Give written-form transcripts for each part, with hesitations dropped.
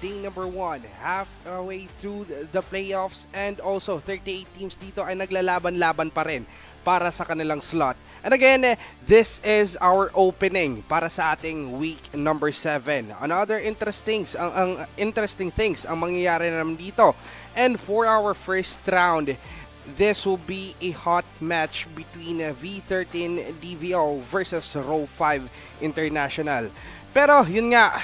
Day number 1, halfway through the playoffs, and also 38 teams dito ay naglalaban-laban pa rin para sa kanilang slot. And again, this is our opening para sa ating week number 7. Another interesting things ang mangyayari naman dito. And for our first round, this will be a hot match between V13 DVO versus Row 5 International. Pero yun nga,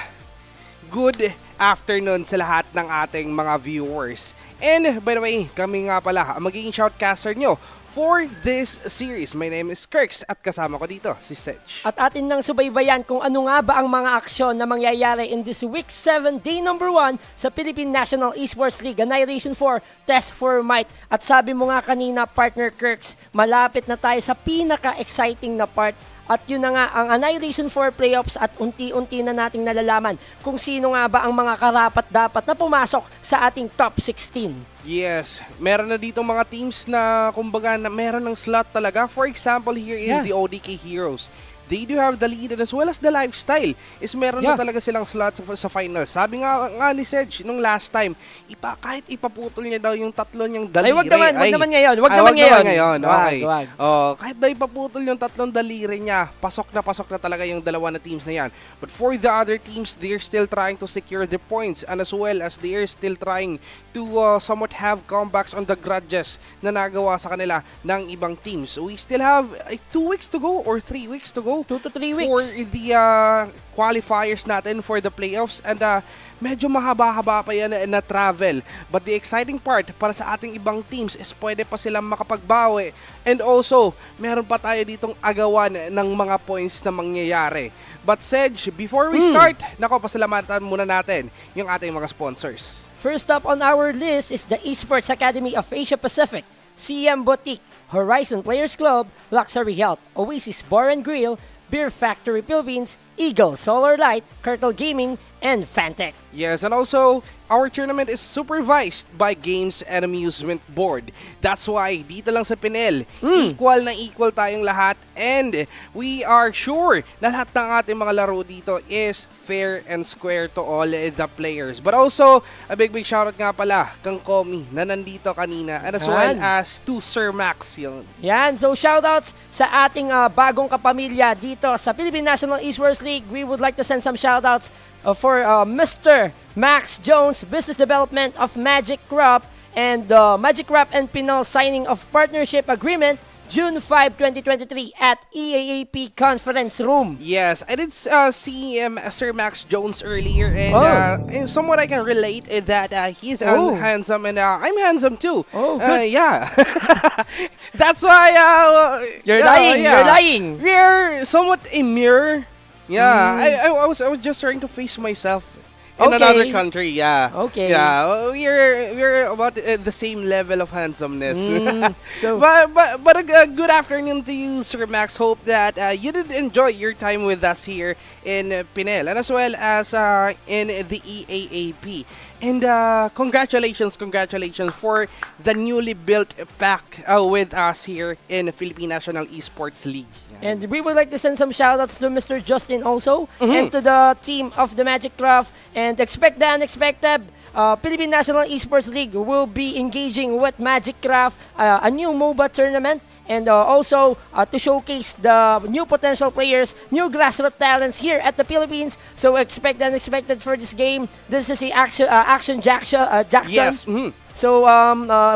good afternoon sa lahat ng ating mga viewers. And by the way, kami nga pala ang magiging shoutcaster nyo for this series. My name is Kirks at kasama ko dito si Sedge. At atin nang subaybayan kung ano nga ba ang mga aksyon na mangyayari in this week 7, day number 1 sa Philippine National Esports League Annihilation 4, Test for Might. At sabi mo nga kanina, partner Kirks, malapit na tayo sa pinaka-exciting na part. At yun na nga ang Annihilation 4 playoffs at unti-unti na nating nalalaman kung sino nga ba ang mga karapat-dapat na pumasok sa ating top 16. Yes, meron na dito mga teams na kumbaga na meron ng slot talaga. For example, here is the ODK Heroes. They do have the lead as well as the lifestyle. Is meron na talaga silang slot sa finals. Sabi nga ni Sedge nung last time, kahit ipaputol niya daw yung tatlo niyang daliri. Wag naman ngayon. Okay. Kahit daw ipaputol yung tatlong daliri niya, pasok na talaga yung dalawa na teams na yan. But for the other teams, they're still trying to secure the points, and as well as they're still trying to somewhat have comebacks on the grudges na nagawa sa kanila ng ibang teams. So we still have 2 weeks to go or 3 weeks to go. 2 to 3 weeks. For the qualifiers natin for the playoffs, and medyo mahaba-haba pa yan na travel. But the exciting part para sa ating ibang teams is pwede pa silang makapagbawi, and also meron pa tayo ditong agawan ng mga points na mangyayari. But Sedge, before we start, pasalamatan muna natin yung ating mga sponsors. First up on our list is the Esports Academy of Asia Pacific, CM Boutique, Horizon Players Club, Luxury Health, Oasis Bar and Grill, Beer Factory Philippines, Eagle Solar Light, Turtle Gaming, and Fantech. Yes, and also, our tournament is supervised by Games and Amusement Board. That's why, dito lang sa PNEL, equal na equal tayong lahat, and we are sure na lahat ng ating mga laro dito is fair and square to all the players. But also, a big shoutout nga pala kang Komi na nandito kanina, and as well as to Sir Max. Yan, so shoutouts sa ating bagong kapamilya dito sa Philippine National Esports League. We would like to send some shoutouts for Mr. Max Jones, Business Development of Magic Crop, and Magic Crop and PNEL signing of partnership agreement June 5, 2023 at EAAP Conference Room. Yes, I did see Sir Max Jones earlier, and somewhat I can relate that he's handsome, and I'm handsome too. Oh, good. Yeah. That's why you're lying. You're lying. We're somewhat a mirror. Yeah, I was just trying to face myself in another Okay. country. Yeah. Okay. Yeah, we're about the same level of handsomeness. So, But a good afternoon to you, Sir Max. Hope that you did enjoy your time with us here in PNEL and as well as in the EAAP. And congratulations for the newly built pack with us here in Philippine National Esports League. and we would like to send some shoutouts to Mr. Justin also, and to the team of the Magic Craft, and expect the unexpected. Philippine National Esports League will be engaging with Magic Craft, a new MOBA tournament, and also to showcase the new potential players, new grassroots talents here at the Philippines. So expect the unexpected for this game. This is the Action Jackson. Yes. So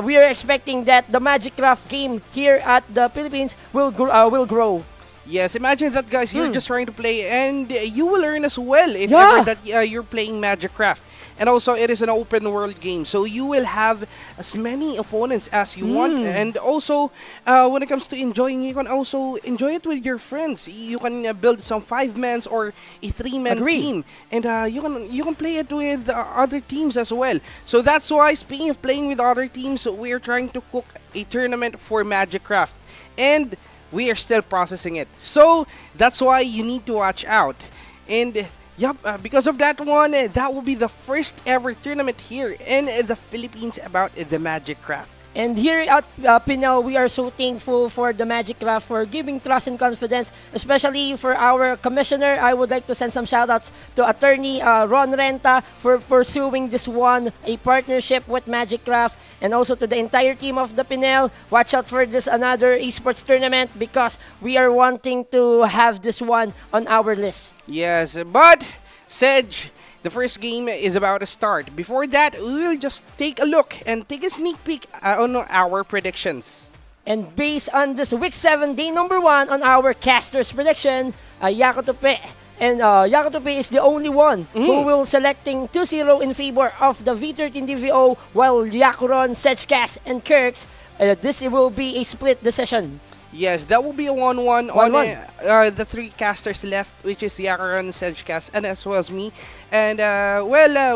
we are expecting that the Magic Craft game here at the Philippines will grow. Yes, imagine that, guys. You're just trying to play, and you will learn as well if Yeah. ever that you're playing Magic Craft. And also, it is an open world game, so you will have as many opponents as you want. And also, when it comes to enjoying, you can also enjoy it with your friends. You can build some 5-mans or a 3-man Agree. team, and you can play it with other teams as well. So that's why, speaking of playing with other teams, we are trying to cook a tournament for Magic Craft, and we are still processing it. So that's why you need to watch out. And yep, because of that one, that will be the first ever tournament here in the Philippines about the Magic Craft. And here at PNEL, we are so thankful for the Magic Craft for giving trust and confidence, especially for our commissioner. I would like to send some shoutouts to Attorney Ron Renta for pursuing this one, a partnership with Magic Craft, and also to the entire team of the PNEL. Watch out for this another esports tournament because we are wanting to have this one on our list. Yes, but Sedge, the first game is about to start. Before that, we will just take a look and take a sneak peek on our predictions. And based on this week 7, day number 1 on our caster's prediction, Yakutupe. And Yakutupe is the only one who will selecting 2-0 in favor of the V13 DVO, while Yakuron, Sedgecast, and Kirks, this will be a split decision. Yes, that will be a 1-1 on 1-1. the 3 casters left, which is Yakaran, Sedgecast, and as well as me. And,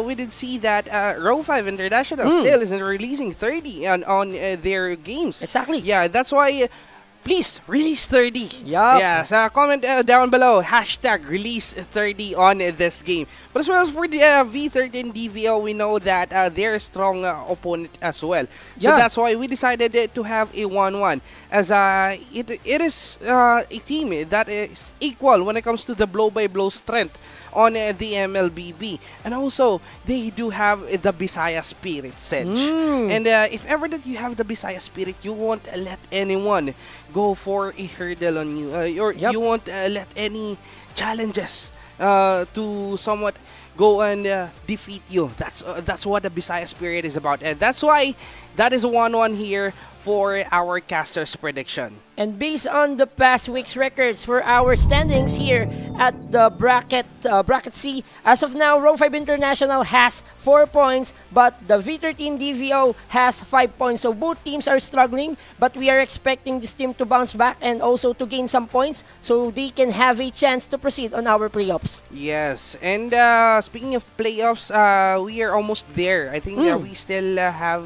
we did see that Row 5 International still isn't releasing 30 on their games. Exactly. Yeah, that's why... please, release 30. Yup. Yes, comment down below, hashtag release 30 on this game. But as well as for the V13 DVO, we know that they're a strong opponent as well. So Yeah. that's why we decided to have a 1-1. As it is a team that is equal when it comes to the blow-by-blow strength on the MLBB. And also, they do have the Bisaya Spirit, Sedge. And if ever that you have the Bisaya Spirit, you won't let anyone go for a hurdle on you. Or Yep. you won't let any challenges to somewhat go and defeat you. That's what the Bisaya Spirit is about. And that's why that is 1-1 here for our caster's prediction. And based on the past week's records for our standings here at the bracket C, as of now, Row 5 International has 4 points, but the V13 DVO has 5 points. So both teams are struggling, but we are expecting this team to bounce back and also to gain some points so they can have a chance to proceed on our playoffs. Yes, and speaking of playoffs, we are almost there. I think we still have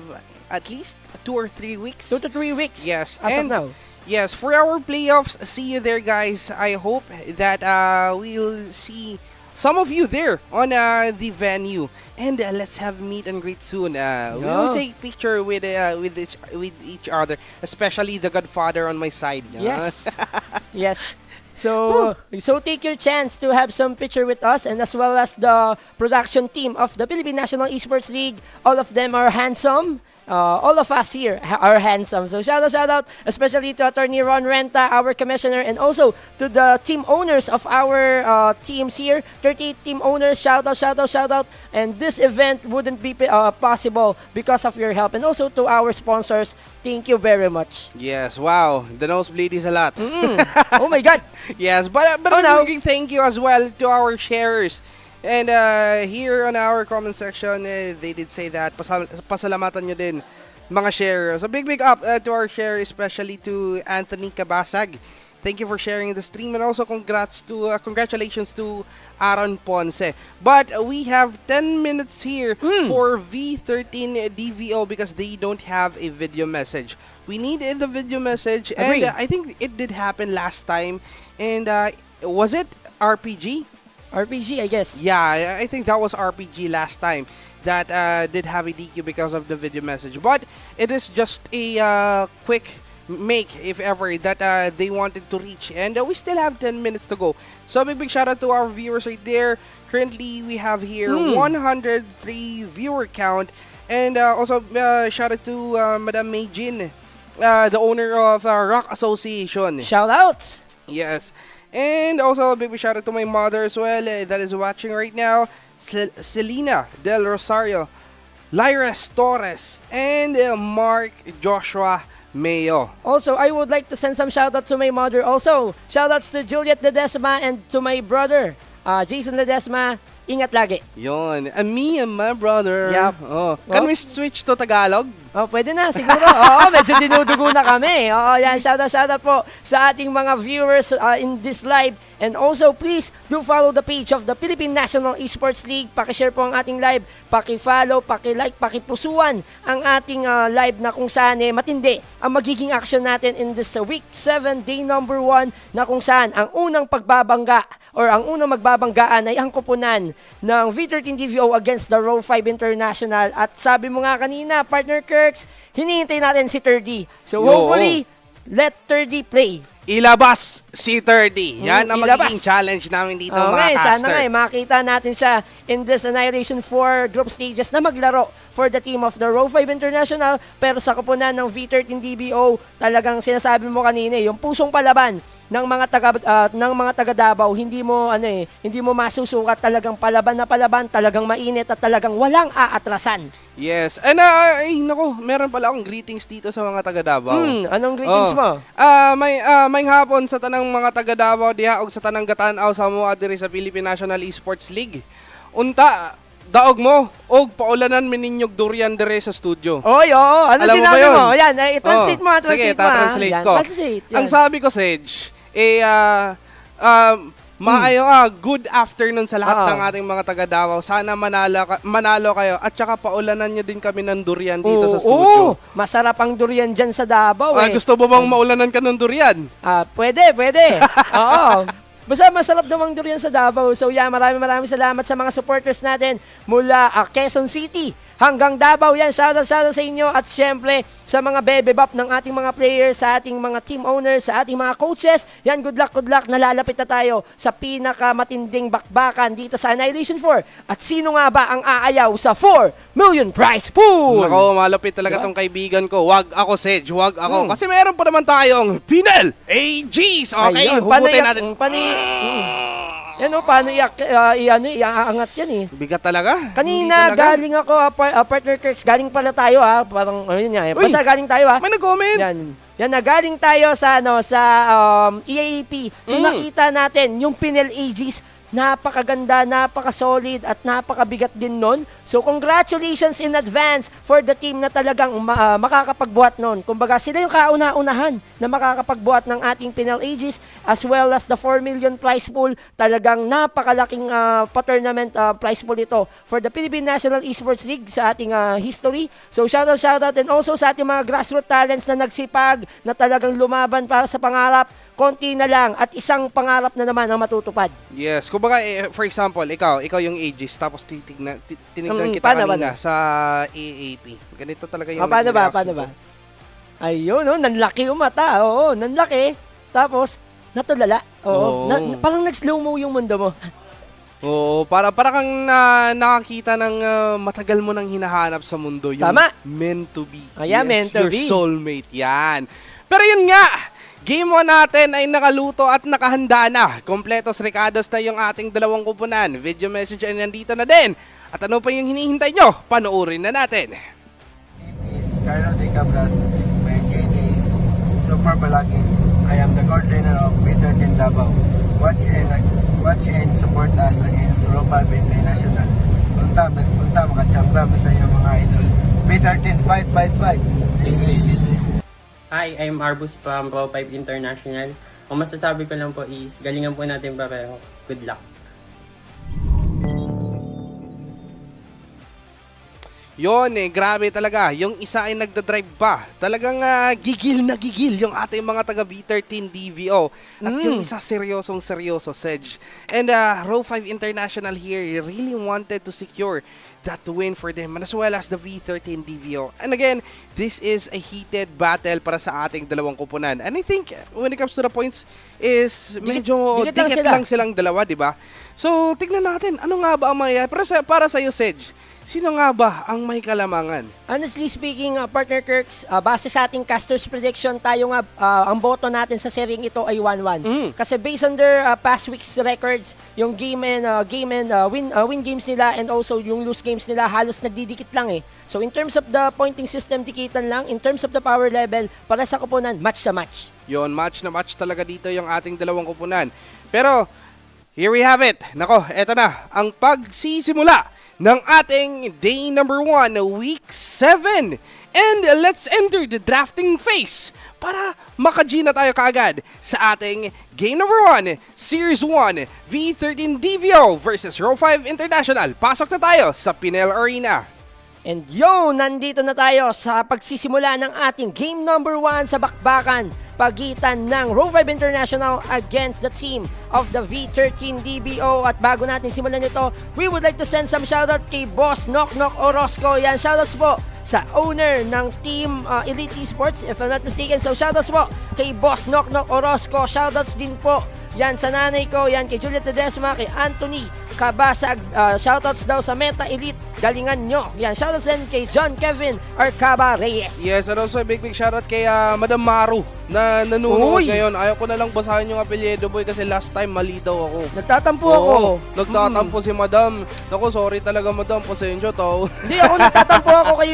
at least 2 or 3 weeks. 2 to 3 weeks. Yes, as and of now. yes, for our playoffs, see you there, guys. I hope that we'll see some of you there on the venue, and let's have meet and greet soon. We will take picture with each other, especially the Godfather on my side. Yes. Yes. So take your chance to have some picture with us, and as well as the production team of the Philippine National Esports League. All of them are handsome. All of us here are handsome. So shout out, especially to Attorney Ron Renta, our commissioner, and also to the team owners of our teams here. 38 team owners, shout out. And this event wouldn't be possible because of your help. And also to our sponsors, thank you very much. Yes, wow, the nosebleed is a lot. Oh my God. Yes, but Oh, no. a big thank you as well to our sharers. And here on our comment section, they did say that pasalamatan nyo din mga sharers. So big up to our share, especially to Anthony Cabasag. Thank you for sharing the stream, and also congratulations to Aaron Ponce. But we have 10 minutes here for V13 DVO because they don't have a video message. We need the video message, Agree. and I think it did happen last time. And was it RPG? RPG, I guess. Yeah, I think that was RPG last time that did have a DQ because of the video message. But it is just a quick make, if ever, that they wanted to reach. And we still have 10 minutes to go. So big shout out to our viewers right there. Currently, we have here 103 viewer count. And also, shout out to Madam May Jin, the owner of Rock Association. Shout out! Yes. And also, a big shout out to my mother as well that is watching right now. Selena Del Rosario, Lyres Torres, and Mark Joshua Mayo. Also, I would like to send some shout out to my mother. Also, shout outs to Juliet Ledesma and to my brother, Jason Ledesma. Ingat lagi. Yon. And me and my brother. Yep. Oh. Can we switch to Tagalog? Oh, pwede na, siguro. Oo, medyo dinudugo na kami. Oo, yan, shout out po sa ating mga viewers in this live. And also, please do follow the page of the Philippine National Esports League. Paki-share po ang ating live, paki-follow, paki-like, paki-pusuan ang ating live na kung saan matindi ang magiging action natin in this week 7, day number 1, na kung saan ang unang pagbabangga or ang unang magbabanggaan ay ang kuponan ng V13 DVO against the Row 5 International. At sabi mo nga kanina, partner Kirks, hinihintay natin si 30. So hopefully, let 30 play. Ilabas si 30. Yan ang Ilabas. magiging challenge namin dito, Okay, mga caster. sana nga makita natin siya in this Annihilation 4 group stages na maglaro for the team of the Row 5 International. Pero sa kupunan ng V13 DBO, talagang sinasabi mo kanina, yung pusong palaban ng mga taga Davao, hindi mo masusukat, talagang palaban na palaban, talagang mainit at talagang walang aatrasan. Yes. And nako, meron pala akong greetings dito sa mga taga Davao. Anong greetings mo? May hapon sa tanang mga taga Davao diha og sa tanang gatan-aw sa mga diri sa Philippine National Esports League. Unta daog mo og paulanan mininyog durian dire sa studio. Oy, oo. Ano Alam mo sinabi ba yun? mo? Ayan, i-translate mo. Sige, translate ko. Translate. Ang sabi ko, Sage, maayo good afternoon sa lahat ng ating mga taga Davao. Sana manalo kayo at saka paulanan nyo din kami ng durian dito sa studio. Masarap ang durian dyan sa Davao Gusto mo bang maulanan ka ng durian? Pwede. Oo. Basta masarap daw ang durian sa Davao. So yeah, maraming salamat sa mga supporters natin mula Quezon City hanggang Davao. Yan, shoutout sa inyo at syempre sa mga bebebap ng ating mga players, sa ating mga team owners, sa ating mga coaches. Yan, good luck. Nalalapit na tayo sa pinakamatinding bakbakan dito sa Annihilation 4. At sino nga ba ang aayaw sa 4 million prize pool? Nako, malapit talaga tong kaibigan ko. Wag ako, Sage. Wag ako. Kasi meron pa naman tayong PNEL AGs. Okay, Ayun, hugutin natin. Yan o, paano iaangat yan eh. Bigat talaga. Kanina, galing ako, partner Kirks, galing pala tayo parang, basta galing tayo May nag-comment. Yan na, galing tayo sa, EAP. So nakita natin, yung PNEL AGs, napakaganda, napaka-solid at napakabigat din nun. So congratulations in advance for the team na talagang makakapagbuhat nun. Kumbaga sila yung kauna-unahan na makakapagbuhat ng ating PNEL Aegis as well as the 4 million prize pool. Talagang napakalaking pa-tournament prize pool ito for the Philippine National Esports League sa ating history. So shoutout and also sa ating mga grassroots talents na nagsipag, na talagang lumaban para sa pangarap. Konti na lang at isang pangarap na naman ang matutupad. Yes, kumbaga for example, ikaw yung Aegis tapos tinignan kita kanina sa AAP. Ganito talaga yung paano ba? Ayun, nanlaki yung mata. Oo, nanlaki. Tapos natulala. Oo, parang nag-slow mo yung mundo mo. Oo, para kang nakakita ng matagal mo nang hinahanap sa mundo. Yung Tama. Meant to be. Ayan, meant to your be. Soulmate. Yan. Pero yun nga, Game 1 natin ay nakaluto at nakahanda na. Kompletos recados na yung ating dalawang kupunan. Video message ay nandito na din. At ano pa yung hinihintay nyo? Panoorin na natin. Is Carlo de Cabras. My chain is Super Balagin. I am the court trainer of B13 Davao. Watch and support us against Row 5 International. Punta makachamba mo sa iyong mga idol. B13, fight. Hi, I'm Arbus from Row 5 International. Ang masasabi ko lang po is, galingan po natin pareho. Good luck. Yon grabe talaga. Yung isa ay nagdadrive pa. Talagang gigil na gigil yung ating mga taga V13 DVO. At yung isa seryoso, Sedge. And Row 5 International here really wanted to secure that win for them as well as the V13 DVO. And again, this is a heated battle para sa ating dalawang kuponan. And I think when it comes to the points is medyo dikit lang silang dalawa, di ba? So, tignan natin, ano nga ba ang mangyayari? Para sa iyo, Sedge, sino nga ba ang may kalamangan? Honestly speaking, Partner Kirks, base sa ating casters prediction, tayo nga, ang boto natin sa seryeng ito ay 1-1. Kasi based on their past week's records, yung game and win games nila and also yung lose games nila halos nagdidikit lang eh. So in terms of the pointing system, dikitan lang. In terms of the power level, para sa kuponan, match na match. Yon, match na match talaga dito yung ating dalawang kuponan. Pero, here we have it. Nako, eto na, ang pagsisimula ng ating day number 1, week 7. And let's enter the drafting phase para maka-G na tayo kaagad sa ating game number 1, Series 1, V13 DVO versus Row 5 International. Pasok na tayo sa PNEL Arena. And nandito na tayo sa pagsisimula ng ating game number 1 sa bakbakan pagitan ng Row 5 International against the team of the V13 DBO. At bago natin simulan ito, we would like to send some shoutout kay Boss Knock Knock Orozco. Yan, shoutouts po sa owner ng team Elite Esports, if I'm not mistaken. So shoutouts po kay Boss Knock Knock Orozco. Shoutouts din po yan sa nanay ko, yan kay Juliet Tedesma, kay Anthony Kabasag, shoutouts daw sa Meta Elite, galingan nyo. Yan, shoutouts din kay John Kevin Arcaba Reyes. Yes, and also a big shoutout kay Madam Maru na nanonood ngayon. Ayaw ko na lang basahin yung apelyido, boy, kasi last time mali daw ako. Nagtatampo ako. Nagtatampo si Madam. Naku, sorry talaga, Madam. Pasensya to. Hindi ako nagtatampo ako kay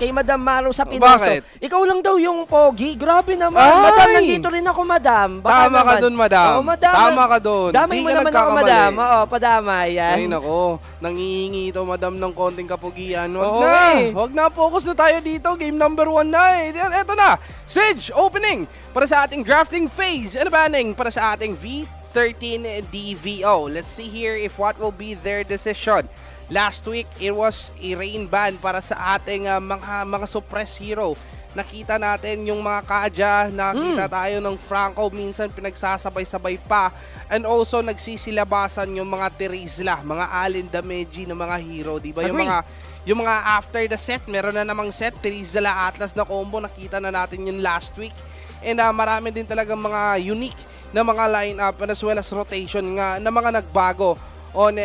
kay Madam Maru sa Pinoso. Bakit? Ikaw lang daw yung pogi. Grabe naman. Ay! Madam, nandito rin ako, Madam. Baka Tama ka dun, Madam. Oo, Madam. Tama ka dun. Damay mo naman ako, Madam. Oo, padamay. Yan. Ay, nako. Nangihingi ito, Madam, ng konting kapugian. Wag Oo, na. eh. Wag na. Focus na tayo dito. Game number 1 na eh. Eto na. Sedge, opening para sa ating drafting phase. Ano ba para sa ating V13 DVO. Let's see here if what will be their decision. Last week, it was a rain ban para sa ating mga suppress hero. Nakita natin yung mga Kaja, nakita tayo ng Franco, minsan pinagsasabay-sabay pa. And also, nagsisilabasan yung mga Terizla, mga Alin Dameji ng mga hero. Diba? Yung mga after the set, meron na namang set, Terizla Atlas na combo, nakita na natin yun last week. And marami din talagang mga unique na mga line-up as well as rotation na mga nagbago on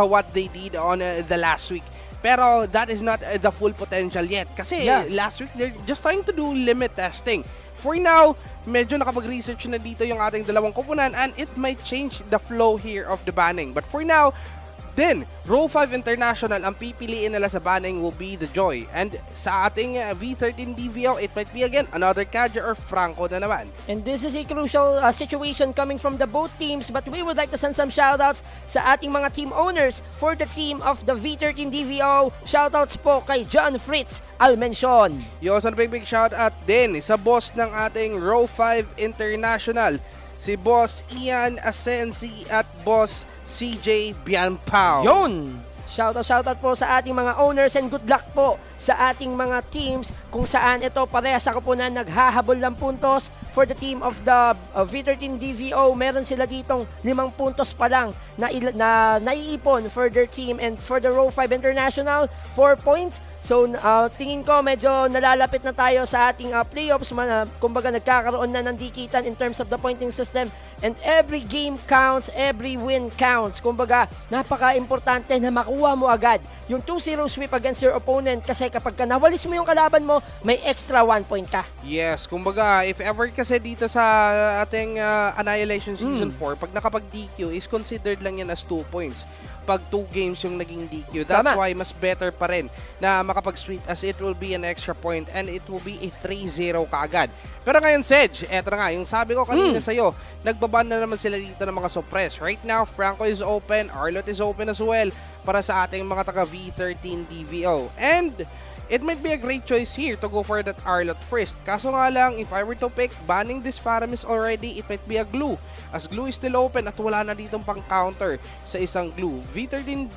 what they did on the last week. Pero that is not the full potential yet. Kasi last week, they're just trying to do limit testing. For now, medyo nakapag-research na dito yung ating dalawang kuponan and it might change the flow here of the banning. But for now, then, Row 5 International, ang pipiliin nila sa banning will be the Joy. And sa ating V13 DVO, it might be again another Kaja or Franco na naman. And this is a crucial situation coming from the both teams, but we would like to send some shoutouts sa ating mga team owners for the team of the V13 DVO. Shoutouts po kay John Fritz Almension. Yo, so big shoutout din sa boss ng ating Row 5 International, si Boss Ian Asensi at Boss CJ Bianpao. Yon! Shoutout po sa ating mga owners and good luck po sa ating mga teams kung saan ito pareha sa kuponan naghahabol ng puntos. For the team of the V13 DVO, meron sila ditong 5 puntos pa lang na naiipon for their team, and for the Row 5 International, 4 points. So tingin ko medyo nalalapit na tayo sa ating playoffs. Kumbaga nagkakaroon na ng dikitan in terms of the pointing system, and every game counts, every win counts. Kumbaga napaka-importante na makuha mo agad yung 2-0 sweep against your opponent, kasi kapag nawalis mo yung kalaban mo, may extra 1 point ka. Yes, kumbaga if ever kasi dito sa ating Annihilation Season 4, pag nakapag-DQ is considered lang yan as 2 points. Pag 2 games yung naging DQ. That's why mas better pa rin na makapag-sweep, as it will be an extra point and it will be a 3-0 kaagad. Pero ngayon, Sedge, eto na nga, yung sabi ko kanina sa'yo, nagbaban na naman sila dito ng mga suppress. Right now, Franco is open, Arlot is open as well para sa ating mga taga V13 DVO. And it might be a great choice here to go for that Arlot first. Kaso nga lang, if I were to pick, banning this Faramis already, it might be a glue. As glue is still open at wala na ditong pang counter sa isang glue. V13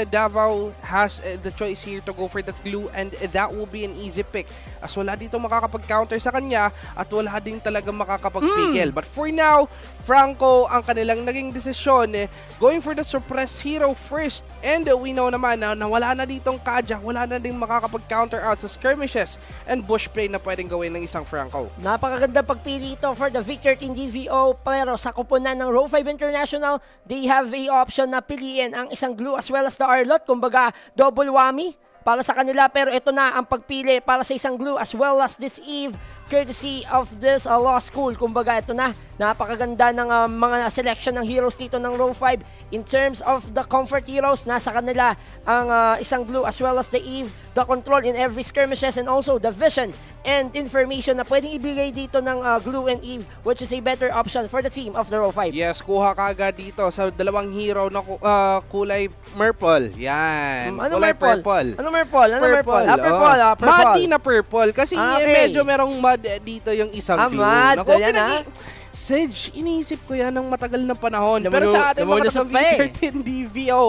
Davao has the choice here to go for that glue, and that will be an easy pick. As wala ditong makakapag-counter sa kanya at wala din talagang makakapagpigil. But for now, Franco ang kanilang naging desisyon, going for the suppress hero first. And we know naman na wala na ditong Kaja, wala na din makakapag-counter out sa skirmishes and bush play na pwedeng gawin ng isang Franco. Napakaganda pagpili ito for the V13 DVO, pero sa kuponan ng Row 5 International, they have a option na piliin ang isang glue as well as the Arlot. Kumbaga, double whammy para sa kanila, pero ito na ang pagpili para sa isang glue as well as this Eve, courtesy of this law school. Kumbaga, ito na, napakaganda ng mga selection ng heroes dito ng Row 5. In terms of the comfort heroes, nasa kanila ang isang glue as well as the Eve, the control in every skirmishes, and also the vision and information na pwedeng ibigay dito ng glue and Eve, which is a better option for the team of the Row 5. Yes, kuha ka agad dito sa dalawang hero na kulay purple. Yan. Ano kulay purple? Ano purple? Ano purple. purple? Purple. Muddy na purple. Kasi Okay. medyo merong mud dito yung isang glue. Mud. Naku, Ayan, Sedge, iniisip ko yan ng matagal na panahon. Naman Pero o- sa ating naman mga o- taga-V13 DVO,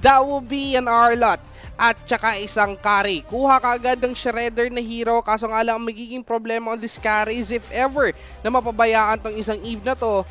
that will be an Arlot at tsaka isang carry. Kuha ka agad ng shredder na hero, kaso nga lang ang magiging problema on this carry is if ever na mapabayaan tong isang Eve na to,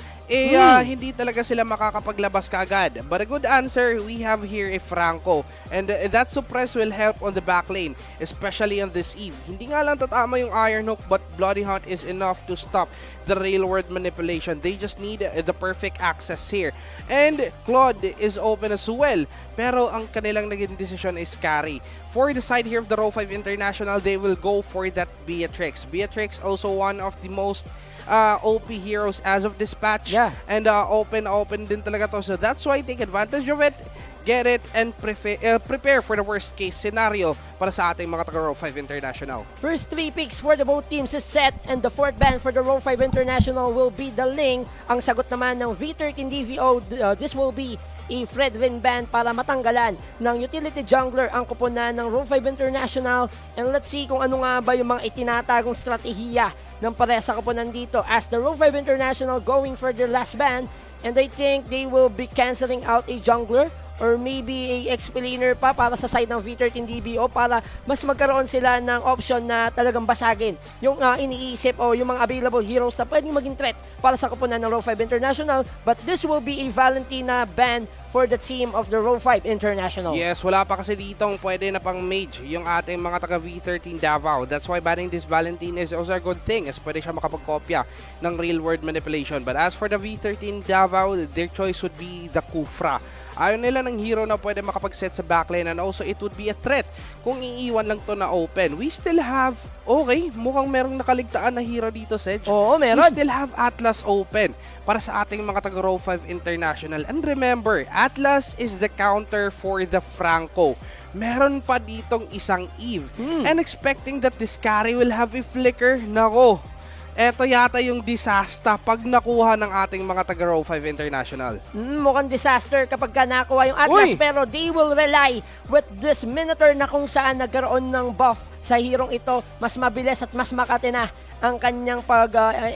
hindi talaga sila makakapaglabas kaagad. But a good answer, we have here a Franco. And that suppress will help on the back lane, especially on this Eve. Hindi nga lang tatama yung Iron Hook, but Bloody Hunt is enough to stop the real world manipulation. They just need the perfect access here. And Claude is open as well. Pero ang kanilang naging decision is carry. For the side here of the Row 5 International, they will go for that Beatrix. Beatrix also one of the most OP heroes as of dispatch. Yeah. And open din talaga to. So that's why take advantage of it, get it, and prepare for the worst case scenario para sa ating mga taga Row 5 International. First 3 picks for the both teams is set, and the fourth ban for the Row 5 International will be the Ling. Ang sagot naman ng V13 DVO, this will be a Fredrin ban para matanggalan ng utility jungler ang kuponan ng Row 5 International. And let's see kung ano nga ba yung mga itinatagong strategiya ng pares sa kuponan dito as the Row 5 International going for their last ban. And I think they will be canceling out a jungler or maybe a explainer pa para sa side ng V13 DBO para mas magkaroon sila ng option na talagang basagin yung iniisip o yung mga available heroes na pwedeng maging threat para sa kuponan ng Row 5 International. But this will be a Valentina ban for the team of the Row 5 International. Yes, wala pa kasi ditong pwede na pang mage yung ating mga taga V13 Davao. That's why banning this Valentina is also a good thing, as pwede siya makapagkopya ng real world manipulation. But as for the V13 Davao, their choice would be the Kufra. Ayaw nila ng hero na pwede makapag-set sa backline, and also it would be a threat kung iiwan lang to na open. We still have, okay, mukhang merong nakaligtaan na hero dito, Sedge. Oo, meron. We still have Atlas open para sa ating mga taga Row 5 International. And remember, Atlas is the counter for the Franco. Meron pa ditong isang Eve. And expecting that this carry will have a flicker, nako, eto yata yung disaster pag nakuha ng ating mga taga Row 5 International. Mukhang disaster kapag ka nakuha yung Atlas. Uy! Pero they will rely with this Minotaur na kung saan nagkaroon ng buff sa hirong ito. Mas mabilis at mas makati na ang kanyang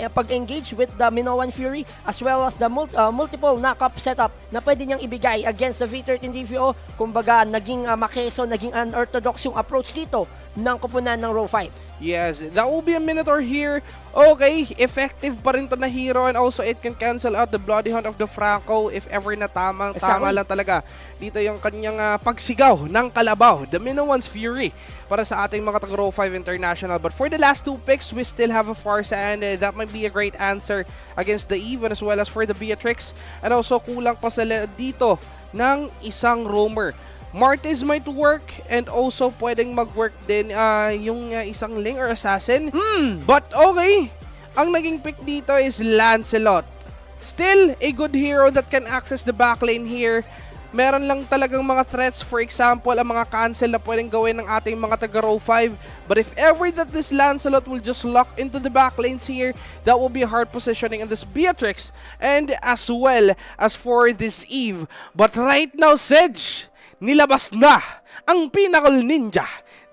pag-engage with the Minoan Fury as well as the multiple knock-up setup na pwede niyang ibigay against the V13 DVO. Kumbaga, naging makeso, naging unorthodox yung approach dito ng kupunan ng Row 5. Yes, that will be a Minotaur here. Okay, effective pa rin to na hero, and also it can cancel out the Bloody Hunt of the Franco if ever na tama lang talaga. Dito yung kanyang pagsigaw ng kalabaw, the Minoan's Fury para sa ating mga taga Row 5 International. But for the last 2 picks, we still have a Farsa, and that might be a great answer against the Eve as well as for the Beatrix. And also kulang pa sila dito ng isang roamer. Martes might work, and also pwedeng mag-work din yung isang Ling or Assassin. But okay, ang naging pick dito is Lancelot. Still a good hero that can access the backline here. Meron lang talagang mga threats, for example, ang mga cancel na pwedeng gawin ng ating mga taga Row 5. But if ever that this Lancelot will just lock into the backlanes here, that will be a hard positioning in this Beatrix and as well as for this Eve. But right now, Sedge, nilabas na ang Pinnacle Ninja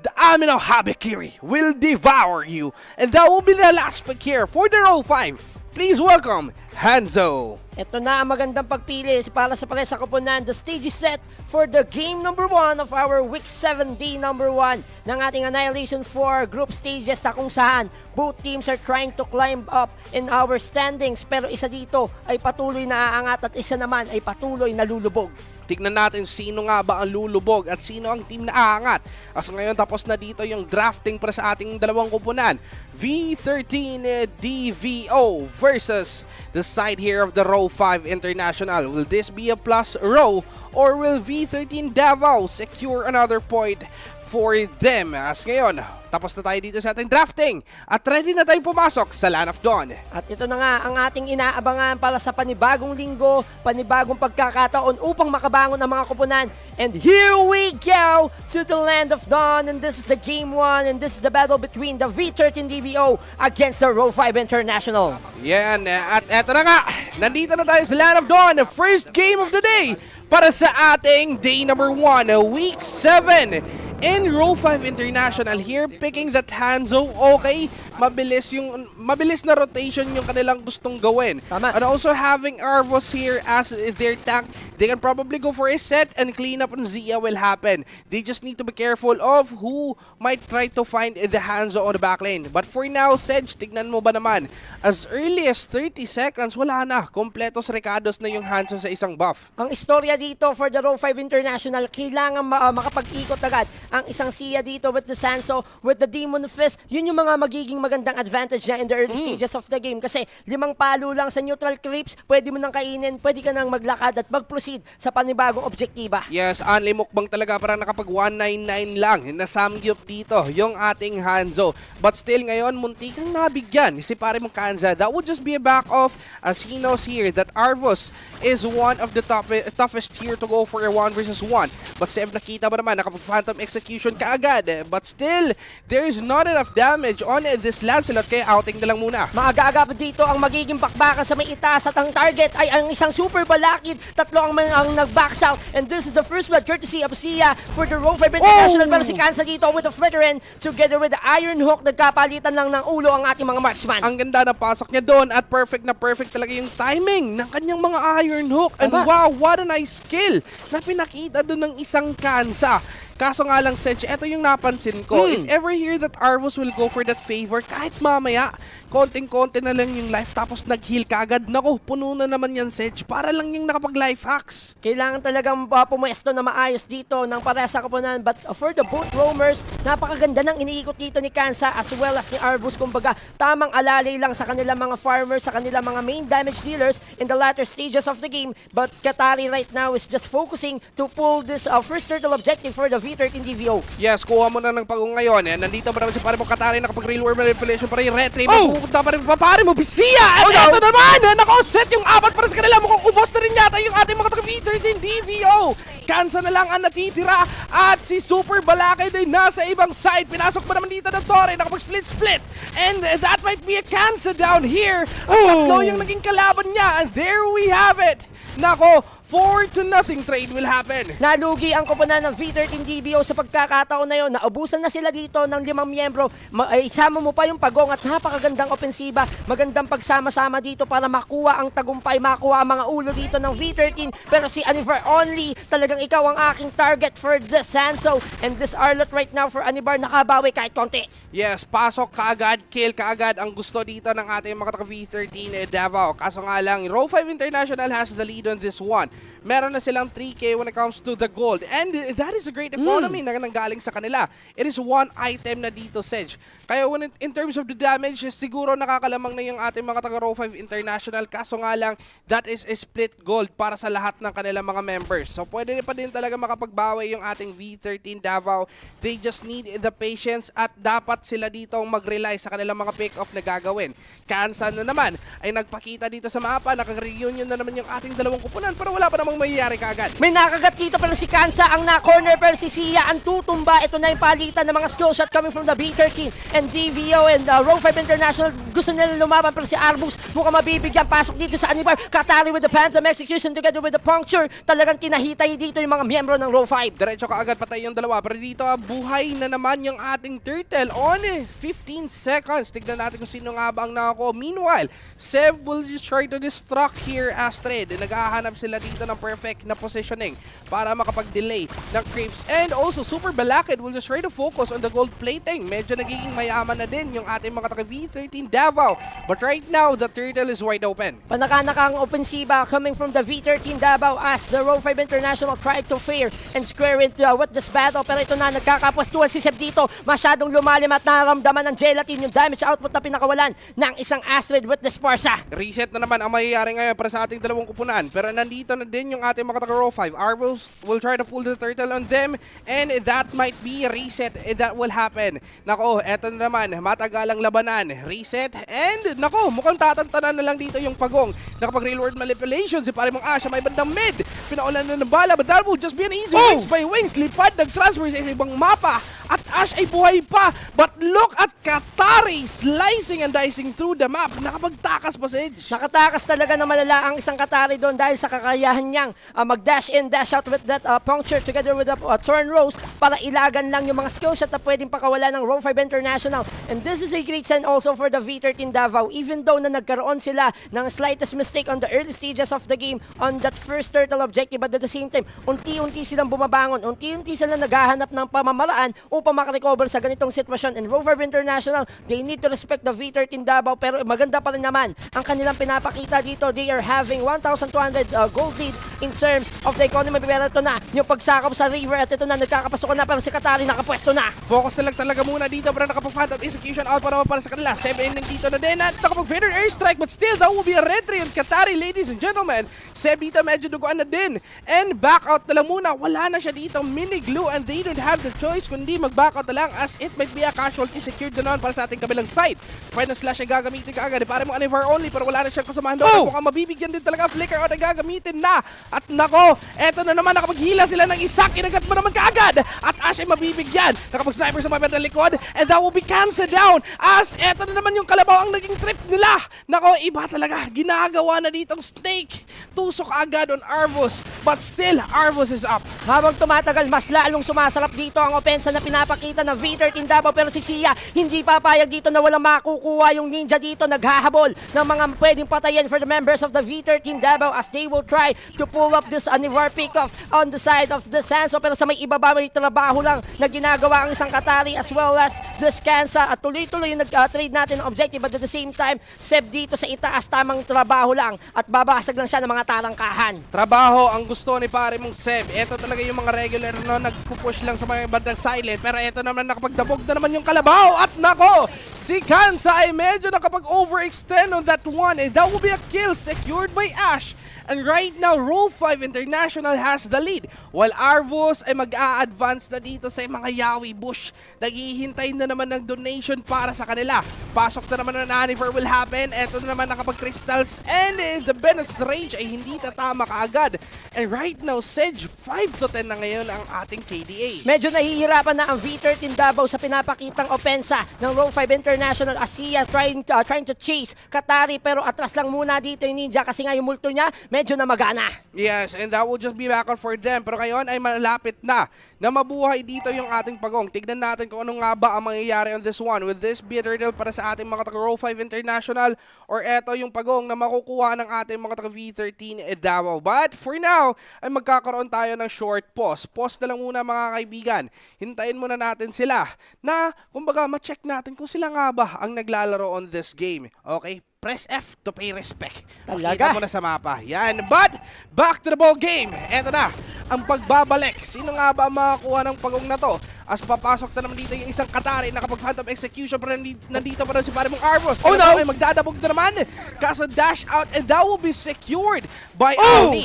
the Amino Habikiri will devour you. And that will be the last pick here for the row 5. Please welcome Hanzo. Ito na ang magandang pagpili para sa pares sa kuponan. The stage is set for the game number 1 of our week 7 day number 1 ng ating Annihilation 4 group stages na kung saan both teams are trying to climb up in our standings, pero isa dito ay patuloy na aangat at isa naman ay patuloy na lulubog. Tignan natin sino nga ba ang lulubog at sino ang team na aangat. As ngayon tapos na dito yung drafting para sa ating dalawang kuponan. V13 DVO versus the side here of the row 5 International. Will this be a plus row or will V13 Davao secure another point for them? As ngayon, tapos na tayo dito sa ating drafting at ready na tayong pumasok sa Land of Dawn. At ito na nga ang ating inaabangan para sa panibagong linggo, panibagong pagkakataon upang makabangon ang mga kuponan. And here we go to the Land of Dawn, and this is the game 1, and this is the battle between the V13 DVO against the Row 5 International. Yan, at eto na nga, nandito na tayo sa Land of Dawn, the first game of the day para sa ating day number 1, week 7. In Row 5 International here, picking that Hanzo, okay, mabilis na rotation yung kanilang gustong gawin. Tama. And also having Arvos here as their tank, they can probably go for a set and clean up on Zia will happen. They just need to be careful of who might try to find the Hanzo on the back lane. But for now, Sedge, tignan mo ba naman, as early as 30 seconds, wala na. Kompletos recados na yung Hanzo sa isang buff. Ang istorya dito for the Row 5 International, kailangan makapag-ikot agad ang isang Sia dito with the Sanso, with the Demon Fist. Yun yung mga magiging magandang advantage niya in the early stages of the game. Kasi 5 palo lang sa neutral creeps, pwede mo nang kainin, pwede ka nang maglakad at mag-proceed sa panibagong objektiba. Yes, only mukbang talaga, parang nakapag 199 lang na samgyup dito yung ating Hanzo. But still ngayon, munti kang nabigyan si pare mong Kanza. That would just be a back off as he knows here that Arvos is one of the toughest here to go for a 1 versus 1. But Sev, nakita ba naman, nakapag Phantom Execution kaagad. But still, there is not enough damage on this Lancelot, kaya outing na lang muna. Maaga-aga pa dito ang magiging bakbakan sa may itaas at ang target ay ang isang super balakid. Tatlo ang nag-backs out, and this is the first blood courtesy of Sia for the Row 5 International. Pero si Kansa dito with the flickering together with the Iron Hook, nagkapalitan lang ng ulo ang ating mga marksman. Ang ganda na pasok niya doon at perfect na perfect talaga yung timing ng kanyang mga Iron Hook. And wow, what a nice skill na pinakita doon ng isang Kansa. Kaso nga lang, Sedge, eto yung napansin ko. If ever here that Arvos will go for that favor, kahit mamaya, konting-konti na lang yung life tapos nag-heal ka agad. Naku, puno na naman yan, Sedge. Para lang yung nakapag-life hacks. Kailangan talagang pumuesto na maayos dito ng parehas sa kuponan. But for the both roamers, napakaganda ng iniikot dito ni Kansa as well as ni Arvos. Kumbaga, tamang alalay lang sa kanilang mga farmers, sa kanilang mga main damage dealers in the latter stages of the game. But Katari right now is just focusing to pull this first turtle objective for the V13 DVO. Yes, kuha mo na ng pagong ngayon. Nandito pa naman si pare mo Katari, nakapag-real world manipulation para yung retrieve. Pupunta pa rin pa pare mo, Bisia! At eto naman! Nako-set yung apat para sa kanila. Mukhang ubos na rin yata yung ating mga taga-V13 DVO. Kansa na lang ang natitira at si Super Balakay din nasa ibang side. Pinasok pa naman dito ng Torre, nakapag-split-split. And that might be a Kansa down here. As tatlo yung naging kalaban niya. And there we have it. Nako, 4-0 trade will happen. Nalugi ang kuponan ng V13 DBO sa pagkakataon na yun. Naubusan na sila dito ng 5 miyembro. Isama mo pa yung pagong at napakagandang opensiba. Magandang pagsama-sama dito para makuha ang tagumpay, makuha ang mga ulo dito ng V13. Pero si Anivar only, talagang ikaw ang aking target for the Sanso. And this Arlot right now for Anivar, nakabawi kahit konti. Yes, pasok kaagad, kill kaagad ang gusto dito ng ating mga taga-V13 Davao. Kaso nga lang, Row 5 International has the lead on this one. Meron na silang 3K when it comes to the gold. And that is a great economy na nanggaling sa kanila. It is one item na dito, Sedge. Kaya when in terms of the damage, siguro nakakalamang na yung ating mga taga-Row 5 International. Kaso nga lang, that is a split gold para sa lahat ng kanilang mga members. So pwede pa din talaga makapagbawi yung ating V13 Davao. They just need the patience at dapat sila dito mag-rely sa kanilang mga pick-off na gagawin. Kansa na naman ay nagpakita dito sa mapa. Nakag-reunion na naman yung ating dalawang kupunan pero wala pa namang anong mangyayari kaagad? May nakagat dito pero si Kansa ang na-corner pero si Sia ang tutumba. Ito na yung palitan ng mga skill shot coming from the B13 and DVO and Row 5 International. Gusto nila lumaban pero si Arbus mukhang mabibigyan. Pasok dito sa Anibar. Katari with the Phantom Execution together with the Puncture. Talagang tinahitay dito yung mga miyembro ng Row 5. Diretso kaagad patay yung dalawa. Pero dito buhay na naman yung ating Turtle on 15 seconds. Tignan natin kung sino nga ba ang nakako. Meanwhile, Sev will just try to distract here Astrid. Naghahanap sila dito ng perfect na positioning para makapag-delay ng creeps. And also, Super Balakid will just try to focus on the gold plating. Medyo nagiging mayaman na din yung ating mga taga-V13 Davao. But right now, the Turtle is wide open. Panakanaka ang opensiba coming from the V13 Davao as the Row 5 International tried to fare and square into with this battle. Pero ito na, nagkakapwestuhan si Seb dito. Masyadong lumalim at naramdaman ng gelatin yung damage output na pinakawalan ng isang Astrid with the Sparsa. Reset na naman ang mangyayari ngayon para sa ating dalawang kupunan. Pero nandito na din yung ating mga taga-Row 5. Arvos will try to pull the Turtle on them and that might be a reset that will happen. Nako, eto na naman, matagalang labanan. Reset and nako, mukhang tatantanan na lang dito yung pagong. Nakapag-real world manipulation si pare mong Asha may bandang mid. Pinaulan na ng bala but that will just be an easy wings by wings. Lipad, nag-transfer sa ibang mapa at Ash ay buhay pa. But look at Katari slicing and dicing through the map. Nakapagtakas pa Sedge. Nakatakas talaga na malala ang isang Katari doon dahil sa kakayahan niyang mag-dash in, dash out with that puncture together with the Thorn Rose para ilagan lang yung mga skill shot na pwedeng pakawala ng Row 5 International. And this is a great sign also for the V13 Davao. Even though na nagkaroon sila ng slightest mistake on the early stages of the game on that first turtle objective, but at the same time, unti-unti silang bumabangon, unti-unti silang naghahanap ng pamamaraan upang makarecover sa ganitong sitwasyon. And Row 5 International, they need to respect the V13 Davao, pero maganda pa rin naman ang kanilang pinapakita dito. They are having 1,200 gold lead in terms of the economy. Pero ito na, yung pagsakop sa river at ito na, nagkakapasok na pero si Katari nakapwesto na. Focus na lang talaga muna dito pero nakapag-phantom execution out pa naman para sa kanila. 7 inning dito na din at nakapag-fader airstrike but still that will be a red ray on Katari, ladies and gentlemen. Seb dito medyo duguan na din and back out na lang muna. Wala na siya dito mini glue and they don't have the choice kundi mag-back out na lang as it might be a casualty secured na naman para sa ating kabilang side. Final slash ay gagamitin ka agad. Para mo Anivar only pero wala na siyang kasamahan doon. Mukhang mabibigyan din talaga flicker out ay gagamitin na. At nako, eto na naman nakapaghila sila ng isa. Kinagat mo naman kaagad at Ash ay mabibigyan. Nakapag-sniper sa mga likod and that will be cancelled down as eto na naman yung kalabaw ang naging trip nila. Nako, iba talaga. Ginagawa na ditong snake. Tusok agad on Arvos but still Arvos is up. Habang tumatagal, mas lalong sumasarap dito ang opensa na pinapakita ng V13 Davao pero si Sia hindi papayag dito na walang makukuha yung ninja dito. Naghahabol ng mga pwedeng patayin for the members of the V13 Davao as they will try to pull up this Anivar pick-off on the side of the Sanso. Pero sa may ibaba may trabaho lang na ginagawa ang isang Katari as well as this Kansa at tuloy-tuloy yung nag-trade natin ng objective but at the same time, Seb dito sa itaas tamang trabaho lang at babasag lang siya ng mga tarangkahan. Trabaho ang gusto ni pare mong Seb. Ito talaga yung mga regular no, nagpupush lang sa mga bandang silent. Pero ito naman nakapagdabog na naman yung kalabaw. At nako, si Kansa ay medyo nakapag-overextend on that one. And that will be a kill secured by Ash. And right now, Row 5 International has the lead. While Arvos ay mag-a-advance na dito sa mga Yawi Bush. Naghihintay na naman ng donation para sa kanila. Pasok na naman na Aniver will happen. Eto na naman nakapag-crystals. And the Venus Rage ay hindi tatama kaagad. And right now, Sedge, 5-10 na ngayon ang ating KDA. Medyo nahihirapan na ang V13 Davao sa pinapakitang opensa ng Row 5 International. Asia trying to chase Katari pero atras lang muna dito yung ninja kasi nga yung multo niya medyo na magana. Yes, and that will just be back on for them. Pero ngayon ay malapit na mabuhay dito yung ating pagong. Tignan natin kung ano nga ba ang mangyayari on this one. With this be a turtle para sa ating mga taga-Row 5 International or eto yung pagong na makukuha ng ating mga taga-V13 Davao. But for now, ay magkakaroon tayo ng short pause. Pause na lang muna mga kaibigan. Hintayin muna natin sila na kumbaga ma-check natin kung sila nga ba ang naglalaro on this game. Okay? Press F to pay respect. Talaga? Kita mo na sa mapa. Yan. But, back to the ball game. Eto na, ang pagbabalik. Sino nga ba ang makakuha ng pagong na to? As papasok na naman dito yung isang Katari, nakapag-phantom execution, pero nandito pa rin si pare mong Arvos. Oh, no! Ay magdadabog na naman. Kaso dash out and that will be secured by Oh! Alni.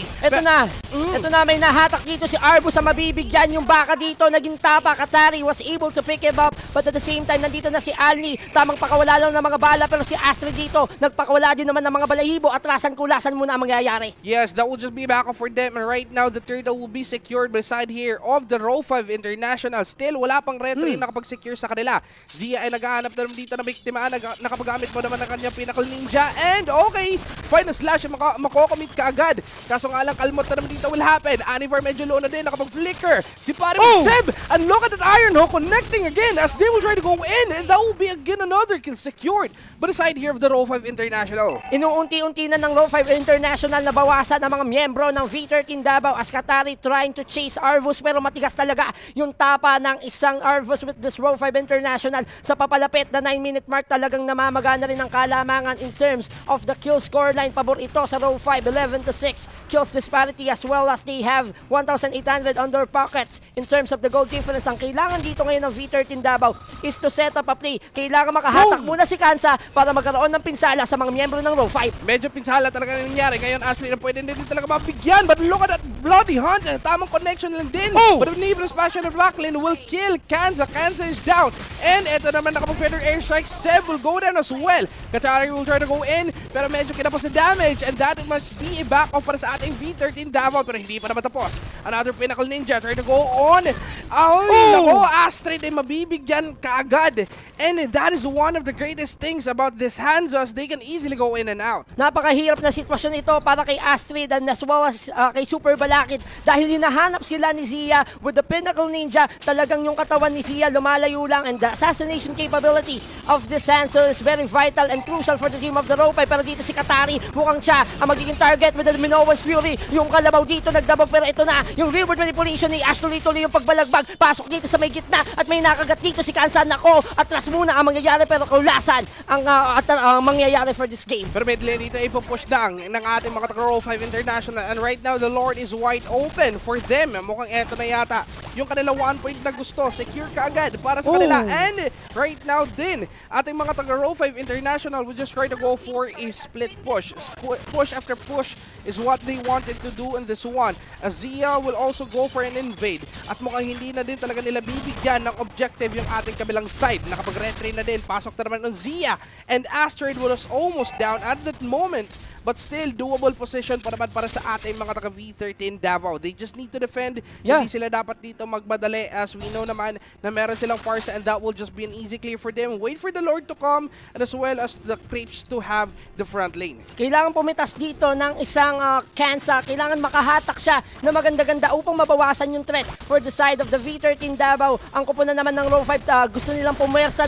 Ito na, may nahatak dito si Arbo sa mabibigyan yung baka dito. Naging tapa, Katari was able to pick him up, but at the same time, nandito na si Alni. Tamang pakawala lang ng mga bala, pero si Astrid dito, nagpakawala din naman ng mga balahibo. Atrasan, kulasan muna ang mangyayari. Yes, that will just be back for them. And right now, the turtle will be secured beside here of the Row 5 International. Still, wala pang retro yung nakapag-secure sa kanila. Zia ay naghahanap na naman dito na biktima. Nakapagamit mo naman ng kanyang Pinnacle Ninja. And okay, find a slash. Makocommit ka agad. Kaso nga lang, kalmot na naman dito will happen. Anivar medyo low na din. Nakapag-flicker. Si pare mo, Seb. And look at that Iron Hook connecting again as they will try to go in. And that will be again another kill secured. But aside here of the Row 5 International. Inuunti-unti na ng Row 5 International na bawasan ang mga miyembro ng V13 Davao as Katari trying to chase Arvus, pero matigas talaga yung tapa ng isang Arvus with this Row 5 International. Sa papalapit na 9-minute mark, talagang namamagana rin ang kalamangan in terms of the kill score line. Pabor ito sa Row 5, 11-6 kills disparity, as well as they have 1,800 on their pockets in terms of the goal difference. Ang kailangan dito ngayon ng V13 Davao is to set up a play. Kailangan makahatak muna si Kansa para magkaroon ng pinsala sa mga miyembro ng Row 5. Medyo pinsala talaga nangyari. Ngayon, Ashley na pwede din talaga mabigyan. But look at that bloody hunt. Tamang connection lang din. But if Nibel's passion of backlane will kill Kansa. Kansa is down. And eto naman nakapag-feather airstrike. Seb will go down as well. Katari will try to go in. Pero medyo kinapos sa damage. And that must be a back-off para sa ating V13 Davao. Pero hindi pa naman tapos. Another Pinnacle Ninja trying to go on. Nako, Astrid ay mabibigyan kaagad. And that is one of the greatest things about this Hanzo, as they can easily go in and out. Napakahirap na sitwasyon ito para kay Astrid and as well as kay Super Balakid dahil hinahanap sila ni Zia with the Pinnacle Ninja. Talagang yung katawan ni Zia lumalayo lang, and the assassination capability of this Hanzo is very vital and crucial for the team of the Row 5. Pero dito si Katari, mukhang siya ang magiging target with the Minowan's Fury. Yung kalabaw dito nagdabog, pero ito na yung reward manipulation ni Ash. Tuloy-tuloy yung pagbalagbag. Pasok dito sa may gitna at may nakagat dito si Kansa. Nako, atras muna ang mangyayari, pero kaulasan ang mangyayari for this game. Pero medley dito ay pupush lang ng ating mga taga-Row 5 International, and right now the Lord is wide open for them. Mukhang eto na yata yung kanilang 1 point na gusto. Secure ka agad para sa kanila. And right now din, ating mga taga-Row 5 International will just try to go for a split push. Push after push is what they wanted to do in this one. Azia will also go for an invade. At mukhang hindi na din talaga nila bibigyan ng objective yung ating kabilang side. Nakapag-retrain na din. Pasok na naman ng Zia. And Asteroid was almost down at that moment. But still, doable position pa naman para sa ating mga taga V13 Davao. They just need to defend. Hindi sila dapat dito magmadali, as we know naman na meron silang Farsa, and that will just be an easy clear for them. Wait for the Lord to come, and as well as the Crepes to have the front lane. Kailangan pumitas dito ng isang Kansa. Kailangan makahatak siya na maganda-ganda upang mabawasan yung threat for the side of the V13 Davao. Ang kuponan naman ng Row 5, gusto nilang pumersa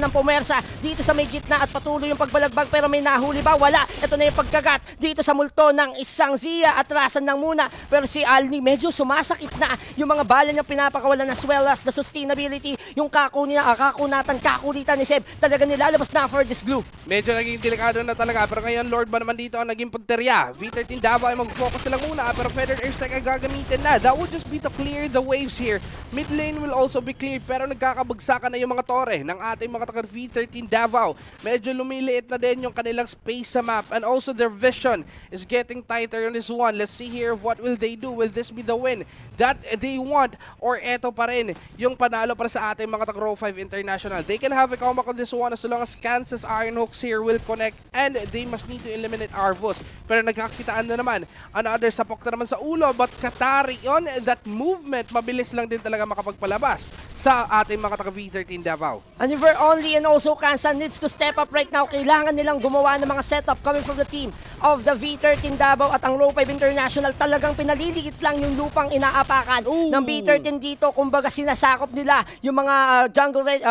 dito sa may gitna at patuloy yung pagbalagbag, pero may nahuli ba? Wala. Ito na yung pagkagat dito sa multo ng isang Zia. Atrasan lang muna, pero si Alni medyo sumasakit na yung mga bala niyang pinapakawalan, as well as the sustainability, yung kakulitan ni Seb. Talaga nilalabas na for this glue. Medyo naging delikado na talaga, pero ngayon Lord ba naman dito ang naging punterya. V13 Davao ay mag-focus na lang muna, pero Feathered Airstrike ay gagamitin na. That would just be to clear the waves here. Mid lane will also be cleared, pero nagkakabagsakan na yung mga tore ng ating mga taga V13 Davao. Medyo lumiliit na din yung kanilang space sa map, and also their vision is getting tighter on this one. Let's see here what will they do. Will this be the win that they want, or eto pa rin yung panalo para sa ating mga taga-Row 5 International? They can have a comeback on this one as long as Kansas Iron Hooks here will connect, and they must need to eliminate Arvus. Pero nagkakitaan na naman. Another sapok na naman sa ulo, but Katari on that movement, mabilis lang din talaga makapagpalabas sa ating mga taga V13 Davao. Aniver only, and also Kansa needs to step up right now. Kailangan nilang gumawa ng mga setup coming from the team of the V13 Davao, at ang Row 5 International talagang pinaliliit lang yung lupang inaapakan ng V13 dito. Kumbaga sinasakop nila yung mga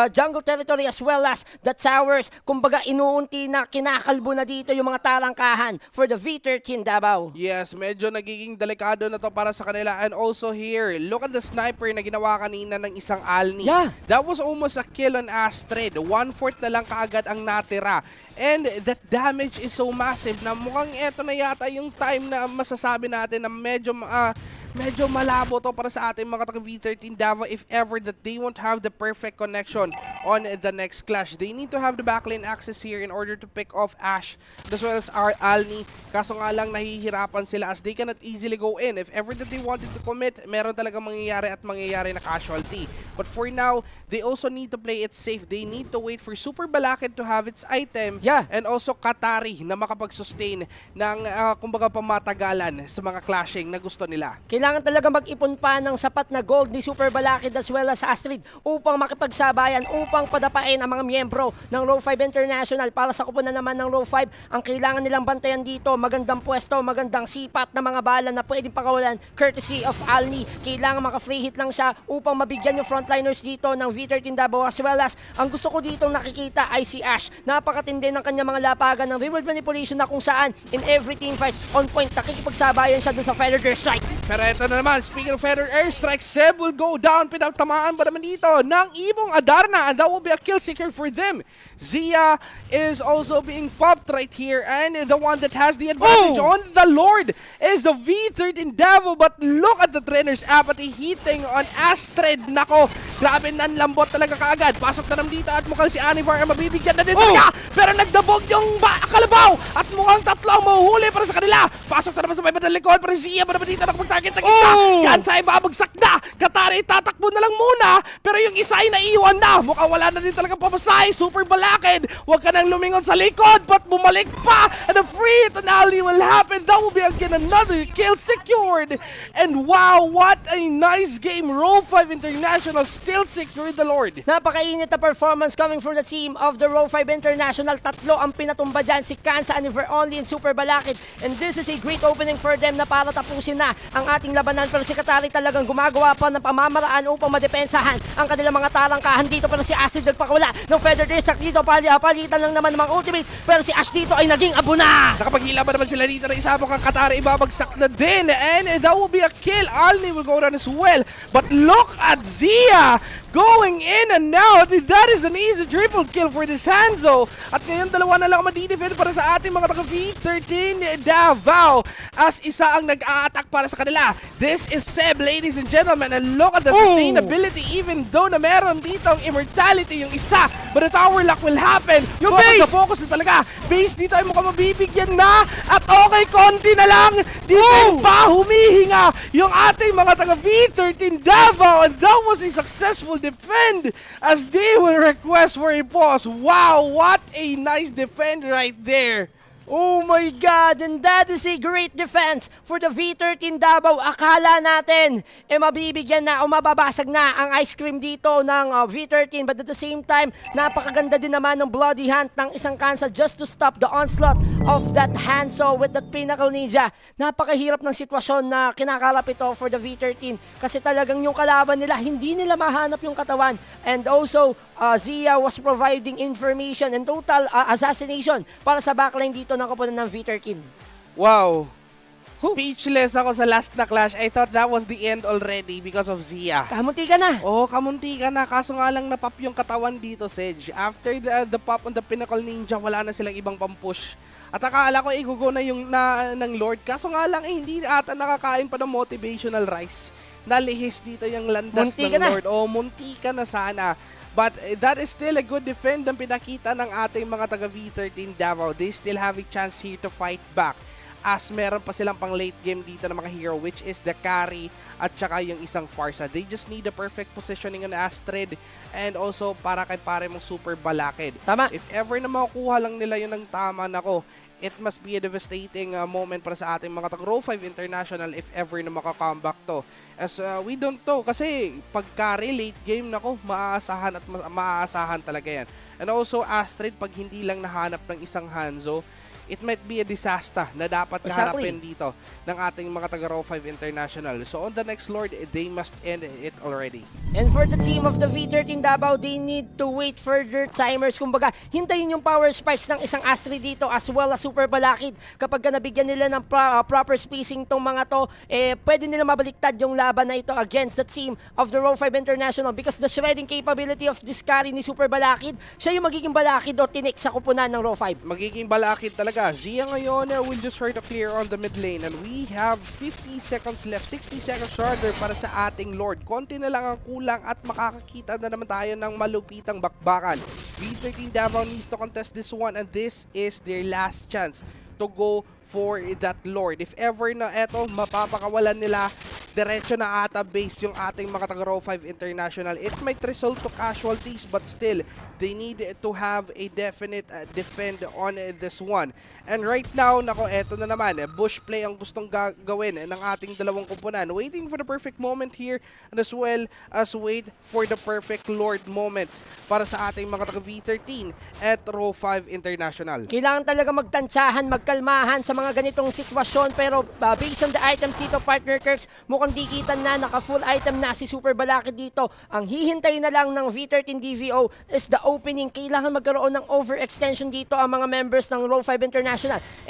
jungle territory as well as the towers. Kumbaga inuunti na kinakalbo na dito yung mga tarangkahan for the V13 Davao. Yes, medyo nagiging delikado na to para sa kanila. And also here, look at the sniper na ginawa kanina ng isang Alni. That was almost a kill on Astrid. 1/4 na lang kaagad ang natira. And that damage is so massive na mukhang eto na yata yung time na masasabi natin na medyo medyo malabo to para sa ating mga taga V13 Davao if ever that they won't have the perfect connection on the next clash. They need to have the backlane access here in order to pick off Ash as well as Alni. Kaso nga lang nahihirapan sila as they cannot easily go in. If ever that they wanted to commit, meron talagang mangyayari na casualty. But for now, they also need to play it safe. They need to wait for Super Balakid to have its item and also Katari na makapag-sustain ng kumbaga pamatagalan sa mga clashing na gusto nila. Kailangan talaga mag-ipon pa ng sapat na gold ni Super Balakid as well as Astrid upang makipagsabayan, upang padapain ang mga miyembro ng Row 5 International. Para sa kuponan naman ng Row 5, ang kailangan nilang bantayan dito, magandang pwesto, magandang sipat na mga bala na pwedeng pakawalan courtesy of Alni. Kailangan maka-free hit lang siya upang mabigyan yung frontliners dito ng V13 Davao as well as ang gusto ko ditong nakikita ay si Ash. Napakatindi ng kanyang mga lapagan ng reward manipulation na kung saan in every team fights on point nakikipagsabayan siya dun sa Feather Strike. Pero ito na naman, speaking of Feather Airstrike, Seb will go down. Pinagtamaan ba naman dito ng ibong Adarna, and that will be a kill secure for them. Zia is also being popped right here, and the one that has the advantage on the Lord is the V13 Davao. But look at the trainer's apathy hitting on Astrid. Nako, grabe, nanlambot talaga kaagad. Pasok na naman dito at mukhang si Anivar ay mabibigyan na din talaga. Pero nagdabog yung kalabaw at mukhang tatlo ang mahuhuli para sa kanila. Pasok na naman sa may bandang likod, pero si Zia ba naman dito nakapag-target ng isa. Kansa ay babagsak na. Katari tatakbo na lang muna, pero yung isa ay naiwan na. Mukhang wala na din talagang pamasay. Super Balakid, huwag ka nang lumingon sa likod, but bumalik pa. And a free hit on Ali will happen. That will be again another kill secured. And wow, what a nice game. Row 5 International still secured the Lord. Napakainit na performance coming from the team of the Row 5 International. Tatlo ang pinatumba dyan, si Kansa, Aniver Only, and Super Balakid. And this is a great opening for them na para tapusin na ang ating labanan. Pero si Katari talagang gumagawa pa ng pamamaraan upang madepensahan ang kanilang mga tarangkahan dito. Pero si Astrid nagpakawala ng Feather Strike dito. Palitan lang naman ng mga ultimates. Pero si Ash dito ay naging abo na. Nakapaghila ba naman sila dito na isa mo kang Katari, ibabagsak na din. And that will be a kill. Alni will go down as well. But look at Zia going in and out. That is an easy triple kill for this Hanzo. At ngayon dalawa na lang ang madidefend para sa ating mga taga V13 Davao as isa ang nag-a-attack para sa kanila. This is Seb, ladies and gentlemen, and look at the sustainability even though na meron dito ang immortality yung isa. But the tower lock will happen. Yung focus na focus na talaga. Base dito ay mukhang mabibigyan na at okay, konti na lang. Defend pa, humihinga yung ating mga taga V13 Davao, and that was a successful defend as they will request for a pause. Wow, what a nice defend right there. Oh my God, and that is a great defense for the V13 Davao. Akala natin, mabibigyan na o mababasag na ang ice cream dito ng V13, but at the same time, napakaganda din naman ng bloody hunt ng isang Kansa just to stop the onslaught of that Hanzo with that Pinnacle Ninja. Napakahirap ng sitwasyon na kinakarap ito for the V13 kasi talagang yung kalaban nila, hindi nila mahanap yung katawan. And also, Zia was providing information and total assassination para sa backline dito ng kuponan ng V13. Wow. Speechless ako sa last na clash. I thought that was the end already because of Zia. Kamunti ka na. Oo, kamunti ka na. Kaso nga lang napop yung katawan dito, Sedge. After the pop on the Pinnacle Ninja, wala na silang ibang pampush. At akala ko igugo na yung ng Lord. Kaso nga lang hindi ata nakakain pa ng motivational rice. Nalihis dito yung landas Munti ng ka Lord. Oo, munti ka na sana. But that is still a good defend ang pinakita ng ating mga taga V13 Davao. They still have a chance here to fight back. As meron pa silang pang late game dito ng mga hero, which is the carry at saka yung isang Farsa. They just need the perfect positioning on Astrid and also para kay pare mong Super Balakid. Tama. If ever na makukuha lang nila yun ng tama, nako, it must be a devastating moment para sa ating mga Row 5 International if ever na makakomeback to. As we don't know, kasi pag carry late game, nako, maaasahan at maaasahan talaga yan. And also Astrid, pag hindi lang nahanap ng isang Hanzo, it might be a disaster na dapat nahanapin dito ng ating mga taga-Row 5 International. So on the next Lord, they must end it already. And for the team of the V13 Davao, they need to wait further timers. Kumbaga, hintayin yung power spikes ng isang Astrid dito as well as Super Balakid. Kapag nabigyan nila ng proper spacing tong mga to, pwede nila mabaliktad yung laban na ito against the team of the Row 5 International because the shredding capability of this carry ni Super Balakid, siya yung magiging Balakid o tinik sa kupunan ng Row 5. Magiging Balakid talaga talaga. Zia ngayon will just try to clear on the mid lane and we have 50 seconds left, 60 seconds rather para sa ating Lord. Konti na lang ang kulang at makakakita na naman tayo ng malupitang bakbakan. V13 Davao needs to contest this one and this is their last chance to go for that Lord. If ever na eto, mapapakawalan nila, diretso na ata base yung ating mga taga Row 5 International. It might result to casualties but still, they need to have a definite defend on this one. And right now, nako, eto na naman, bush play ang gustong gawin ng ating dalawang kuponan. Waiting for the perfect moment here and as well as wait for the perfect Lord moments para sa ating mga taga V13 at Row 5 International. Kailangan talaga magtansyahan, magkalmahan sa mga ganitong sitwasyon pero based on the items dito, partner Kirks, mukhang dikitan na, naka-full item na si Super Balakid dito. Ang hihintay na lang ng V13 DVO is the opening. Kailangan magkaroon ng overextension dito ang mga members ng Row 5 International.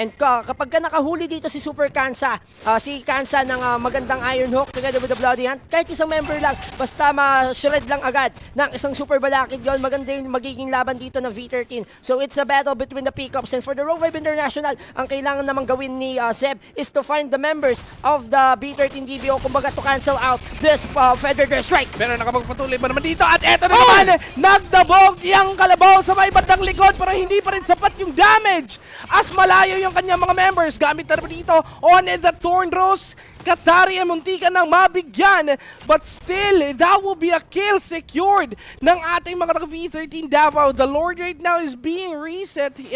And kapag ka nakahuli dito si Super Kansa, si Kansa ng magandang Iron Hook together with the Bloody Hand, kahit isang member lang, basta ma-shred lang agad ng isang Super Balakid yon, maganda yung magiging laban dito ng V13. So it's a battle between the pickups and for the Row 5 International, ang kailangan namang gawin ni Zeb is to find the members of the V13 DVO, kumbaga to cancel out this Federal Strike. Pero nakapagpatuloy pa naman dito at eto na naman, nagdabog yung kalabaw sa may bandang likod pero hindi pa rin sapat yung damage as malayo yung kanyang mga members. Gamit na naman dito on the Thorn Rose. Katari ay muntikan ng mabigyan but still, that will be a kill secured ng ating mga taga V13 Davao. The Lord right now is being resetted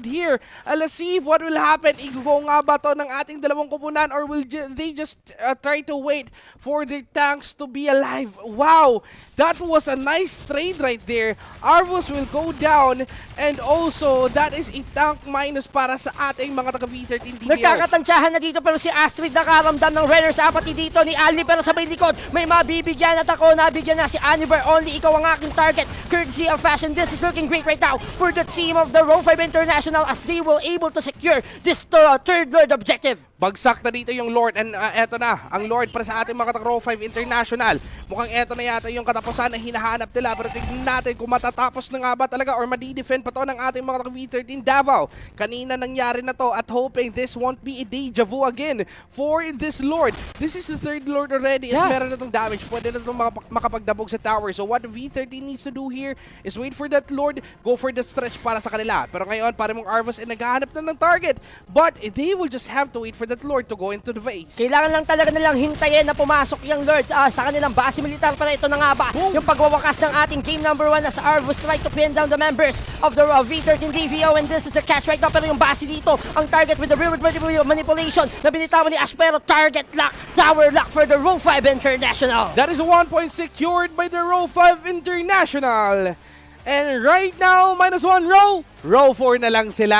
here. Let's see if what will happen. Igugo nga ba to ng ating dalawang kupunan or will they just try to wait for their tanks to be alive? Wow! That was a nice trade right there. Arvus will go down and also that is a tank minus para sa ating mga taga V13 DVO. Nagkakatansyahan na dito pero si Astrid nakaramdam ng runners apathy dito ni Ali pero sa may likod may mabibigyan at ako nabigyan na si Aniver. Only ikaw ang aking target courtesy of fashion. This is looking great right now for the team of the Row 5 International as they will able to secure this third Lord objective. Bagsak na dito yung Lord and eto na ang Lord para sa ating mga Row 5 International. Mukhang eto na yata yung katapusan na hinahanap nila pero tignan natin kung matatapos na nga ba talaga or madi-defend pa to ng ating mga V13 Davao. Kanina nangyari na to at hoping this won't be a deja vu again for this Lord. This is the third Lord already at meron na itong damage. Pwede na itong makapagdabog sa tower. So what V13 needs to do here is wait for that Lord, go for the stretch para sa kanila. Pero ngayon, para mong Arvus ay naghahanap na ng target. But they will just have to wait for that Lord to go into the base. Kailangan lang talaga nilang hintayin na pumasok yung Lords sa kanilang base militar para ito na nga ba yung pagwawakas ng ating game number 1 as Arvus try to pin down the members of the V13 DVO and this is the catch right now pero yung base dito ang target with the real manipulation na binitawan ni Aspero. Target lock, tower lock for the Row 5 International. That is a 1 point secured by the Row 5 International. And right now, -1 row. Row 4 na lang sila.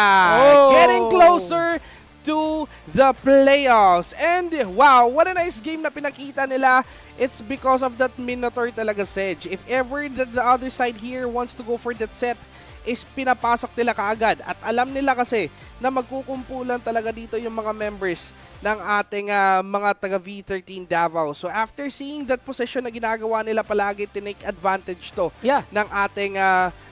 Getting closer to the playoffs. And wow, what a nice game na pinakita nila. It's because of that Minotaur talaga, Sedge. If ever the other side here wants to go for that set, is pinapasok nila kaagad. At alam nila kasi na magkukumpulan talaga dito yung mga members ng ating mga taga V13 Davao. So after seeing that position na ginagawa nila palagi, tinake advantage to ng ating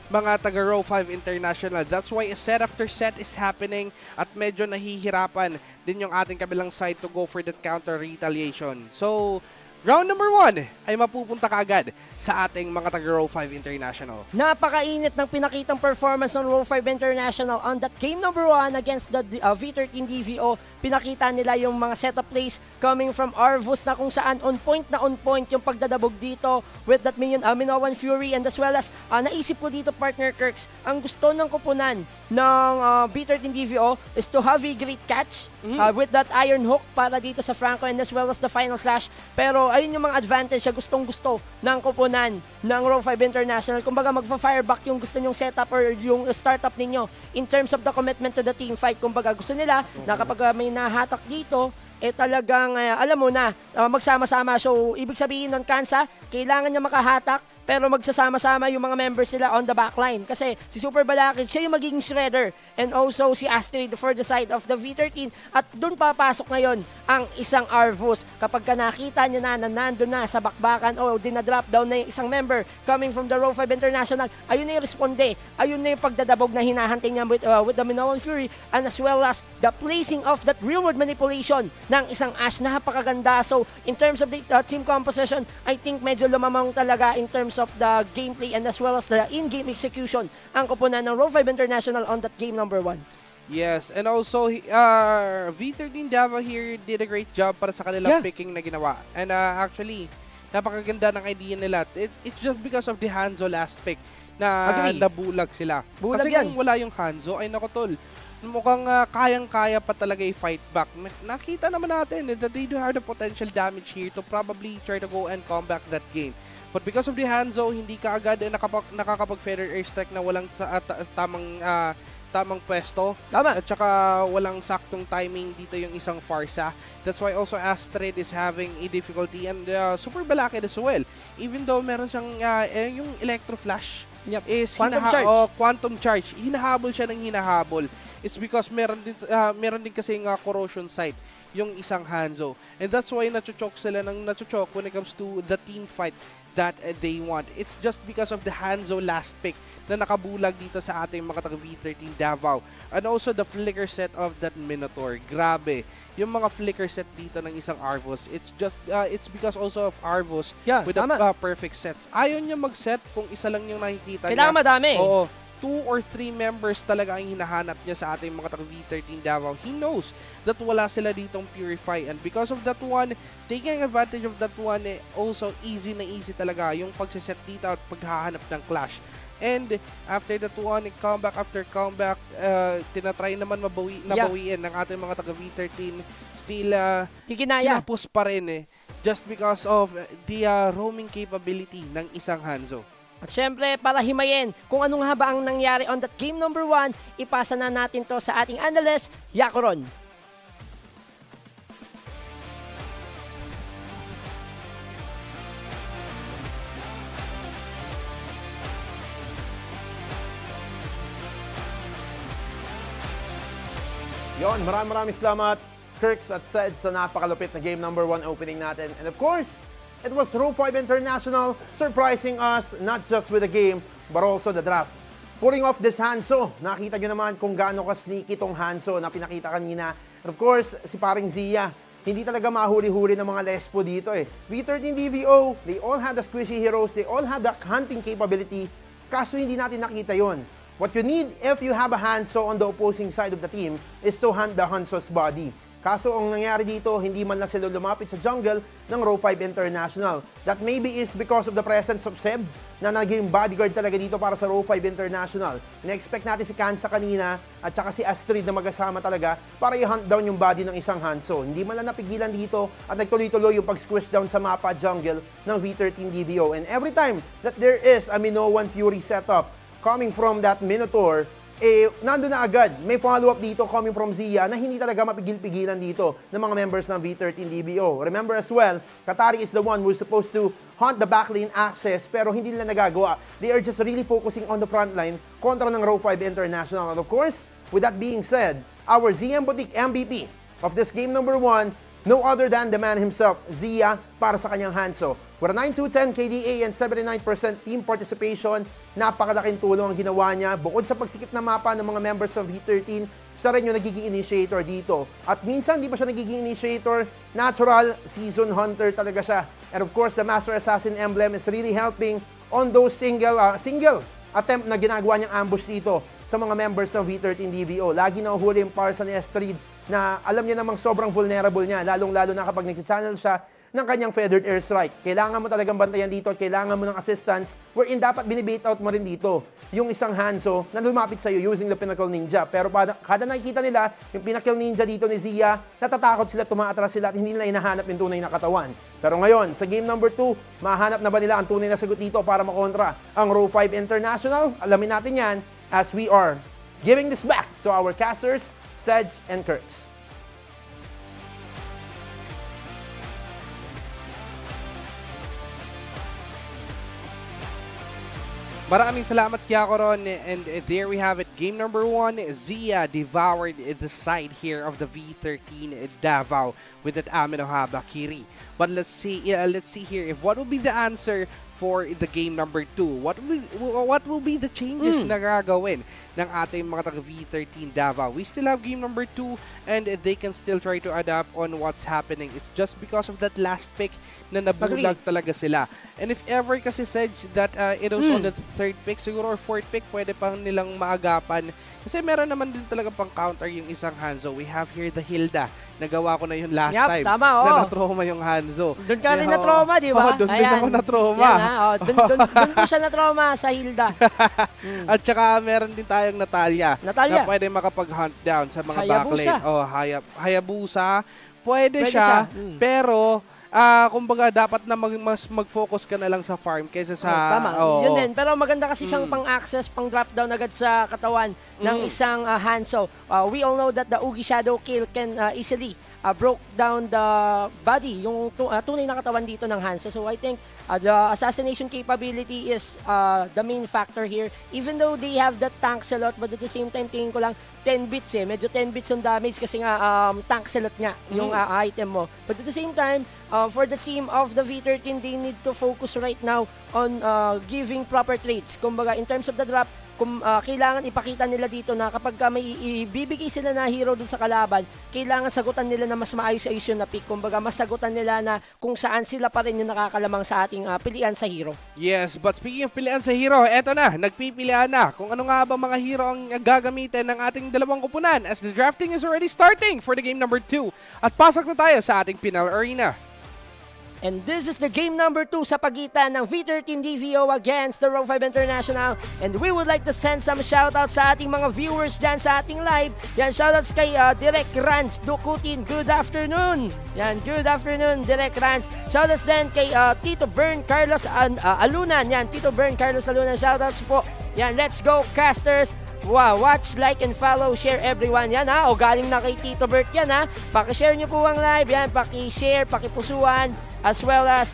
mga taga Row 5 International. That's why set after set is happening at medyo nahihirapan din yung ating kabilang side to go for that counter retaliation. So round number 1 ay mapupunta kaagad sa ating mga taga Row 5 International. Napakainit ng pinakitang performance ng Row 5 International on that game number 1 against the V13 DVO. Pinakita nila yung mga setup plays coming from Arvus na kung saan on point yung pagdadabog dito with that Minowan Fury and as well as naisip ko dito, partner Kirks, ang gusto ng kupunan ng V13 DVO is to have a great catch with that Iron Hook para dito sa Franco and as well as the final slash. Pero ayun yung mga advantage na gustong-gusto ng kupunan ng Row 5 International. Kumbaga magfa-fireback yung gusto nyong setup or yung startup ninyo in terms of the commitment to the team fight. Kumbaga gusto nila na kapag may nahatak dito, talagang alam mo na, magsama-sama. So, ibig sabihin nun, Kansa, kailangan niya makahatak pero magsasama-sama yung mga members sila on the backline. Kasi si Super Balakid, siya yung magiging shredder. And also si Astrid for the side of the V13. At doon papasok ngayon ang isang Arvus. Kapag ka nakita niya na nandun na sa bakbakan o dinadrop down na yung isang member coming from the Row 5 International, ayun na yung responde. Ayun na yung pagdadabog na hinahunting niya with the Minoan Fury, and as well as the placing of that real-world manipulation ng isang Ash. Napakaganda. So in terms of the team composition, I think medyo lumamang talaga in terms of the gameplay and as well as the in-game execution ang kuponan ng Row 5 International on that game number 1. Yes, and also V13 Java here did a great job para sa kanilang picking na ginawa. And actually, napakaganda ng idea nila. It's just because of the Hanzo last pick na nabulag sila. Bulag Kasi yan. kung wala yung Hanzo, ay naku tol, mukhang kayang-kaya pa talaga i-fight back. Nakita naman natin that they do have the potential damage here to probably try to go and combat that game. But because of the Hanzo, hindi ka agad nakakapag-feather airstrike na walang tamang pwesto. Tama. At saka walang saktong timing dito yung isang Farsa. That's why also Astrid is having a difficulty, and Super Balakid as well. Even though meron siyang yung Electro Flash, is Quantum Charge. Hinahabol siya ng hinahabol. It's because meron din kasi corrosion site yung isang Hanzo. And that's why nachochoke sila ng nachochoke when it comes to the team fight that they want. It's just because of the Hanzo last pick na nakabulag dito sa ating mga taga V13 Davao. And also the flicker set of that Minotaur. Grabe. Yung mga flicker set dito ng isang Arvus, it's because also of Arvus with the perfect sets. Ayaw niya mag-set kung isa lang yung nakikita niya. Kailangan madami. Oo. 2 or 3 members talaga ang hinahanap niya sa ating mga taga V13 Davao. He knows that wala sila ditong Purify, and because of that one, taking advantage of that one, also easy na easy talaga yung pagsiset dito at paghahanap ng clash. And after that one, comeback after comeback, tinatry naman nabawiin ng ating mga taga V13. Still, kinapos pa rin just because of the roaming capability ng isang Hanzo. At syempre, para himayin kung ano nga ba ang nangyari on that game number 1, ipasa na natin to sa ating analyst, Yakuron. Yon, maraming salamat, Kirks at Sed, sa napakalupit na game number 1 opening natin. And of course, it was Row 5 International surprising us not just with the game, but also the draft. Pulling off this Hanzo, nakita nyo naman kung gaano ka-sneaky itong Hanzo na pinakita kanina. And of course, si paring Zia, hindi talaga mahuli-huli ng mga Lespo dito V13 DVO, they all have the squishy heroes, they all have the hunting capability, kaso hindi natin nakita yon. What you need if you have a Hanzo on the opposing side of the team is to hunt the Hanzo's body. Kaso ang nangyari dito, hindi man lang sila lumapit sa jungle ng Row 5 International. That maybe is because of the presence of Seb na naging bodyguard talaga dito para sa Row 5 International. Na-expect natin si Kansa kanina at saka si Astrid na magkasama talaga para i-hunt down yung body ng isang Hanzo. Hindi man lang napigilan dito at nagtuloy-tuloy yung pag-squish down sa mapa jungle ng V13 DVO. And every time that there is a Minoan Fury setup coming from that Minotaur, nandun na agad. May follow-up dito coming from Zia na hindi talaga mapigil-pigilan dito ng mga members ng V13 DBO. Remember as well, Katari is the one who's supposed to hunt the backlane access pero hindi nila nagagawa. They are just really focusing on the front line kontra ng Row 5 International. And of course, with that being said, our ZM Boutique MVP of this game number 1, no other than the man himself, Zia, para sa kanyang Hanzo. With a 9-2-10 KDA and 79% team participation, napakalaking tulong ang ginawa niya. Bukod sa pagsikip na mapa ng mga members ng V13, siya rin yung nagiging initiator dito. At minsan, di pa siya nagiging initiator, natural season hunter talaga siya. And of course, the Master Assassin emblem is really helping on those single attempt na ginagawa niyang ambush dito sa mga members ng V13 DVO. Lagi na uhuli yung parsa ni Astrid na alam niya namang sobrang vulnerable niya, lalong-lalo na kapag nag-channel siya ng kanyang feathered airstrike. Kailangan mo talagang bantayan dito at kailangan mo ng assistance wherein dapat binibait out mo rin dito yung isang Hanzo na lumapit sa'yo using the Pinnacle Ninja. Pero kada nakikita nila yung Pinnacle Ninja dito ni Zia, natatakot sila, tumaatras sila at hindi nila hinahanap yung tunay na katawan. Pero ngayon, sa game number 2, mahanap na ba nila ang tunay na sagot dito para makontra ang Row 5 International? Alamin natin yan as we are giving this back to our casters, Sedge and Kirks. Maraming salamat, Yakoron. And there we have it. Game number 1, Zia devoured the side here of the V13 Davao with that Amino Habakiri. But let's see here if what will be the answer for the game number 2. What will be the changes na gagawin ng ating mga taga V13 Davao? We still have game number 2 and they can still try to adapt on what's happening. It's just because of that last pick na nabulag talaga sila. And if ever kasi Sedge that it was on the third pick, siguro or fourth pick, pwede pang nilang maagapan. Kasi meron naman din talaga pang counter yung isang Hanzo. We have here the Hilda. Nagawa ko na yun last time. Tama, na na-trauma yung Hanzo. Doon ka rin na-trauma, di ba? Doon din ako na-trauma. Doon ko siya na-trauma sa Hilda. At saka meron din tayong Natalia. Na pwede makapag-hunt down sa mga Hayabusa. backlane. Hayabusa. Pwede siya. Pero kumbaga dapat na mas mag-focus ka na lang sa farm kaysa sa tama. Yun din. Pero maganda kasi siyang pang-access, pang-drop down agad sa katawan ng isang Hanzo. We all know that the Ugi Shadow Kill can easily broke down the body, yung tunay na katawan dito ng Hanzo. So I think the assassination capability is the main factor here. Even though they have that tank slot, but at the same time, tingin ko lang 10 bits Medyo 10 bits yung damage kasi nga tank slot nga yung item mo. But at the same time, for the team of the V13, they need to focus right now on giving proper trades. Kumbaga, in terms of the drop, kailangan ipakita nila dito na kapag may ibibigay sila na hero dun sa kalaban, kailangan sagutan nila na mas maayos-ayos yun na pick. Kumbaga, mas sagutan nila na kung saan sila pa rin yung nakakalamang sa ating pilian sa hero. Yes, but speaking of pilian sa hero, eto na, nagpipilian na kung ano nga ba mga hero ang gagamitin ng ating dalawang kupunan as the drafting is already starting for the game number 2. At pasok na tayo sa ating PNEL Arena. And this is the game number 2 sa pagitan ng V13 DVO against the Row 5 International. And we would like to send some shoutouts sa ating mga viewers dyan sa ating live. Yan, shoutouts kay Direk Rans Dukutin. Good afternoon. Yan, good afternoon, Direk Rans. Shoutouts din kay Tito Bern Carlos Alunan. Yan, Tito Bern Carlos Alunan. Shoutouts po. Yan, let's go, casters. Wow, watch, like, and follow, share everyone. Yan o galing na kay Tito Bert yan Paki-share nyo po ang live. Yan, paki-share, paki-pusuan, as well as,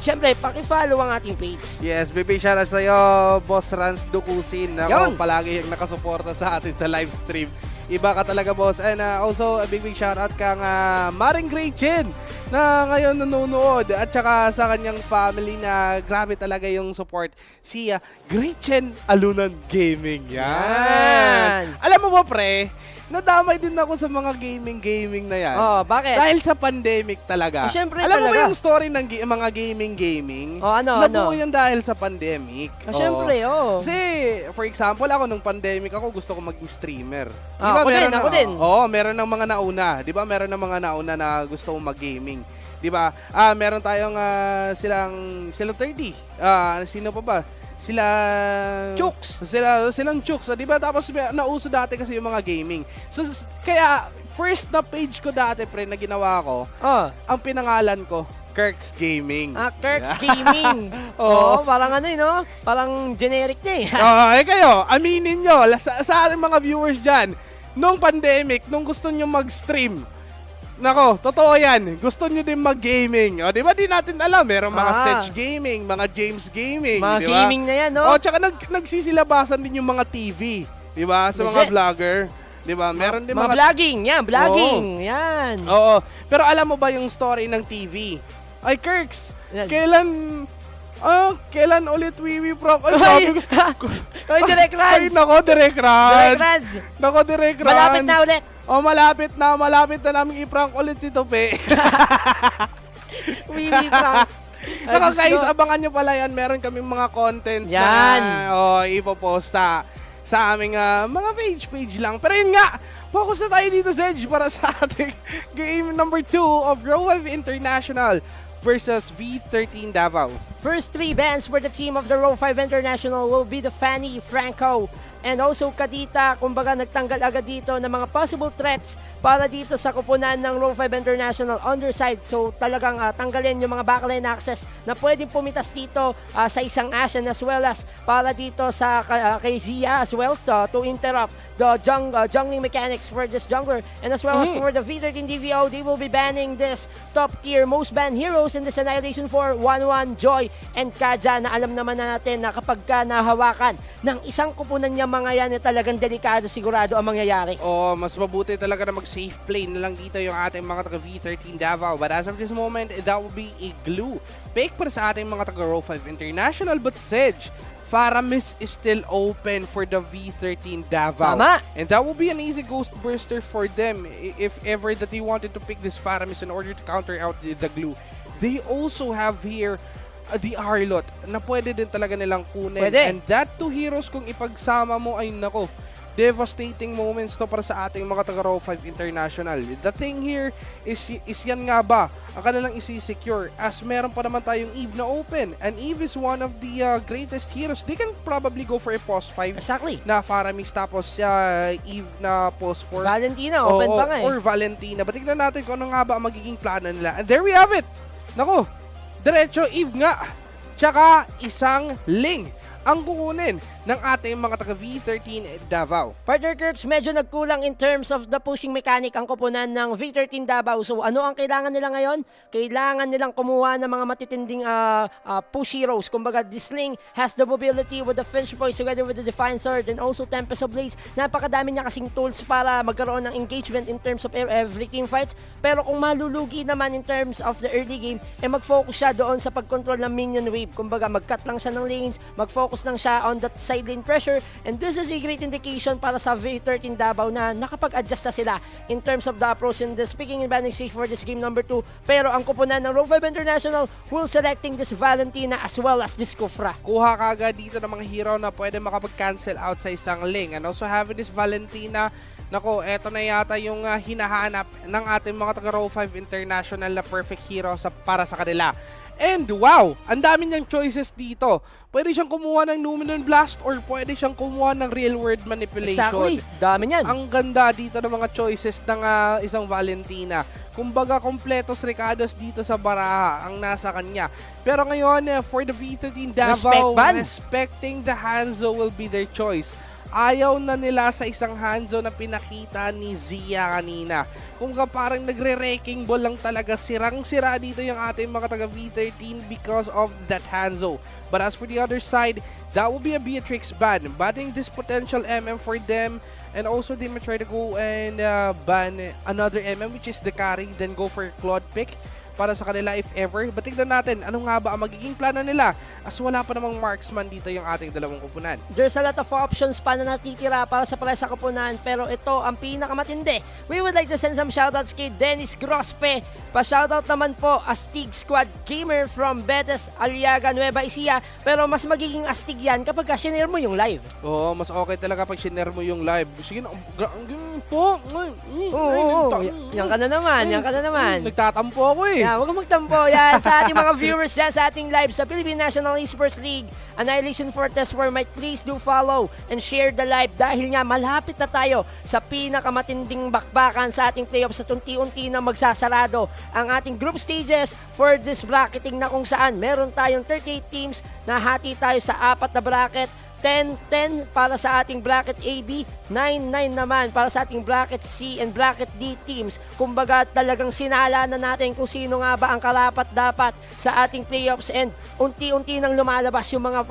syempre, paki-follow ang ating page. Yes, baby, shoutout sa'yo, Boss Rans Dukusin. Ako palagi yung nakasuporta sa atin sa live stream. Iba ka talaga, boss. And also, a big shoutout kang Maring Gretchen na ngayon nanonood. At saka sa kanyang family na grabe talaga yung support. Si Gretchen Alunan Gaming. Yan. Alam mo ba, pre? Nadamay din ako sa mga gaming na yan. Oh, bakit? Dahil sa pandemic talaga. Siyempre Alam mo talaga. ba yung story ng mga gaming? Oh, Nabuo yan dahil sa pandemic. Siyempre, Kasi, for example, ako nung pandemic ako, gusto ko maging streamer. Ako din. Meron ng mga nauna. Di ba? Meron ng mga nauna na gusto kong mag-gaming. Di ba? Meron tayong silang 30. Sino pa ba? Silang Chooks, di ba? Tapos nauso dati kasi yung mga gaming. So kaya first na page ko dati, pre, na ginawa ko, ang pinangalan ko, Kirk's Gaming. Kirk's Gaming. Parang no? Parang generic na kayo, aminin nyo, sa ating mga viewers dyan, nung pandemic, nung gusto nyo mag-stream, nako, totoo yan. Gusto nyo din mag-gaming. Di ba di natin alam? Meron mga Sedge Gaming, mga James Gaming. Mga diba? gaming na yan, no? Tsaka nagsisilabasan din yung mga TV. Di ba? Sa mga vlogger. Di ba? Meron din mga vlogging. Yan, vlogging. Yan. Oo. Pero alam mo ba yung story ng TV? Ay, Kirks, kailan ulit Wiwi Proc? Ay, Direk Rans. Ay, nako, Direk Rans. Malapit na ulit. Malapit na namin i-prank ulit si Tope. Wiwi prank. Naka guys, abangan nyo pala yan. Meron kaming mga content na ipoposta sa aming mga page lang. Pero yun nga, focus na tayo dito, Sedge, para sa ating game number 2 of Row 5 International versus V13 Davao. First 3 bans for the team of the Row 5 International will be the Fanny, Franco, and also Kadita. Kumbaga nagtanggal agad dito ng mga possible threats para dito sa kupunan ng Row 5 International underside. So talagang tanggalin yung mga backline access na pwedeng pumitas dito sa isang Ashen as well as para dito sa kay Zia as well to interrupt the jungling mechanics for this jungler. And as well as for the V13 DVO, they will be banning this top tier most banned heroes in this Annihilation 4, 1-1 Joy and Kaja na alam naman natin na kapag ka nahawakan ng isang kupunan niya mga yan, talagang delikado sigurado ang mangyayari. Mas mabuti talaga na mag-safe play na lang dito yung ating mga taga V13 Davao. But as of this moment, that will be a glue pick para sa ating mga taga Row 5 International. But Sedge, Faramis is still open for the V13 Davao. Tama. And that will be an easy ghost burster for them if ever that they wanted to pick this Faramis in order to counter out the glue. They also have here the Harlot na pwede din talaga nilang kunin. Pwede. And that two heroes kung ipagsama mo ay nako, devastating moments to para sa ating mga taga Raw 5 International. The thing here is yan nga ba ang kanilang isi-secure as meron pa naman tayong Eve na open. And Eve is one of the greatest heroes. They can probably go for a post 5 Exactly. na Faramis tapos Eve na post 4. Valentina, open pa nga eh. Or Valentina. But tignan natin kung ano nga ba ang magiging plano nila. And there we have it! Nako, diretso Eve nga. Tsaka isang Ling ang kukunin ng ating mga taga V13 Davao. Partner Kirks, medyo nagkulang in terms of the pushing mechanic ang kupunan ng V13 Davao. So ano ang kailangan nila ngayon? Kailangan nilang kumuha ng mga matitinding push heroes. Kumbaga, this Sling has the mobility with the Finch Boys together with the Defiant Sword and also Tempest of Blades. Napakadami niya kasing tools para magkaroon ng engagement in terms of every team fights. Pero kung malulugi naman in terms of the early game, mag-focus siya doon sa pag-control ng minion wave. Kumbaga, mag-cut lang siya ng lanes, mag-focus lang siya on that side lane pressure, and this is a great indication para sa V13 Davao na nakapag-adjust na sila in terms of the approach in this picking and banning stage for this game number 2. Pero ang kupunan ng Row 5 International will selecting this Valentina as well as this Kufra. Kuha kagad dito ng mga hero na pwede makapag-cancel out sa isang Ling. And also having this Valentina, nako, eto na yata yung hinahanap ng ating mga taga Row 5 International na perfect hero para sa kanila. And wow, ang dami niyang choices dito. Pwede siyang kumuha ng Numinous Blast or pwede siyang kumuha ng Real World Manipulation. Exactly, dami niyan. Ang ganda dito ng mga choices ng isang Valentina. Kumbaga, kompletos recados dito sa baraha ang nasa kanya. Pero ngayon, for the V13 Davao, respecting the Hanzo will be their choice. Ayaw na nila sa isang Hanzo na pinakita ni Zia kanina. Kung parang nagre-wrecking ball lang talaga, sirang-sira dito yung ating mga taga V13 because of that Hanzo. But as for the other side, that will be a Beatrix ban. Banning this potential MM for them. And also they may try to go and ban another MM which is the carry. Then go for Claude pick para sa kanila if ever. But tignan natin, ano nga ba ang magiging plano nila as wala pa namang marksman dito yung ating dalawang kupunan. There's a lot of options pa na natitira para sa sa kupunan, pero ito ang pinakamatindi. We would like to send some shoutouts kay Dennis Grospe. Pa-shoutout naman po Astig Squad Gamer from Betes, Aliaga, Nueva Ecija. Pero mas magiging astig yan kapag sinare mo yung live. Oo, mas okay talaga pag sinare mo yung live. Sige na, po. Yan ka na naman, yan ka na naman. Nagtatampo ako eh. Yeah, huwag kang magtampo. Yan, sa ating mga viewers dyan, sa ating live sa Philippine National Esports League, Annihilation for Test War Might, please do follow and share the live dahil nga malapit na tayo sa pinakamatinding bakbakan sa ating playoffs at unti-unti na magsasarado ang ating group stages for this bracketing na kung saan meron tayong 38 teams na hati tayo sa 4 na bracket. 10-10 para sa ating bracket AB, 9-9 naman para sa ating bracket C and bracket D teams. Kumbaga talagang sinala na natin kung sino nga ba ang karapat-dapat sa ating playoffs and unti-unti nang lumalabas yung mga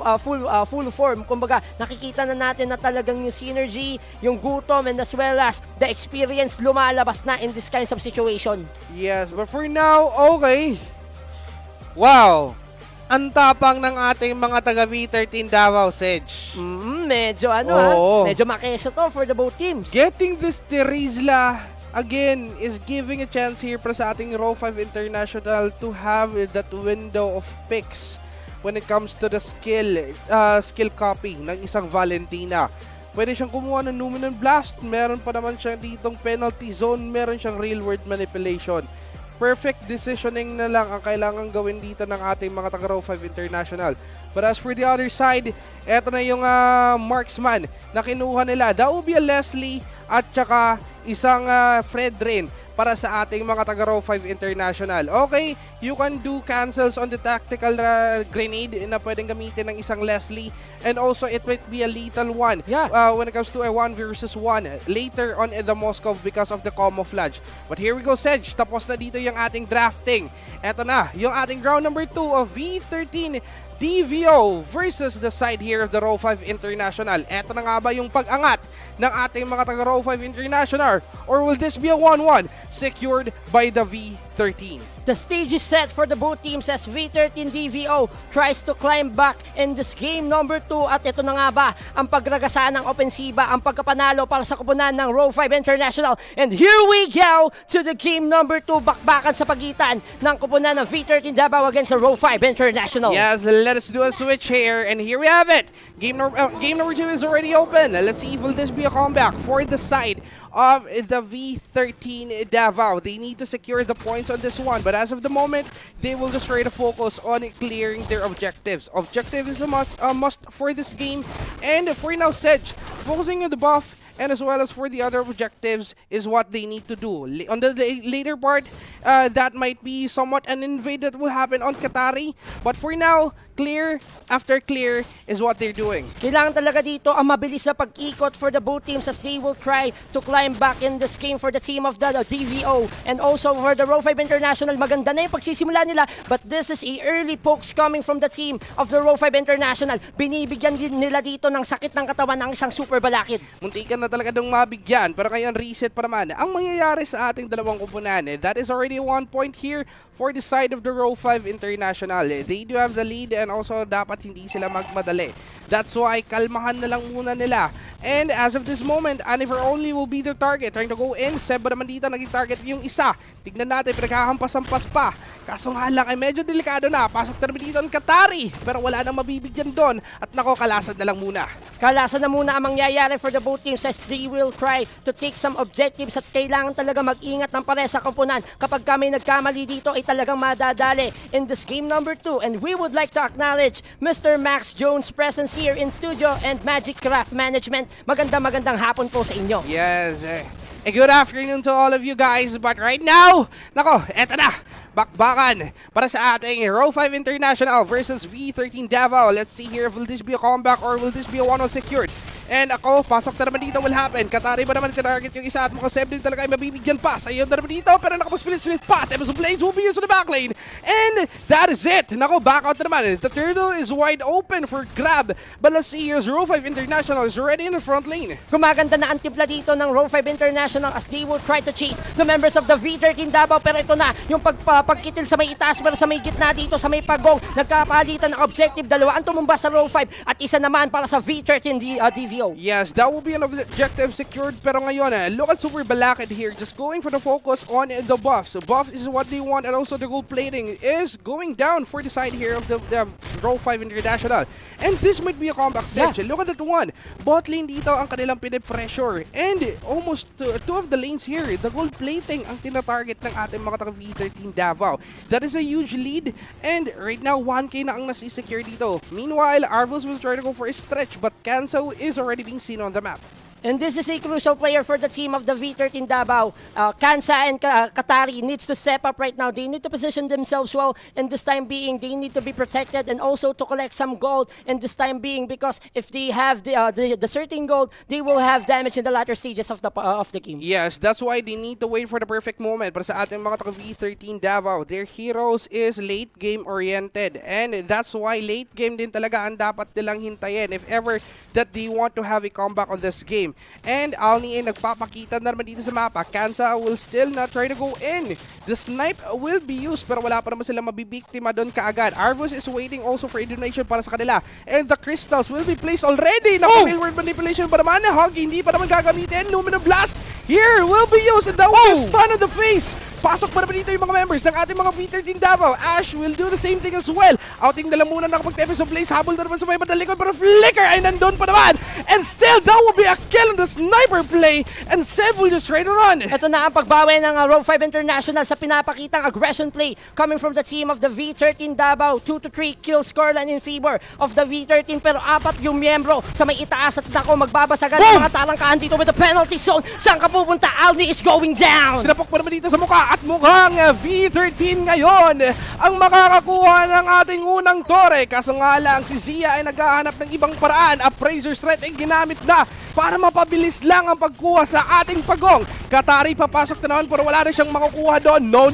full form. Kumbaga nakikita na natin na talagang yung synergy, yung gutom and as well as the experience lumalabas na in this kinds of situation. Yes, but for now, okay. Wow! Ang tapang ng ating mga taga V13 Davao, Sedge. Medyo medyo makeso to for the both teams. Getting this Terizla again is giving a chance here para sa ating Raw 5 International to have that window of picks when it comes to the skill copy ng isang Valentina. Pwede siyang kumuha ng Numinous Blast, meron pa naman siya ditong penalty zone, meron siyang real world manipulation. Perfect decisioning na lang ang kailangan gawin dito ng ating mga taga Raw 5 International. But as for the other side, eto na yung marksman na kinuha nila. That will be a Leslie at saka isang Fred rin para sa ating mga taga Row 5 International. Okay, you can do cancels on the tactical grenade na pwedeng gamitin ng isang Leslie, and also it might be a lethal one when it comes to a 1 versus 1 later on in the Moscow because of the camouflage. But here we go, Sedge, tapos na dito yung ating drafting. Eto na, yung ating round number 2 of V13 DVO versus the side here of the Row 5 International. Eto na nga ba yung pag-angat ng ating mga taga Row 5 International, or will this be a 1-1 secured by the V13? The stage is set for the both teams as V13 DVO tries to climb back in this game number 2. At ito na nga ba ang pagragasaan ng opensiba, ang pagkapanalo para sa kuponan ng Row 5 International. And here we go to the game number 2, bakbakan sa pagitan ng kuponan ng V13 Davao against the Row 5 International. Yes, let us do a switch here, and here we have it. Game number 2 is already open. Let's see if will this be a comeback for the side of the V13 Davao. They need to secure the points on this one, but as of the moment, they will just try to focus on clearing their objectives. Objective is a must for this game, and for now, Sedge, focusing on the buff and as well as for the other objectives is what they need to do. On the later part, that might be somewhat an invade that will happen on Qatari, but for now, clear after clear is what they're doing. Kailangan talaga dito ang mabilis na pag-ikot for the both teams as they will try to climb back in this game for the team of the DVO, and also for the Row 5 International. Maganda na yung pagsisimula nila, but this is a early pokes coming from the team of the Row 5 International. Binibigyan din nila dito ng sakit ng katawan ng isang super balakid. Muntikan na talaga dong mabigyan, pero ngayon reset pa naman ang mangyayari sa ating dalawang kuponan. That is already 1 point here for the side of the Row 5 International. They do have the lead, and also dapat hindi sila magmadali. That's why kalmahan na lang muna nila. And as of this moment, Aniver only will be their target. Trying to go in. Seba naman dito naging target yung isa. Tignan natin, pinaghahampas-hampas pa. Kaso nga lang ay medyo delikado na. Pasok na naman dito ang Qatari, pero wala nang mabibigyan doon. At nako, kalasan na lang muna. Kalasan na muna ang mangyayari for the both teams as they will try to take some objectives, at kailangan talaga mag-ingat ng pare sa kuponan. Kapag kami nagkamali dito ay talagang madadali in this game number 2. And we would like to acknowledge Mr. Max Jones' presence here in studio and Magic Craft Management. Magandang hapon po sa inyo. Yes, a good afternoon to all of you guys. But right now, nako, eto na, bakbakan para sa ating Row 5 International versus V13 Davao. Let's see here, will this be a comeback or will this be a 1-0 secured? And ako, pasok na naman dito will happen. Qatari ba naman target yung isa at mukhang Seblin talaga ay mabibigyan pa. Sa iyo na naman dito, pero nakapag-split pa. Tempest of Blades will be used to the back lane. And that is it. Nako, back out na naman. The turtle is wide open for grab. But let's see, here's Row 5 International is already in the front lane. Gumaganda na ang timpla dito ng Row 5 International as they will try to chase the members of the V13 Davao. Pero ito na, yung pagkitil sa may itaas, pero sa may gitna dito, sa may pagong, nagkapalitan ng objective. Dalawa ang tumumba sa Row 5 at isa naman para sa V13 DVO. Yes, that will be an objective secured. Pero ngayon, look at Super Balakid here. Just going for the focus on the buffs. So buff is what they want, and also the gold plating is going down for the side here of the Row 5 International. And this might be a comeback set. Look at that one. Bot lane dito ang kanilang pinipressure. And almost two of the lanes here, the gold plating ang tinatarget ng ating mga taga V13 Davao. That is a huge lead. And right now, 1K na ang nasi-secure dito. Meanwhile, Arvos will try to go for a stretch, but Canso is already being seen on the map. And this is a crucial player for the team of the V13 Davao. Kansa and Qatari needs to step up right now. They need to position themselves well, and this time being, they need to be protected and also to collect some gold in this time being, because if they have the certain gold, they will have damage in the latter stages of the game. Yes, that's why they need to wait for the perfect moment. Para sa ating mga taga V13 Davao, their heroes is late game oriented, and that's why late game din talaga ang dapat nilang hintayin if ever that they want to have a comeback on this game. And Alni ay nagpapakita na naman dito sa mapa. Kansa will still not try to go in. The snipe will be used, pero wala pa naman sila mabibiktima doon kaagad. Arvos is waiting also for a donation para sa kanila. And the crystals will be placed already. Real-world manipulation pa naman. Hug, hindi pa naman gagamitin. Luminous Blast here will be used. And that will be a stun on the face Pasok pa naman dito yung mga members ng ating mga V13 Davao. Ash will do the same thing as well. Outing na lang muna nakapag-tempest of place. Habol na naman sa may bandang likod, pero Flicker ay nandun pa naman. And still, that will be a kill on the sniper play. And Seb will just try to run. Ito na ang pagbawi ng Row 5 International sa pinapakitang aggression play coming from the team of the V13 Davao. 2-3 kill scoreline in favor of the V13, pero 4 yung miyembro sa may itaas at nako magbabasagan ng mga talangkahan dito with the penalty zone. Saan ka pupunta? Alni is going down. Sinapok pa naman dito sa mukha at mukhang V13 ngayon ang makakakuha ng ating unang tore. Kaso nga lang si Zia ay naghahanap ng ibang paraan. Appraiser's threat ay ginamit na para mapabilis lang ang pagkuha sa ating pagong. Katari papasok na naman pero wala na siyang makukuha doon. No!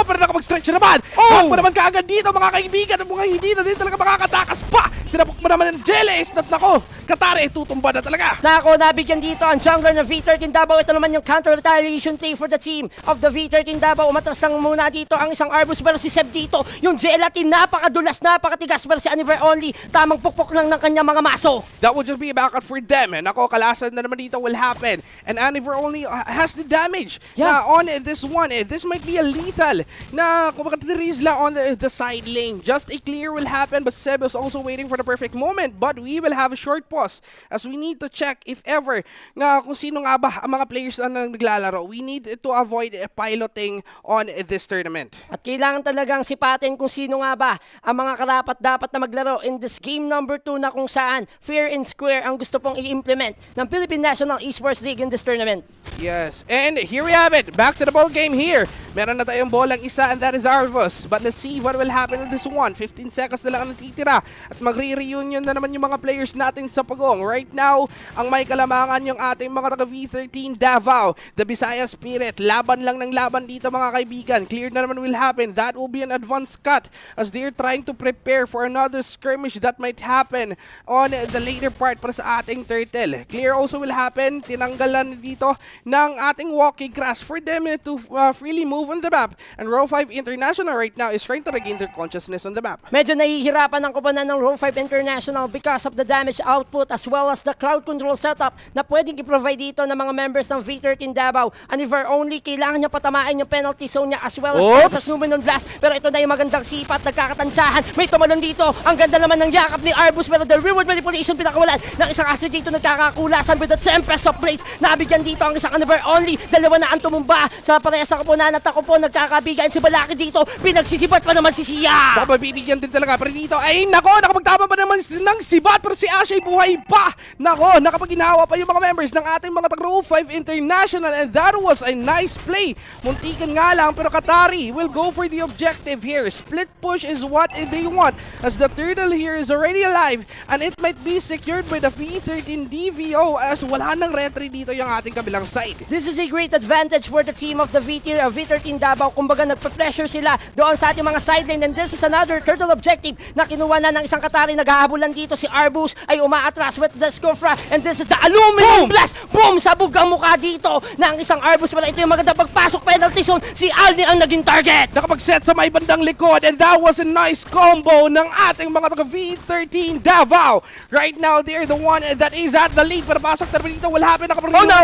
Pero nakapag-stretch na naman. Pa naman kaagad dito mga kaibigan at mukhang hindi na din talaga makakatakas pa. Sinapok mo naman ng Jeles at nako, Katari tutumba na talaga. Nako, nabigyan dito ang jungler ng V13 Davao. Ito naman yung counter-retaliation play for the team of the V13 Davao. Umatras lang muna dito ang isang Arbus pero si Seb dito. Yung Gelatin napakadulas, napakatigas pero si Aniver only tamang pukpok lang ng kanyang mga maso. That will just be a backup for them. Nako, kalasan na naman dito will happen. And Aniver only has the damage. Yeah. Na on this one, this might be a lethal na kumbaga lang on the side lane. Just a clear will happen but Seb is also waiting for the perfect moment. But we will have a short pause as we need to check if ever na kung sino nga ba ang mga players na naglalaro. We need to avoid piloting on this tournament. At kailangan talagang sipatin kung sino nga ba ang mga karapat dapat na maglaro in this game number 2 na kung saan fair and square ang gusto pong i-implement ng Philippine National Esports League in this tournament. Yes, and here we have it. Back to the ball game here. Meron na tayong bolang isa and that is Arvus. But let's see what will happen in this one. 15 seconds na lang ang natitira at magre-reunion na naman yung mga players natin sa pagong. Right now, ang may kalamangan yung ating mga taga V13 Davao. The Bisaya Spirit. Laban lang ng laban dito mga kaibigan. Clear na naman will happen. That will be an advanced cut as they're trying to prepare for another skirmish that might happen on the later part para sa ating turtle. Clear also will happen. Tinanggalan dito ng ating walking grass for them to freely move on the map. And Row 5 International right now is trying to regain their consciousness on the map. Medyo nahihirapan ang kuponan ng Row 5 International because of the damage output as well as the crowd control setup na pwedeng i-provide dito ng mga members ng V13 Davao. And if only kailangan niya patamaan yung penalty zone niya as well as Kansas Numenon Blast. Pero ito na yung magandang sipat, nagkakatansyahan. May tumalon dito. Ang ganda naman ng yakap ni Arbus pero the reward manipulation pinakawalan ng isang asset dito nagkakakulasan with the Tempest of Blades. Nabigyan dito ang isang Aniver only. Dalawa na ang tumumba sa parehas sa kuponan at ako po nagkakabigan si Balaki dito. Pinagsisipat pa naman si Sia. Baka mabibigyan din talaga. Pero dito, ay nako, nakapagtama pa naman ng sibat pero si Ash ay buhay pa. Nako, nakapaginawa pa yung mga members ng ating mga Row 5 International and that was a nice play. Muntikan nga lang pero Katari will go for the objective here. Split push is what they want as the turtle here is already alive and it might be secured by the V13 DVO as wala nang retry dito yung ating kabilang side. This is a great advantage for the team of the V13 Davao. Kumbaga nagpa-pressure sila doon sa ating mga sideline and this is another turtle objective na kinuha na ng isang Katari. Naghahabulan dito si Arbus ay umaatras with the Scofra and this is the aluminum blast. Boom! Sabog ang mukha dito ng isang Arbus. Wala ito yung maganda pagpasok penalty zone. Si Alni ang naging target. Nakapag-set sa may bandang likod and that was a nice combo ng ating mga taga V13 Davao. Right now, they're the one that is at the lead. Para pasok na dito, will happen.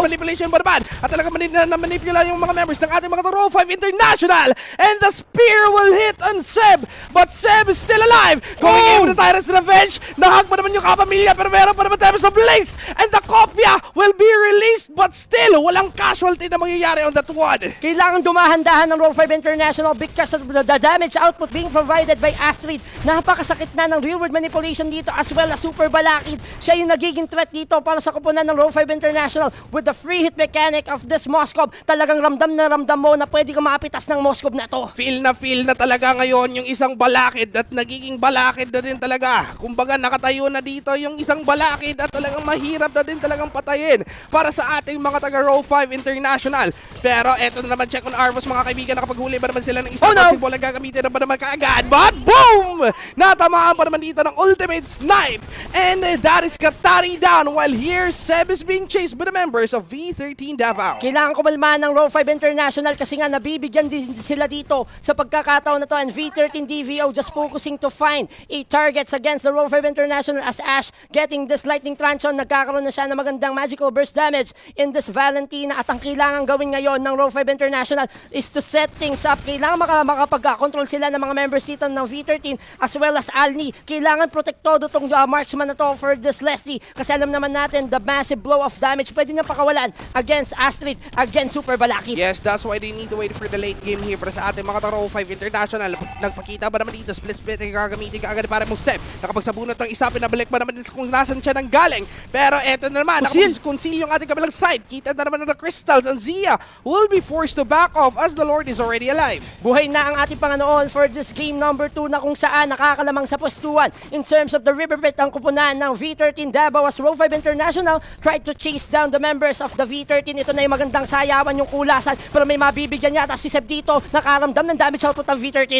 Manipulation ba naman? At talaga manipula yung mga members ng ating mga Row 5 International. And the spear will hit on Seb. But Seb is still alive. Going in with the Tyrant's Revenge. Nahag pa naman yung kapamilya pero meron pa naman tayo sa Blaze. And the kopya will be released but still, walang casualty na mangyayari on that one. Kailangan dumahan-dahan ng Row 5 International because of the damage output being provided by Astrid. Napakasakit na ng rearward manipulation dito as well as Super Balakid. Siya yung nagiging threat dito para sa kuponan ng Row 5 International with the free hit mechanic of this Moskov. Talagang ramdam na ramdam mo na pwede kang maapitas ng Moskov na to. Feel na talaga ngayon yung isang Balakid at nagiging Balakid na din talaga. Kumbaga nakatayo na dito yung isang Balakid at talagang mahirap na din talagang patayin para sa ating mga taga Row 5 International. Pero eto na naman, check on Arvos mga kaibigan, nakapaghuli ba naman sila ng isang bola, gagamitin na ba naman kaagad? But boom! Natamaan pa naman dito ng ultimate snipe and that is Katari down while here here, Seb is being chased by the members of V13 Davao. Kailangan kumalma ng Row 5 International kasi nga nabibigyan din sila dito sa pagkakataon na to, and V13 DVO just focusing to find a targets against the Row 5 International as Ash getting this lightning truncheon. Nagkakaroon na siya ng magandang magical burst damage in this Valentina, at ang kailangan gawin ngayon ng Row 5 International is to set things up. Kailangan makapag-control sila ng mga members dito ng V13 as well as Alni. Kailangan protektado tong marksman na to for this Leslie kasi alam naman natin the massive blow of damage pwede niyang pakawalan against Astrid, against Super Balakid. Yes, that's why they need to wait for the late game here para sa ating mga Row 5 International. Nagpakita ba naman dito, split yung gagamitin agad para mong Seb. Nakapagsabunot ng isa, pinabalik ba naman kung nasan siya nang galing. Pero eto na naman, nakakonceal yung ating kabilang side. Kita na naman ng the Crystals, and Zia will be forced to back off as the Lord is already alive. Buhay na ang ating Panginoon for this game number 2 na kung saan nakakalamang sa pwestuhan in terms of the river pit ang kupunan ng V13 Davao as Row 5 International tried to chase down the members of the V13. Ito na yung magandang sayawan, yung kulasan, pero may mabibigyan yata si Seb dito, nakaramdam ng damage output ng V13.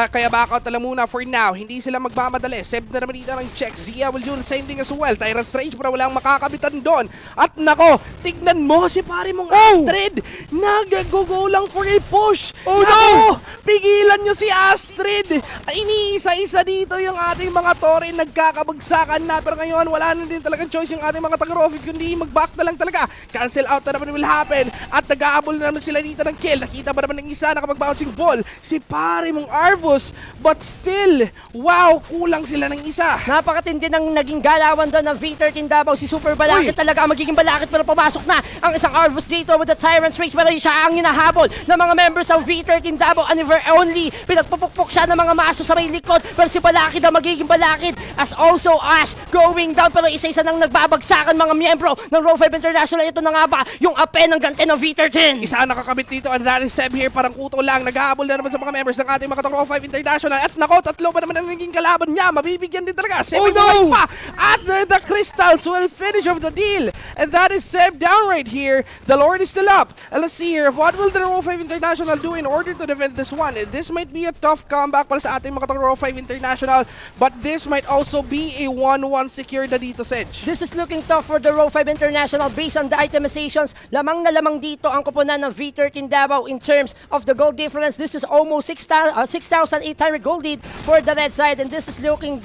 Kaya backout na lang muna for now. Hindi sila magmamadali. Seb na naman dito ng check. Zia will do the same thing as well. Tyrant Strange pero walang makakabitan doon. At nako, tignan mo si pare mong Astrid. Nagagugo lang for a push. Nako, pigilan nyo si Astrid. Iniisa-isa dito yung ating mga tore. Nagkakabagsakan na. Pero ngayon, wala na din talagang choice yung ating mga taga-Rofit. Kundi mag-back na lang talaga. Cancel out na naman will happen. At nag-aabol na naman sila dito ng kill. Nakita ba naman ng isa nakapag-bouncing ball? Si pare mong Arvus. But still, wow, kulang sila ng isa. Napakatindi ng naging galawan doon ng V13 Davao. Si Super Balakid talaga ang magiging balakid, pero pumasok na ang isang Arvus dito with the Tyrant's Rage, pero siya ang hinahabol ng mga members ng V13 Davao. Aniver only, pinagpupukpok siya ng mga maso sa may likod, pero si Balakid ang magiging balakid as also Ash going down, pero isa-isa nang nagbabagsakan mga miyembro ng Row 5 International. Ito na nga ba yung ape ng ganti ng V13? Isa ang nakakabit dito, and that is Seb here, parang kuto lang. Naghahabol na naman sa mga members ng ating mga Row 5 International. At nako, tatlo pa naman ang naging kalaban niya. Mabibigyan din talaga. Seb pa. At the Crystals will finish off the deal. And that is Seb down right here. The Lord is still up. And let's see here, what will the Row 5 International do in order to defend this one? This might be a tough comeback para sa ating mga Row 5 International, but this might also be a 1-1 secured na dito, Sedge. This is looking tough for the Row 5 International based on the itemizations. Lamang na lamang dito ang kupunan ng V13 Davao in terms of the gold difference. This is almost 6,800 gold lead for the red side, and this is looking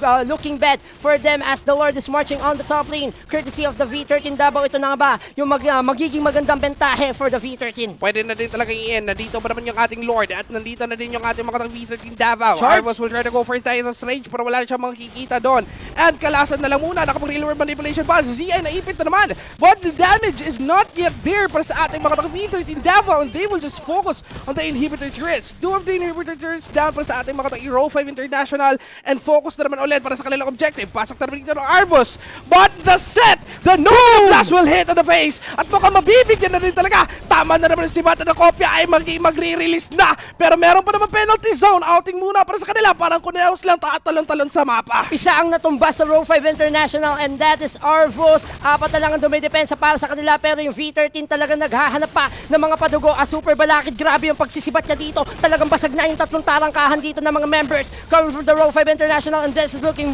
bad for them as the Lord is marching on the top lane courtesy of the V13 Davao. Ito na nga ba yung magiging magandang bentahe for the V13? Pwede na din talaga i-end. Nandito pa naman yung ating Lord at nandito na din yung ating mga V13 Davao. Arvus will try to go for Titan's Rage pero wala siyang makikita doon. And kalasan na lang muna. Nakapag-real-world manipulation pa. Si Zia naipit na naman. But the damage is not yet there para sa ating mga V13 Davao, and they will just focus on the inhibitor turrets. 2 of the inhibitor turrets down para sa ating mga Row 5 International, and focus na naman ulit para sa kanilang objective. Pasok na naman dito ng Arvus. But the set, the no blast will hit on the face. At mukhang mabibigyan na rin talaga. Tama na naman si Bata na kopya ay magre-release na. Pero meron pa naman penalty zone. Outing muna para sa kanila. Parang kuneos lang talon-talon sa mapa. Isa ang natumba sa Row 5 International, and that is Arvus. Apat na lang ang dumidepensa para sa kanila, pero yung V13 talagang naghahanap pa ng mga padugo. Super Balakid, grabe yung pagsisibat niya dito. Talagang basag na yung tatlong tarangkahan dito ng mga members coming from the Row 5 International, and this is looking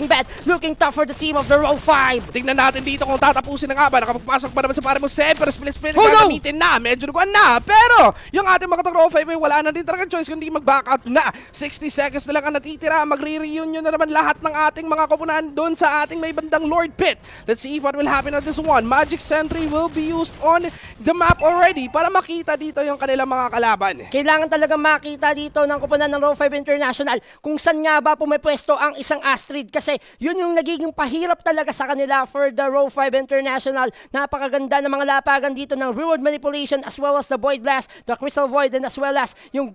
bad, looking tough for the team of the Row 5. Tingnan natin dito kung tatapusin na nga ba. Nakapagpasok ba naman sa pare mo Seb, pero split gagamitin na. Medyo naguan na. Pero yung ating mga Row 5 ay wala na din talagang choice kundi mag-back out na. 60 seconds na lang ang natitira. Magre-reunion na naman lahat ng ating mga koponan doon sa ating may bandang Lord Pit. Let's see what will happen on this one. Magic Sentry will be used on the map already para makita dito yung kanilang mga kalaban. Kailangan talagang makita dito ng koponan ng Row 5 International kung saan nga ba pumipwesto ang isang Astrid, kasi yun yung nagiging pahirap talaga sa kanila for the Row 5 International. Napakaganda ng mga lapagan dito ng reward manipulation as well as the Void Blast, the Crystal Void, and as well as yung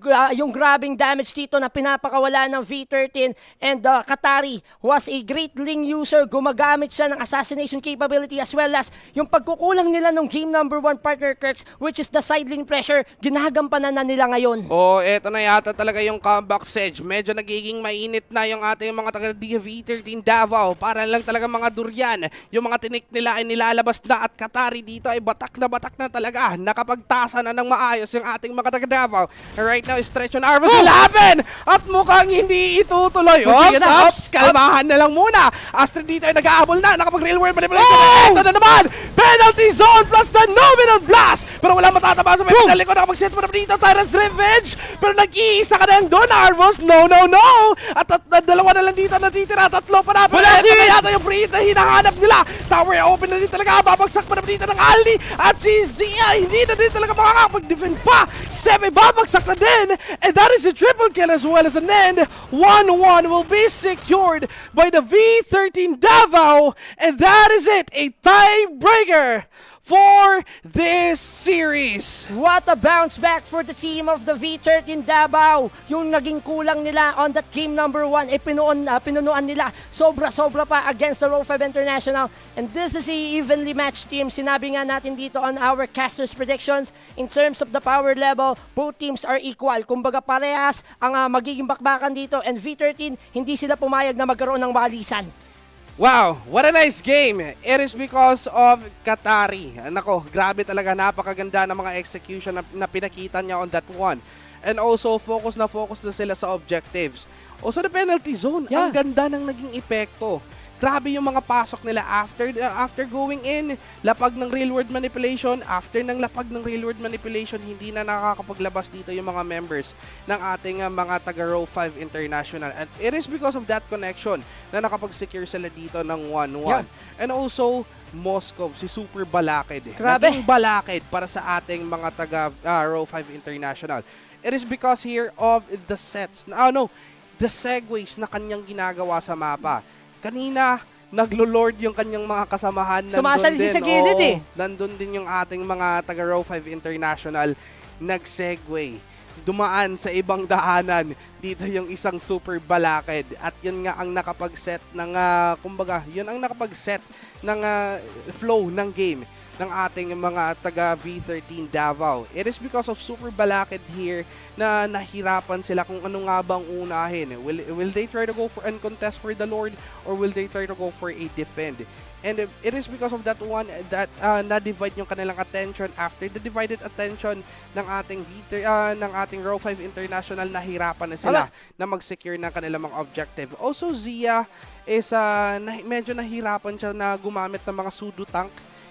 grabbing damage dito na pinapakawala ng V13. And Katari was a great link user. Gumagamit siya ng assassination capability as well as yung pagkukulang nila ng game number 1 partner Kirks, which is the side lane pressure. Ginagampanan na nila ngayon. Eto na yata talaga yung comeback, Sedge. Medyo nagiging mainit na yung ating mga taga DWRECK Davao. Para lang talaga mga durian. Yung mga tinik nila ay nilalabas na at Katari dito ay batak na talaga. Nakapagtasa na ng maayos yung ating mga taga Davao. And right now, stretch on Arvos 11! At mukhang hindi itutuloy. Ops, kalmahan na lang muna. Astrid dito ay nag-aabol na. Nakapag-real world manipulation. Ito na naman! Penalty zone plus the nominal blast! Pero wala matataba sa penalty ko. Nakapag-set mo na dito. Tyrant's Revenge! Pero nag-iisa ka na yung doon, Arvos. No! At dalawa na lang dito natitira. Tatlo pa na. Pero ito na yata yung free hit na hinahanap nila. Tower open na din talaga. Babagsak pa na dito ng Aldi. At si Zia hindi na din talaga makakapag-defend pa. Sebe babagsak na din. And that is a triple kill as well as an end. 1-1 will be secured by the V13 Davao. And that is it. A tiebreaker for this series. What a bounce back for the team of the V13 Davao. Yung naging kulang nila on that game number 1, pinunuan nila sobra pa against the Row 5 International. And this is a evenly matched team. Sinabi nga natin dito on our casters predictions, in terms of the power level, both teams are equal. Kumbaga parehas ang magiging bakbakan dito, and V13 hindi sila pumayag na magkaroon ng walisan. Wow, what a nice game. It is because of Katari. Nako, grabe talaga, napakaganda ng mga execution na pinakita niya on that one. And also, focus na sila sa objectives. Also, the penalty zone, ang ganda ng naging epekto. Grabe yung mga pasok nila after going in, lapag ng real world manipulation. After ng lapag ng real world manipulation, hindi na nakakapaglabas dito yung mga members ng ating mga taga Row 5 International. And it is because of that connection na nakapag-secure sila dito ng 1-1. Yeah. And also, Moscow, si Super Balakid. Grabe. Naging Balakid para sa ating mga taga Row 5 International. It is because here of the sets, the segues na kanyang ginagawa sa mapa. Kanina, naglo-lord yung kanyang mga kasamahan. Sumasalisi sa gilid Nandun din yung ating mga taga Row 5 International. Nag-segue. Dumaan sa ibang daanan. Dito yung isang Super Balakid. At yun nga ang nakapag-set ng, yun ang nakapag-set ng flow ng game ng ating mga taga V13 Davao. It is because of Super Balakid here na nahirapan sila kung ano nga bang unahin. Will they try to go for and contest for the Lord, or will they try to go for a defend? And it is because of that one that na-divide yung kanilang attention. After the divided attention ng ating Row 5 International, nahirapan na sila na mag-secure ng kanilang mga objective. Also, Zia is medyo nahirapan siya na gumamit ng mga pseudo tank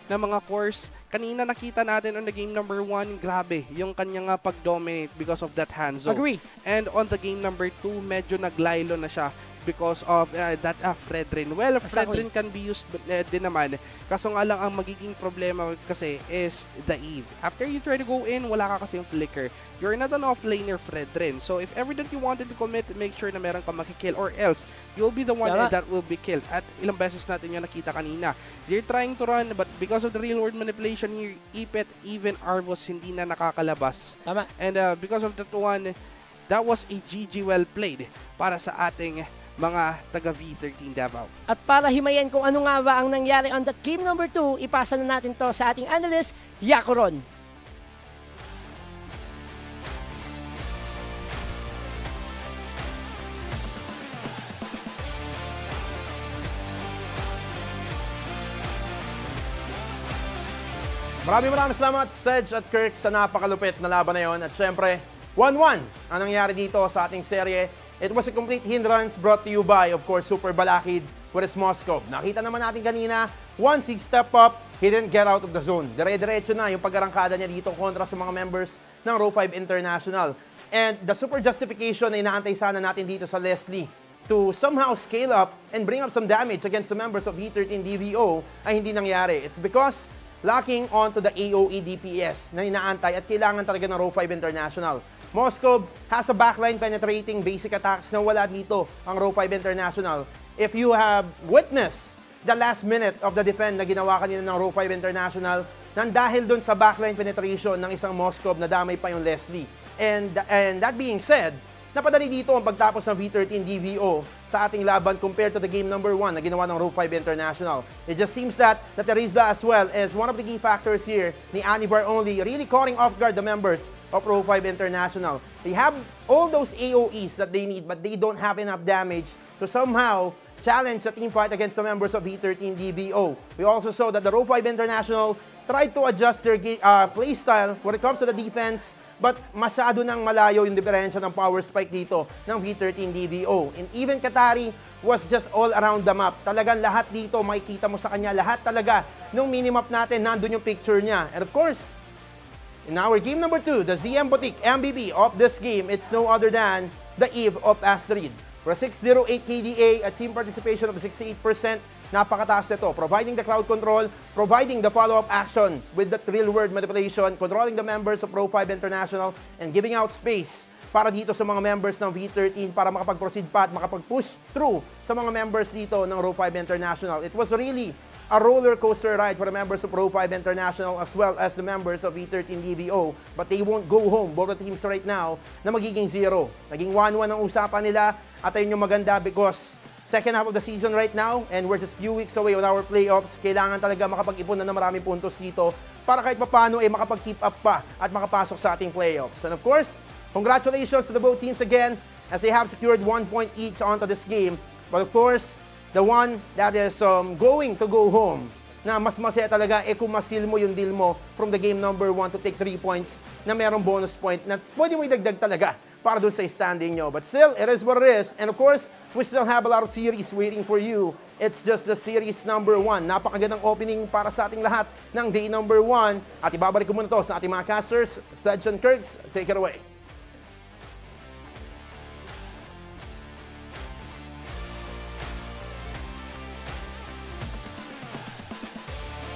na mga course. Kanina nakita natin on the game number 1, grabe yung kanyang pag-dominate because of that hand zone. Agree. And on the game number 2, medyo naglaylo na siya because of that Fredrin. Well, Fredrin can be used din naman. Kaso nga lang ang magiging problema kasi is the Eve. After you try to go in, wala ka kasi yung flicker. You're not an offlaner Fredrin. So if ever that you wanted to commit, make sure na meron ka makikill, or else you'll be the one that will be killed. At ilang beses natin yung nakita kanina. They're trying to run, but because of the real world manipulation here, Ipet, even Arvos hindi na nakakalabas. Tama. And because of that one, that was a GG well played para sa ating mga taga V13 Davao. At para himayin kung ano nga ba ang nangyari on that game number 2, ipasa na natin to sa ating analyst, Yakuron. Maraming salamat, Sedge at Kirk, sa napakalupit na laban na yon. At syempre, 1-1 ang nangyari dito sa ating serye. It was a complete hindrance brought to you by, of course, Super Balakid with his Moscow. Nakita naman natin kanina, once he stepped up, he didn't get out of the zone. Dire-diretso na yung pag-arangkada niya dito kontra sa mga members ng Row 5 International. And the super justification na inaantay sana natin dito sa Leslie to somehow scale up and bring up some damage against the members of V13 DVO ay hindi nangyari. It's because lacking onto the AOE DPS na inaantay at kailangan talaga ng Row 5 International. Moscow has a backline penetrating basic attacks na wala dito ang Row 5 International. If you have witnessed the last minute of the defend na ginawa kanina ng Row 5 International, nang dahil dun sa backline penetration ng isang Moscow na damay pa yung Leslie. And that being said, napadali dito ang pagtapos ng V13 DVO sa ating laban compared to the game number 1 na ginawa ng Row 5 International. It just seems that Terizla as well is one of the key factors here ni Anibar only really caught off guard the members of Pro 5 International. They have all those AOEs that they need, but they don't have enough damage to somehow challenge the team fight against the members of V13 DVO. We also saw that the Pro 5 International tried to adjust their playstyle when it comes to the defense, but masyado nang malayo yung diferensya ng power spike dito ng V13 DVO. And even Katari was just all around the map. Talagang lahat dito, makikita mo sa kanya, lahat talaga nung minimap natin, nandun yung picture niya. And of course, in our game number 2, the ZM Boutique MVP of this game, it's no other than the Eve of Astrid. For a 608 KDA at team participation of 68%, napakataas nito, providing the crowd control, providing the follow-up action with the real word manipulation, controlling the members of Pro 5 International, and giving out space para dito sa mga members ng V13 para makapag-proceed pa at makapag-push through sa mga members dito ng Pro 5 International. It was really a roller coaster ride for the members of Pro 5 International as well as the members of V13 DVO, but they won't go home, both the teams right now, na magiging 0. Naging 1-1 ang usapan nila at ayun yung maganda because second half of the season right now, and we're just few weeks away on our playoffs. Kailangan talaga makapag-ipon na ng maraming puntos dito para kahit papano ay makapag-keep up pa at makapasok sa ating playoffs. And of course, congratulations to the both teams again as they have secured 1 point each onto this game. But of course, the one that is going to go home na mas masaya talaga kung masil mo yung deal mo from the game number 1 to take 3 points na merong bonus point na pwede mo idagdag talaga para dun sa standing nyo. But still, it is what it is. And of course, we still have a lot of series waiting for you. It's just the series number 1. Napakagandang opening para sa ating lahat ng day number 1. At ibabalik ko muna to sa ating mga casters. Sedge and Kirks, take it away.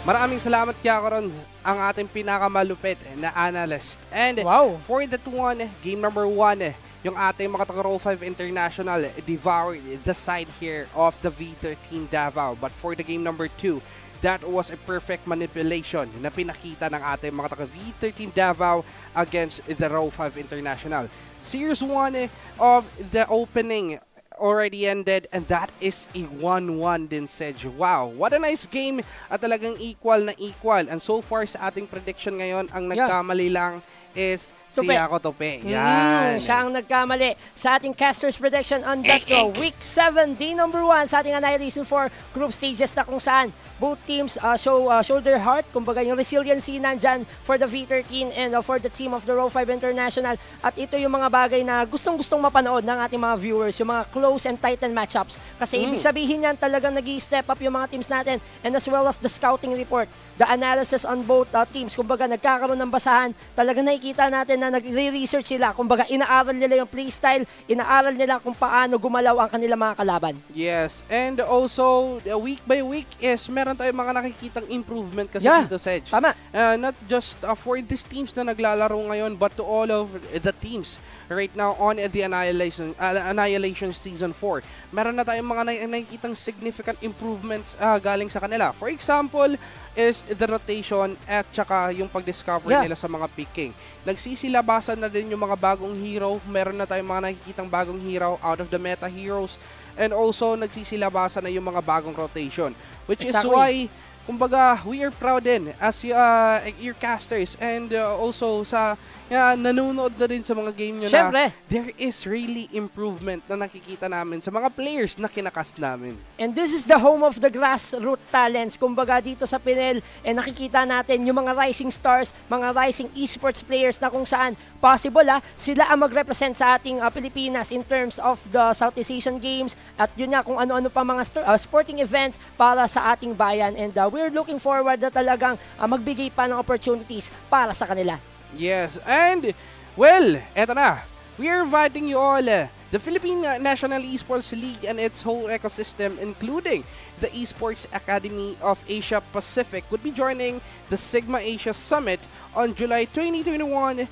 Maraming salamat kaya Karon, ang ating pinakamalupit na analyst. And Wow. for that one, game number 1, yung ating mga taga-Pro 5 International devoured the side here of the V13 Davao. But for the game number 2, that was a perfect manipulation na pinakita ng ating mga taga-V13 Davao against the Pro 5 International. Series 1 of the opening already ended, and that is a 1-1 din, Sedge. Wow, what a nice game at talagang equal na equal. And so far sa ating prediction ngayon, ang nagkamali lang is si Tupi. Ako Tupi. Yan. Siya ang nagkamali sa ating casters prediction on that week 7, day number 1 sa ating Annihilation 4 group stages na kung saan both teams show their heart, kumbaga yung resiliency nandyan for the V13 and for the team of the Pro 5 International. At ito yung mga bagay na gustong-gustong mapanood ng ating mga viewers, yung mga close and tight and matchups. Kasi ibig sabihin yan talagang nag-i-step up yung mga teams natin, and as well as the scouting report, the analysis on both teams. Kumbaga nagkakaroon ng basahan, talagang nakikita natin na nagre-research sila. Kumbaga inaaral nila yung playstyle, inaaral nila kung paano gumalaw ang kanilang mga kalaban. Yes, and also week by week is meron tayong mga nakikitang improvement kasi dito, Sedge. Tama. Not just for these teams na naglalaro ngayon, but to all of the teams right now on the Annihilation Season 4. Meron na tayong mga nakikitang significant improvements galing sa kanila. For example, is the rotation at saka yung pag-discover nila sa mga picking. Nagsisilabasan na din yung mga bagong hero. Meron na tayong mga nakikitang bagong hero out of the meta heroes. And also, nagsisilabasan na yung mga bagong rotation. Which is why, kumbaga, we are proud din as your casters and also sa nanonood na din sa mga game nyo na there is really improvement na nakikita namin sa mga players na kinakast namin. And this is the home of the grassroots talents. Kumbaga dito sa PNEL, nakikita natin yung mga rising stars, mga rising esports players na kung saan possible sila ang mag-represent sa ating Pilipinas in terms of the Southeast Asian Games at yun kung ano-ano pa mga sporting events para sa ating bayan. And we're looking forward na talagang magbigay pa ng opportunities para sa kanila. Yes, and well, eto na. We are inviting you all the Philippine National Esports League and its whole ecosystem, including the Esports Academy of Asia Pacific, would be joining the Sigma Asia Summit on July 2021-2023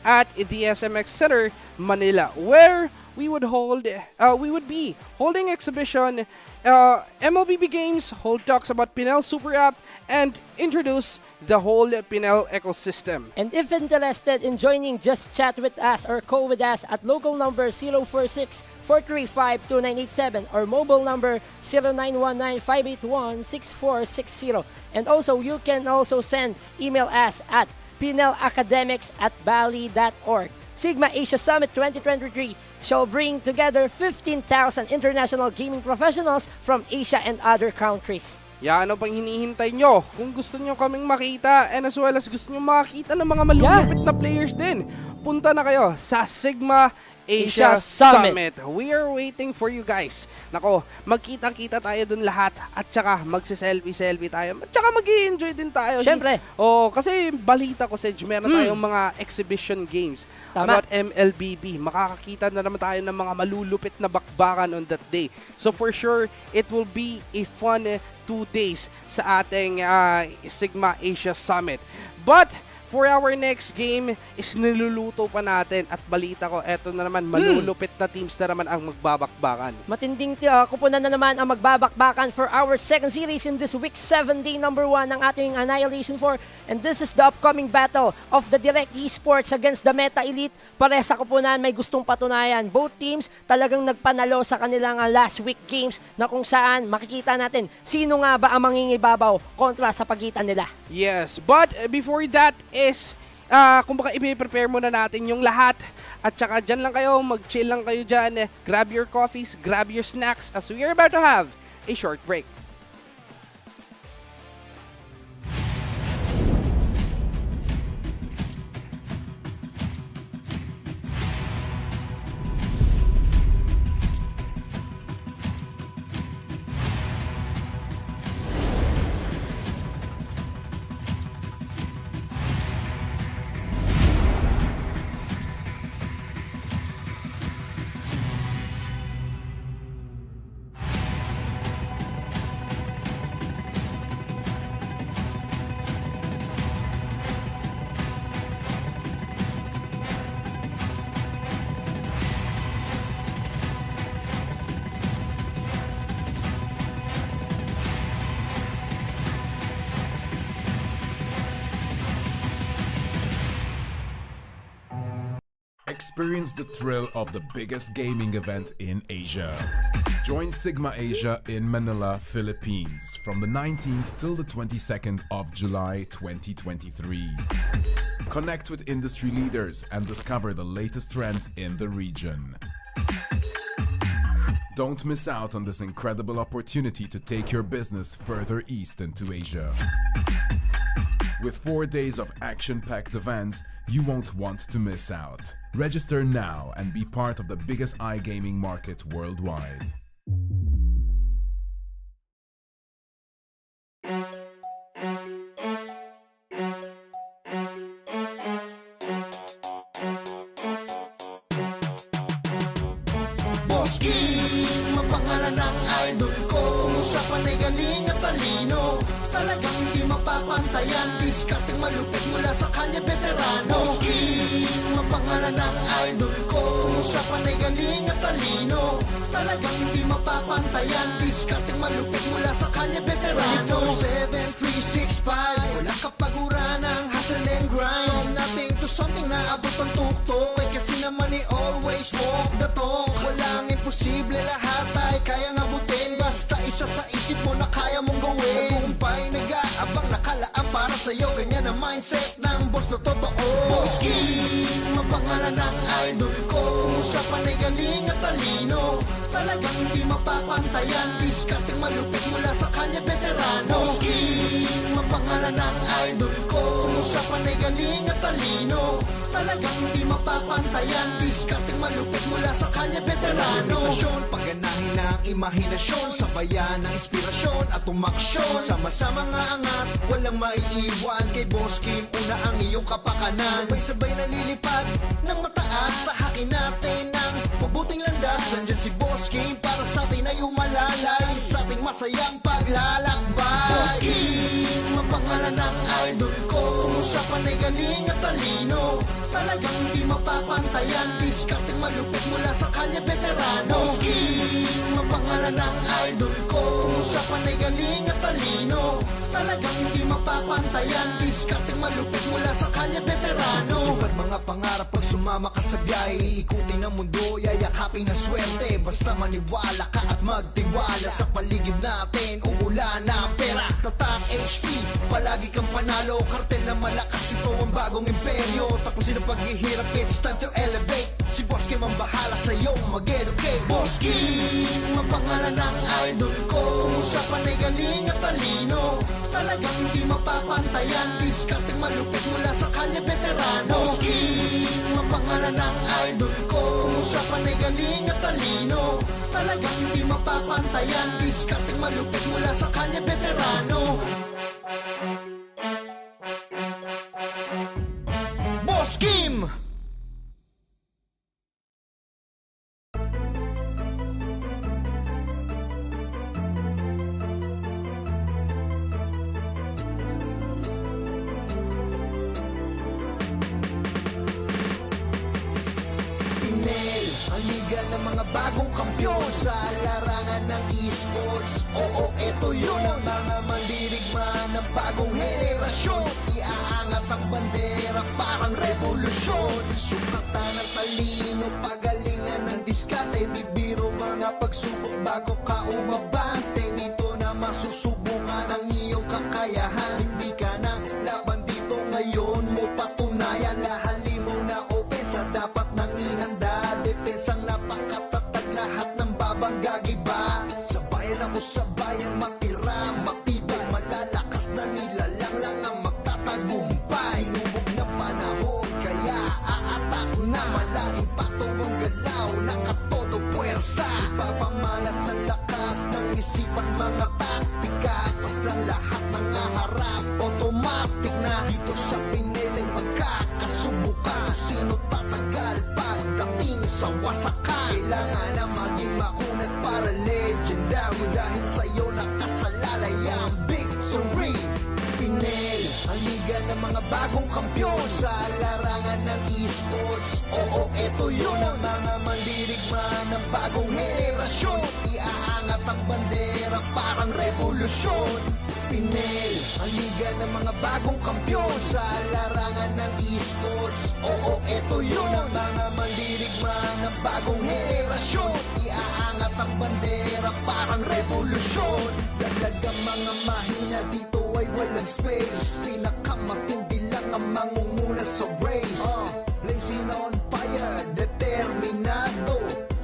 at the SMX Center, Manila, where we would be holding exhibition, MLBB games, hold talks about PNEL Super App, and introduce the whole PNEL ecosystem. And if interested in joining, just chat with us or call with us at local number 046-435-2987 or mobile number 0919-581-6460. And also, you can also send email us at PNEL Academics at Bali.org. Sigma Asia Summit 2023 shall bring together 15,000 international gaming professionals from Asia and other countries. Yan, ano pang hinihintay nyo? Kung gusto nyo kaming makita and as well as gusto nyo makita ng mga malulupit na players din, punta na kayo sa Sigma Asia Summit. We are waiting for you guys. Nako, magkita-kita tayo dun lahat at saka magsiselfie-selfie tayo at saka mag-i-enjoy din tayo. Siyempre. Oh, kasi balita ko, Sedge, meron tayong mga exhibition games Tama. about MLBB. Makakakita na naman tayo ng mga malulupit na bakbakan on that day. So for sure, it will be a fun 2 days sa ating Sigma Asia Summit. But for our next game is niluluto pa natin at balita ko, eto na naman, malulupit na teams na naman ang magbabakbakan. Matinding kuponan na naman ang magbabakbakan for our second series in this week 7 day number 1 ng ating Annihilation 4. And this is the upcoming battle of the DWRECK Esports against the Meta Elite. Pare sa kuponan may gustong patunayan. Both teams talagang nagpanalo sa kanilang last week games na kung saan makikita natin sino nga ba ang mangingibabaw kontra sa pagitan nila. Yes, but before that is, kumbaga i-prepare muna natin yung lahat at saka dyan lang kayo, mag-chill lang kayo dyan, grab your coffees, grab your snacks as we are about to have a short break. Experience the thrill of the biggest gaming event in Asia. Join Sigma Asia in Manila, Philippines from the 19th till the 22nd of July 2023. Connect with industry leaders and discover the latest trends in the region. Don't miss out on this incredible opportunity to take your business further east into Asia. With 4 days of action-packed events, you won't want to miss out. Register now and be part of the biggest iGaming market worldwide. Mapangalan ng idol ko, umusapan ay galing at talino. Talagang hindi mapapantayan, diskarteng malupit mula sa kalye veterano. Mapangalan ng idol ko, umusapan ay galing at talino. Talagang hindi mapapantayan, diskarteng malupit mula sa kalye veterano. 7, 3, 6, 5, wala kapaguran ng hustle and grind. From nothing to something na abot ang tuktok. Ay kasi naman ni always walk the talk. Walang imposible, lahat ay kayang abutin. Basta isa sa isip mo na kaya mong gawin. Tagumpay nag-aabang nakalaan para sa'yo. Ganyan ang mindset ng boss na totoo. Boss King, mapangalan ng idol ko. Umusapan ay galing at talino. Talagang hindi mapapantayan, diskarteng malupit mula sa kalye veterano. Boss King, mapangalan ng idol ko. Umusapan ay galing at talino. Talagang hindi mapapantayan, diskarteng malupit mula sa kalye veterano. Limitasyon, pagganahin ng imahinasyon, sabayan ng inspirasyon at umaksyon. Sama-sama nga angat, walang maiiwan. Kay Boss Kim, una ang iyong kapakanan. Sabay-sabay nalilipad ng mataas, tahakin natin ng mabuting landas. Nandyan si Boss Kim para sa atin ay umalalay sa ating masayang paglalakbay. Boss Kim, mapangalan ng idol ko. Umusapan ay galing at talino. Talagang hindi mapapantayan, diskarteng malupit mula sa kalye veterano. Boss Kim, mapangalan ng idol ko. Umusapan ay galing at talino. Talagang hindi mapapantayan, diskarteng malupit mula sa kalye veterano. Tupad mga pangarap pag sumama ka sa biyahe, ikutin ang mundo, yayakapin ang swerte. Basta maniwala ka at magtiwala, sa paligid natin uulan ang pera. Tatak HP, palagi kang panalo, kartel na malakas, ito ang bagong imperyo. Tapusin ang paghihirap, it's time to elevate. Si Boss Kim ang bahala sa'yo mag-educate. Boss Kim, ang pangalan ng idol ko, kung usapan ay galing at talino. Talagang hindi mapapantayan, diskarteng malupit mula sa kalye veterano. Boss Kim, ang pangalan ng idol ko, kung usapan ay galing at talino. Talagang hindi mapapantayan, diskarteng malupit mula sa kalye veterano. Boss Kim! PNEL, ang liga ng mga bagong kampiyon sa larangan ng esports. Oo, eto yun ang mga mandirigma ng bagong henerasyon. Iaangat ang bandera parang revolusyon. Sukatan ng talino, pagalingan ng diskarte. Di biro mga pagsubok bago ka umabante. Dito na masusubukan ang iyong kakayahan. Hindi ka na laban dito ngayon mo patunayan. Lahali mo na open sa dapat nang ihanda. Depensang napakatatag, lahat ng babanggagiba. Sa bayan ako sa bayan matira, matibay. Malalakas na nilalang lang ang magtatagumpay. Inubog na panahon kaya aatak na. Malaking pato ang galaw, nakatodo puwersa. Ipapamalas sa lakas ng isipan, mga taktika. Basta lahat ng harap, automatic na. Dito sa PNEL ay magkakasubukan. Sino tatagal pagdating sa wasakan? Kailangan na maging makunat para legendary. Dahil sa'yo nakasalalay ang victory. PNEL, ang liga ng mga bagong kampiyon sa larangan ng esports. Oo, eto yun ang mga mandirigma ng bagong henerasyon. Iaangat ang bandera parang revolusyon. PNEL, ang liga ng mga bagong kampiyon sa larangan ng esports. Oo, eto yun ang mga mandirigma ng bagong henerasyon. Iaangat ang bandera parang revolusyon. Dagdag ang mga mahina dito ay walang space. Pinakamatindi lang ang mangunguna sa race. Blazing on fire, determinado.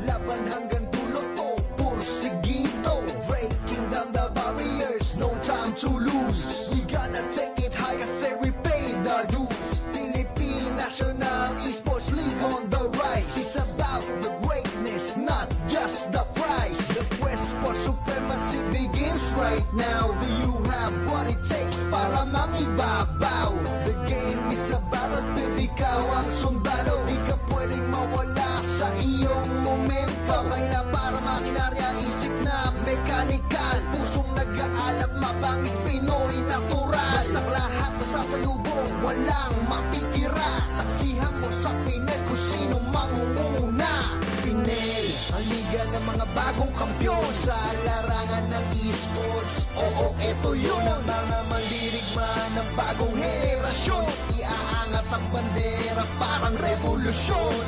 Laban hanggang dulo to, pursigido. Breaking down the barriers, no time to lose. We gonna take it high kasi we pay the dues. Philippine National Esports League on the rise. It's about the greatness, not just the prize. The quest for supremacy begins right now. Do you have what it takes para mangibabaw? The game is a battlefield, ikaw ang sundalo. Di ka pwedeng mawala sa iyong momento. Kamay na para makinarya, isip na mechanical. Pusong nag-aalap, mabangis Pinoy natural. Sa lahat na sasalubong, walang matitira. Saksihan mo sa PNEL kung sino mangunguna. PNEL, ang liga ng mga bagong kampiyon sa larangan ng esports. Oo, eto yun ang mga mandirigma ng bagong henerasyon. Iaangat ang bandera parang revolusyon.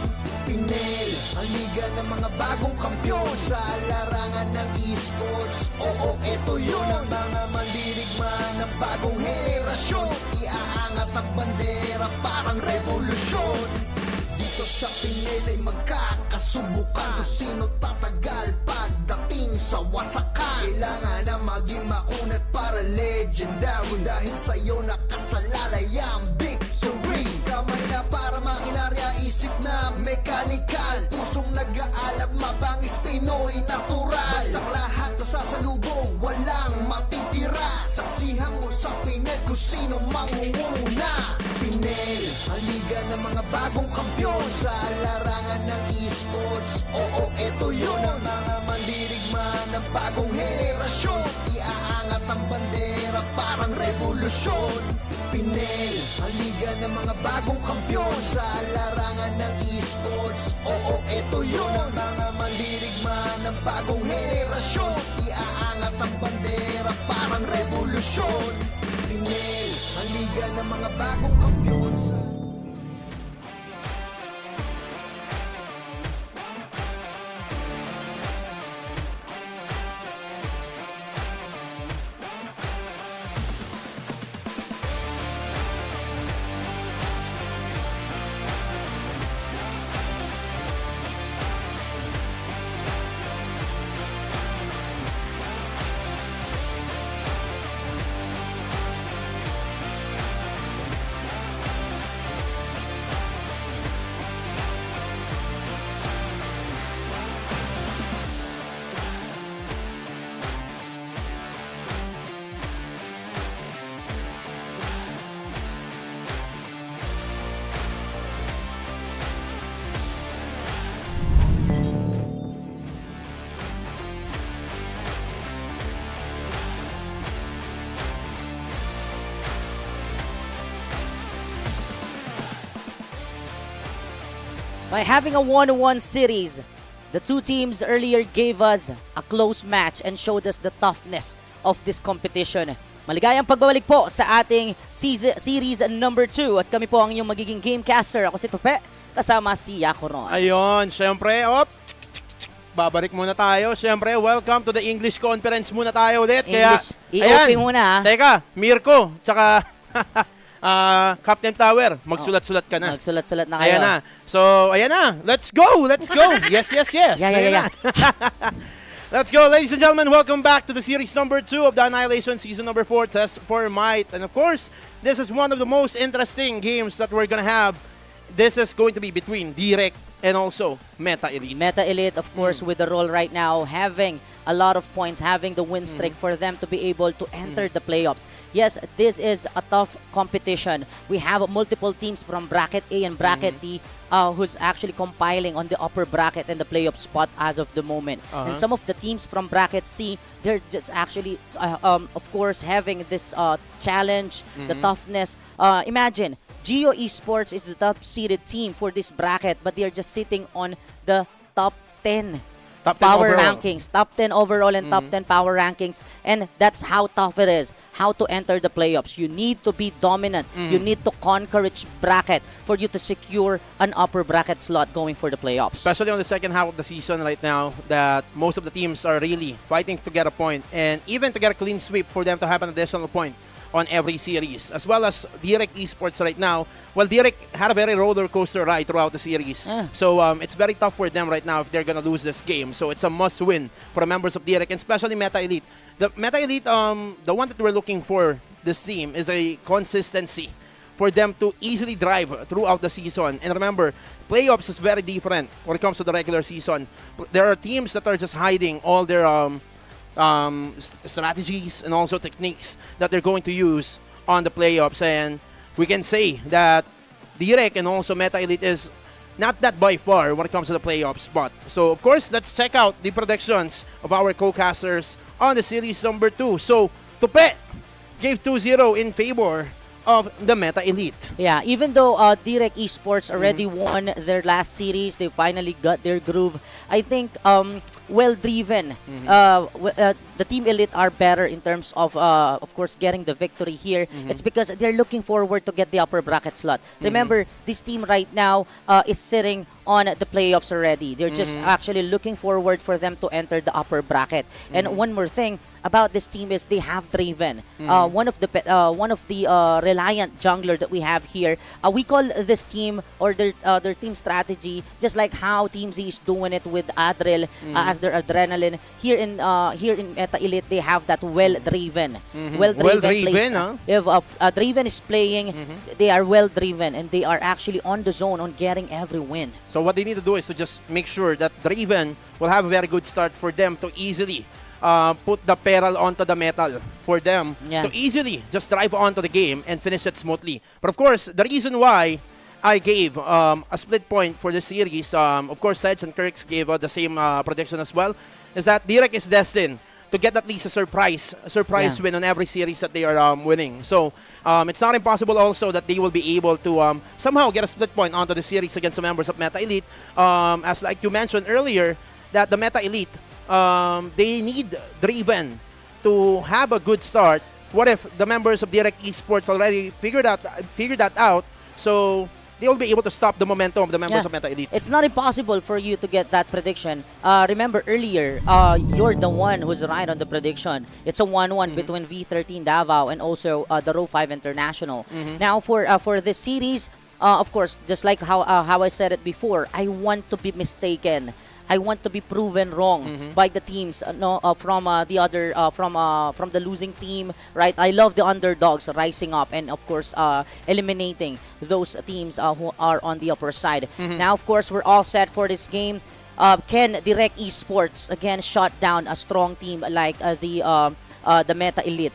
PNEL, ang liga ng mga bagong kampiyon sa larangan ng esports. Oo, eto yun ang mga mandirigma ng bagong henerasyon. Iaangat ang bandera parang revolusyon. Dito sa PNEL ay magkakasubukan. Kung sino tatagal pagdating sa wasakan. Kailangan na maging makunat para legendary. Dahil sa'yo nakasalalay ang victory. Kamay na para makinarya, isip na mechanical. Pusong nag-aalab, mabangis Pinoy natural. Bansang lahat na sasalubong, walang matitira. Saksihan mo sa PNEL kung sino mangunguna. PNEL, ang liga ng mga bagong kampiyon sa larangan ng esports. Oo, eto yun ang mga mandirigma ng bagong henerasyon. Iaangat ang bandera parang revolusyon. PNEL, ang liga ng mga bagong kampiyon sa larangan ng esports. Oo, eto yun ang mga mandirigma ng bagong henerasyon. Iaangat Umaangat ang bandera, parang revolusyon. PNEL, ang liga ng mga bagong kampiyon sa... By having a 1-1 series, the two teams earlier gave us a close match and showed us the toughness of this competition. Maligayang pagbabalik po sa ating series number 2 at kami po ang inyong magiging gamecaster. Ako si Tupe, kasama si Yakoron. Ayun, syempre, babalik muna tayo. Syempre, welcome to the English conference muna tayo ulit. English, i-open muna. Teka, Mirko, tsaka Captain Tower, magsulat-sulat ka na. Magsulat-sulat na kayo. Ayan na. So, ayan na. Let's go! Let's go! Yes, yes, yes. Yeah. Let's go, ladies and gentlemen. Welcome back to the series number 2 of the Annihilation season number 4, Test for Might. And of course, this is one of the most interesting games that we're gonna have. This is going to be between DWRECK and also Meta Elite. Meta Elite, of course, with the role right now, having a lot of points, having the win streak for them to be able to enter the playoffs. Yes, this is a tough competition. We have multiple teams from Bracket A and Bracket D who's actually compiling on the upper bracket and the playoff spot as of the moment. And some of the teams from Bracket C, they're just actually, of course, having this challenge, the toughness. Imagine, Geo Esports is the top-seeded team for this bracket, but they are just sitting on the top 10 power overall rankings, top 10 overall and top 10 power rankings, and that's how tough it is, how to enter the playoffs. You need to be dominant. You need to conquer each bracket for you to secure an upper bracket slot going for the playoffs. Especially on the second half of the season right now, that most of the teams are really fighting to get a point and even to get a clean sweep for them to have an additional point on every series, as well as DWRECK Esports right now. Well, DWRECK had a very roller coaster ride throughout the series. So it's very tough for them right now if they're gonna lose this game. So it's a must win for the members of DWRECK, and especially Meta Elite. The Meta Elite, the one that we're looking for this team is a consistency for them to easily drive throughout the season. And remember, playoffs is very different when it comes to the regular season. There are teams that are just hiding all their strategies and also techniques that they're going to use on the playoffs, and we can say that DWRECK and also Meta Elite is not that by far when it comes to the playoff spot. So of course, let's check out the predictions of our co-casters on the series number 2. So Tupe gave 2-0 in favor of the Meta Elite. Yeah, even though DWRECK Esports already won their last series, they finally got their groove. I think well-driven. The Team Elite are better in terms of course, getting the victory here. It's because they're looking forward to get the upper bracket slot. Remember, this team right now is sitting on the playoffs already. They're just actually looking forward for them to enter the upper bracket. And one more thing about this team is they have Draven. One of the reliant jungler that we have here. We call this team or their team strategy just like how Team Z is doing it with Adrel as their adrenaline. Here in Meta Elite, they have that well-driven. Well-driven, huh? If Draven is playing, they are well-driven and they are actually on the zone on getting every win. So what they need to do is to just make sure that Draven will have a very good start for them to easily put the peril onto the metal for them to easily just drive onto the game and finish it smoothly. But of course, the reason why I gave a split point for the series, of course, Sedge and Kirks gave the same prediction as well, is that DWRECK is destined to get at least a surprise win on every series that they are winning. So it's not impossible also that they will be able to somehow get a split point onto the series against the members of Meta Elite. As like you mentioned earlier, that the Meta Elite, they need Draven to have a good start. What if the members of DWRECK Esports already figured that out? So they'll be able to stop the momentum of the members of Meta Elite. It's not impossible for you to get that prediction. Remember earlier, you're the one who's right on the prediction. It's a 1-1 between V13 Davao and also the Row 5 International. Now for this series, of course, just like how I said it before, I want to be mistaken. I want to be proven wrong by the teams from the losing team, right? I love the underdogs rising up and of course eliminating those teams who are on the upper side. Now, of course, we're all set for this game. Can DWRECK Esports again shut down a strong team like the Meta Elite?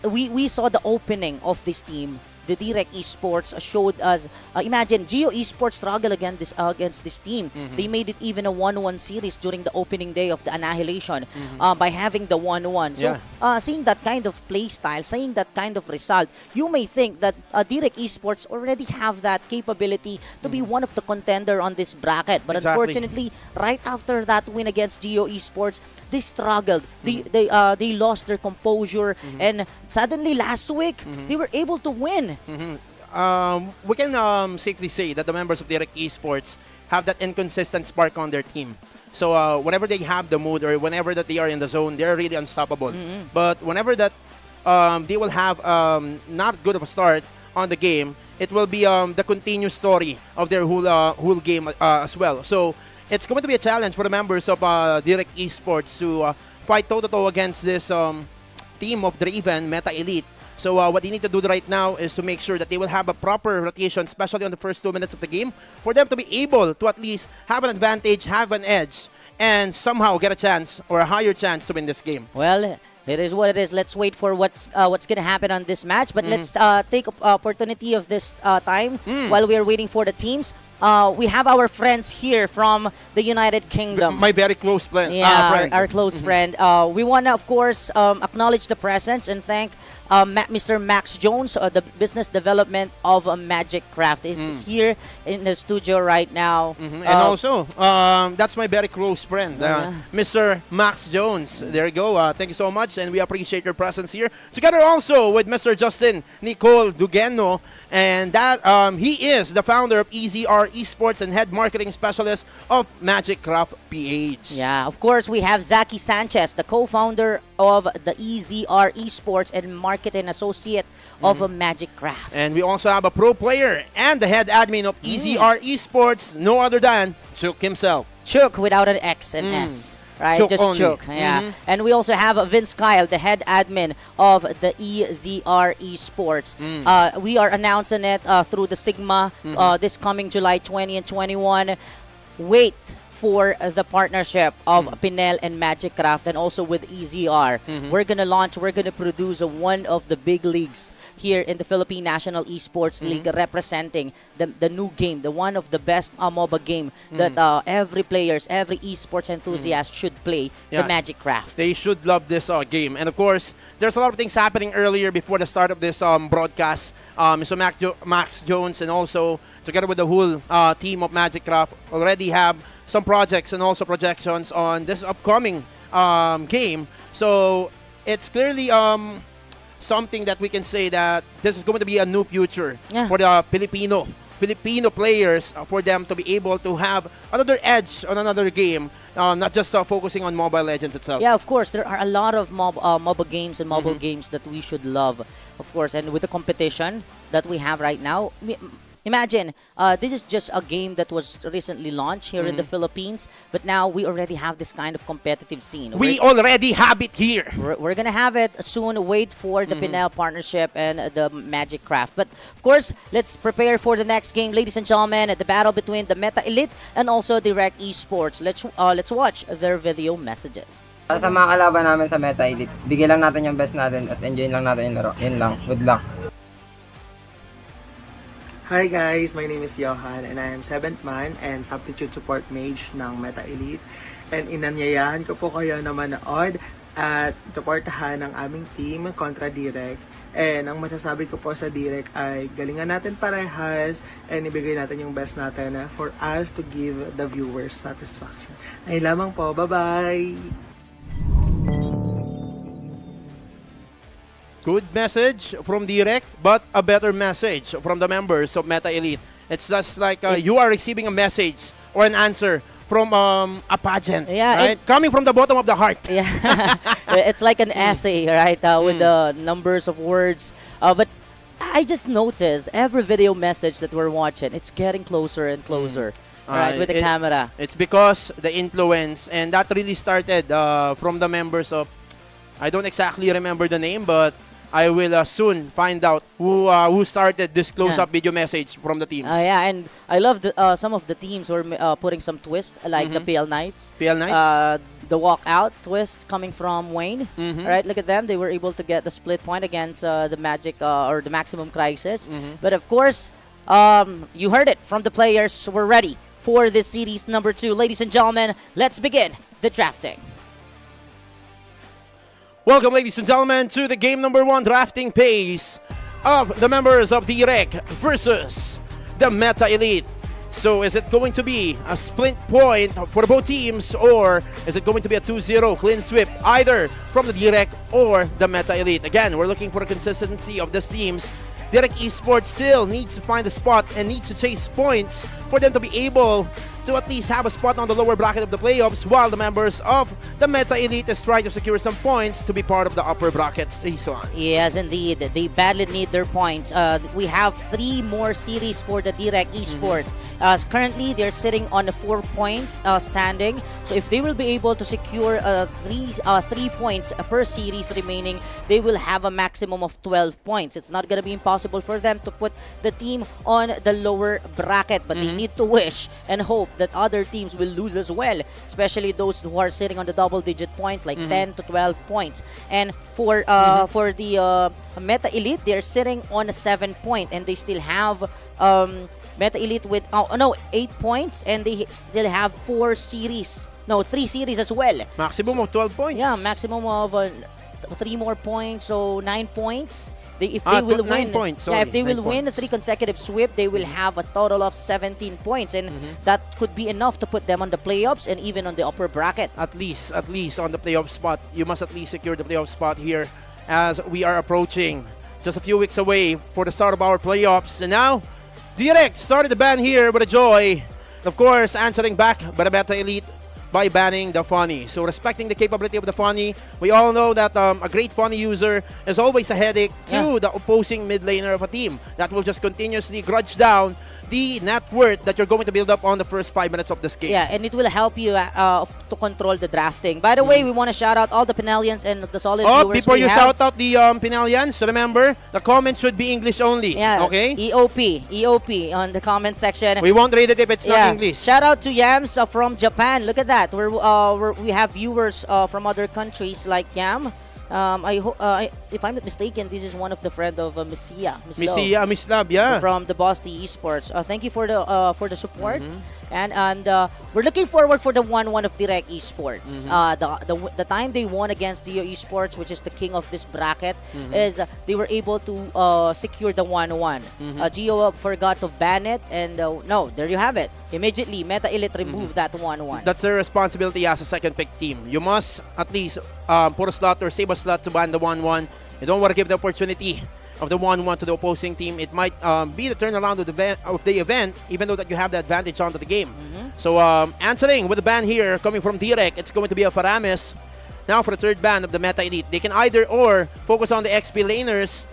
We saw the opening of this team. The DWRECK Esports showed us, imagine, Geo Esports struggle against this team. They made it even a 1-1 series during the opening day of the Annihilation by having the 1-1. So, seeing that kind of play style, seeing that kind of result, you may think that DWRECK Esports already have that capability to be one of the contender on this bracket. But unfortunately, right after that win against Geo Esports, they struggled. They lost their composure. And suddenly, last week, they were able to win. We can safely say that the members of DWRECK Esports have that inconsistent spark on their team. So whenever they have the mood or whenever that they are in the zone, they're really unstoppable. But whenever that they will have not good of a start on the game, it will be the continuous story of their whole game as well. So it's going to be a challenge for the members of DWRECK Esports to fight toe-to-toe against this team of Driven Meta Elite. So what they need to do right now is to make sure that they will have a proper rotation, especially on the first 2 minutes of the game, for them to be able to at least have an advantage, have an edge, and somehow get a chance or a higher chance to win this game. Well, it is what it is. Let's wait for what's going to happen on this match. But let's take opportunity of this time while we are waiting for the teams. We have our friends here from the United Kingdom. My very close friend. Yeah, our close friend. We want to, of course, acknowledge the presence and thank Mr. Max Jones, the business development of Magic Craft, is here in the studio right now. And also, that's my very close friend, Mr. Max Jones. There you go. Thank you so much, and we appreciate your presence here. Together also with Mr. Justin Nicole Dugeno, and that he is the founder of EZR Esports and head marketing specialist of Magic Craft PH. Yeah, of course, we have Zaki Sanchez, the co-founder of the EZR Esports and marketing associate of Magic Craft. And we also have a pro player and the head admin of EZR Esports, no other than Chuk himself. Chuk without an X and S. Right, Chuk just only. Chuk. Yeah. And we also have Vince Kyle, the head admin of the EZR Esports. We are announcing it through the Sigma this coming July 20 and 21. Wait for the partnership of PNEL and Magic Craft and also with EZR. We're going to produce one of the big leagues here in the Philippine National Esports League, representing the new game, the one of the best MOBA game that every esports enthusiast should play, the Magic Craft. They should love this game. And of course, there's a lot of things happening earlier before the start of this broadcast. Mr. Max Jones and also together with the whole team of Magic Craft already have some projects and also projections on this upcoming game. So it's clearly something that we can say that this is going to be a new future for the Filipino players, for them to be able to have another edge on another game, not just focusing on Mobile Legends itself. Yeah, of course, there are a lot of MOBA games and mobile games that we should love, of course, and with the competition that we have right now, imagine, this is just a game that was recently launched here in the Philippines, but now we already have this kind of competitive scene. We already have it here. We're going to have it soon. Wait for the PNEL partnership and the Magic Craft. But, of course, let's prepare for the next game, ladies and gentlemen, the battle between the Meta Elite and also DWRECK Esports. Let's watch their video messages. Sa mga kalaban namin sa Meta Elite, bigyan lang natin yung best natin at enjoy lang natin yung laro. Yun lang. Good luck. Hi guys, my name is Johan and I am 7th man and substitute support mage ng Meta Elite. And inanyayahan ko po kayo na manood at supportahan ang aming team kontra DWRECK. And ang masasabi ko po sa DWRECK ay galingan natin parehas and ibigay natin yung best natin for us to give the viewers satisfaction. Ay lamang po, bye-bye! Good message from DWRECK, but a better message from the members of Meta Elite. It's just like you are receiving a message or an answer from a pageant, right? Coming from the bottom of the heart. Yeah, it's like an essay, right? With the numbers of words. But I just noticed every video message that we're watching, it's getting closer and closer, right? With the camera. It's because the influence, and that really started from the members of, I don't exactly remember the name, but I will soon find out who started this close-up video message from the teams. Yeah, and I love some of the teams were putting some twist, like the PL Knights. PL Knights? The walkout twist coming from Wayne. Right, look at them. They were able to get the split point against the Magic or the Maximum Crisis. But of course, you heard it from the players. We're ready for this series number 2. Ladies and gentlemen, let's begin the drafting. Welcome, ladies and gentlemen, to the game number 1 drafting phase of the members of DWRECK versus the Meta Elite. So is it going to be a split point for both teams, or is it going to be a 2-0 clean sweep either from the DWRECK or the Meta Elite? Again, we're looking for a consistency of these teams. DWRECK Esports still needs to find a spot and needs to chase points for them to be able to at least have a spot on the lower bracket of the playoffs, while the members of the Meta Elite is trying to secure some points to be part of the upper brackets. Jason. Yes, indeed. They badly need their points. We have 3 more series for the DWRECK Esports. Currently, they're sitting on a 4-point standing. So if they will be able to secure 3 points per series remaining, they will have a maximum of 12 points. It's not going to be impossible for them to put the team on the lower bracket, but they need to wish and hope that other teams will lose as well, especially those who are sitting on the double-digit points, like 10 to 12 points. And for the Meta Elite, they're sitting on a 7-point, and they still have Meta Elite with 8 points, and they still have 3 series as well. Maximum of 12 points. Yeah, maximum of 3 more points, so 9 points. If they will win, 9 points, sorry, if they will 9 win points. 3 consecutive sweep, they will have a total of 17 points, and that could be enough to put them on the playoffs and even on the upper bracket. At least on the playoff spot. You must at least secure the playoff spot here, as we are approaching just a few weeks away for the start of our playoffs. And now, DWRECK started the ban here with a joy. Of course, answering back by the Meta Elite by banning the funny. So respecting the capability of the funny, we all know that a great funny user is always a headache to the opposing mid laner of a team that will just continuously grudge down the net worth that you're going to build up on the first 5 minutes of this game. Yeah, and it will help you to control the drafting. By the way, we want to shout out all the Penelians and the solid viewers. Before you shout out the Penelians, remember, the comments should be English only. Yeah, okay? EOP on the comment section. We won't read it if it's not English. Shout out to Yams from Japan. Look at that. We have viewers from other countries like Yam. If I'm not mistaken, this is one of the friend of Missia. Miss Love, yeah. From the Boston Esports. Thank you for the support, and we're looking forward for the 1-1 of DWRECK Esports. The time they won against DO Esports, which is the king of this bracket, is they were able to secure the 1-1. Geo forgot to ban it, and no, there you have it. Immediately, Meta Elite removed that 1-1. That's their responsibility as a second pick team. You must at least put a slot or save a slot to ban the 1-1. You don't want to give the opportunity of the 1-1 to the opposing team. It might be the turnaround of the event, even though that you have the advantage onto the game. So answering with the ban here coming from DWRECK, it's going to be a Faramis. Now for the third ban of the Meta Elite. They can either or focus on the XP laners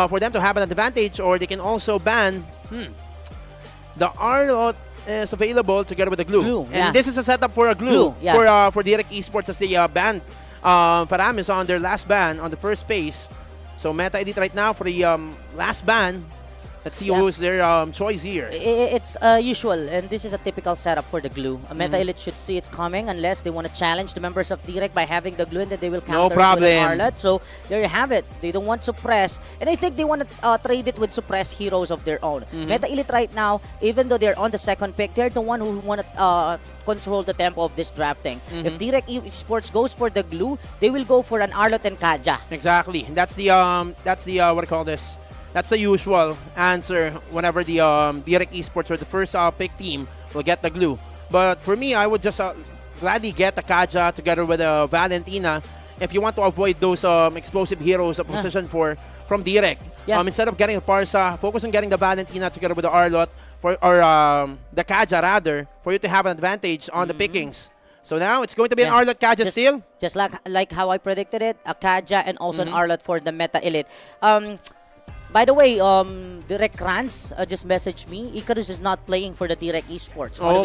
for them to have an advantage, or they can also ban the Arlot is available together with the glue. And this is a setup for a glue, for DWRECK Esports, as they banned Faramis on their last ban on the first phase. So Meta Elite right now for the last ban. Let's see who's their choice here. It's usual, and this is a typical setup for the glue. Meta Elite should see it coming unless they want to challenge the members of DWRECK by having the glue, and then they will counter it with an Arlot. So there you have it. They don't want suppress, and I think they want to trade it with suppress heroes of their own. Meta Elite right now, even though they're on the second pick, they're the one who want to control the tempo of this drafting. If DWRECK Esports goes for the glue, they will go for an Arlot and Kaja. Exactly. That's the what do you call this? That's the usual answer whenever the DWRECK Esports or the first pick team will get the glue. But for me, I would just gladly get the Kaja together with Valentina if you want to avoid those explosive heroes of position 4 from DWRECK. Yeah. Instead of getting Parsa, focus on getting the Valentina together with the Arlot, or the Kaja rather, for you to have an advantage on the pickings. So now it's going to be an Arlot Kaja still. Just like how I predicted it, a Kaja and also an Arlot for the Meta Elite. By the way, Direct Rans just messaged me. Icarus is not playing for the DWRECK Esports. One of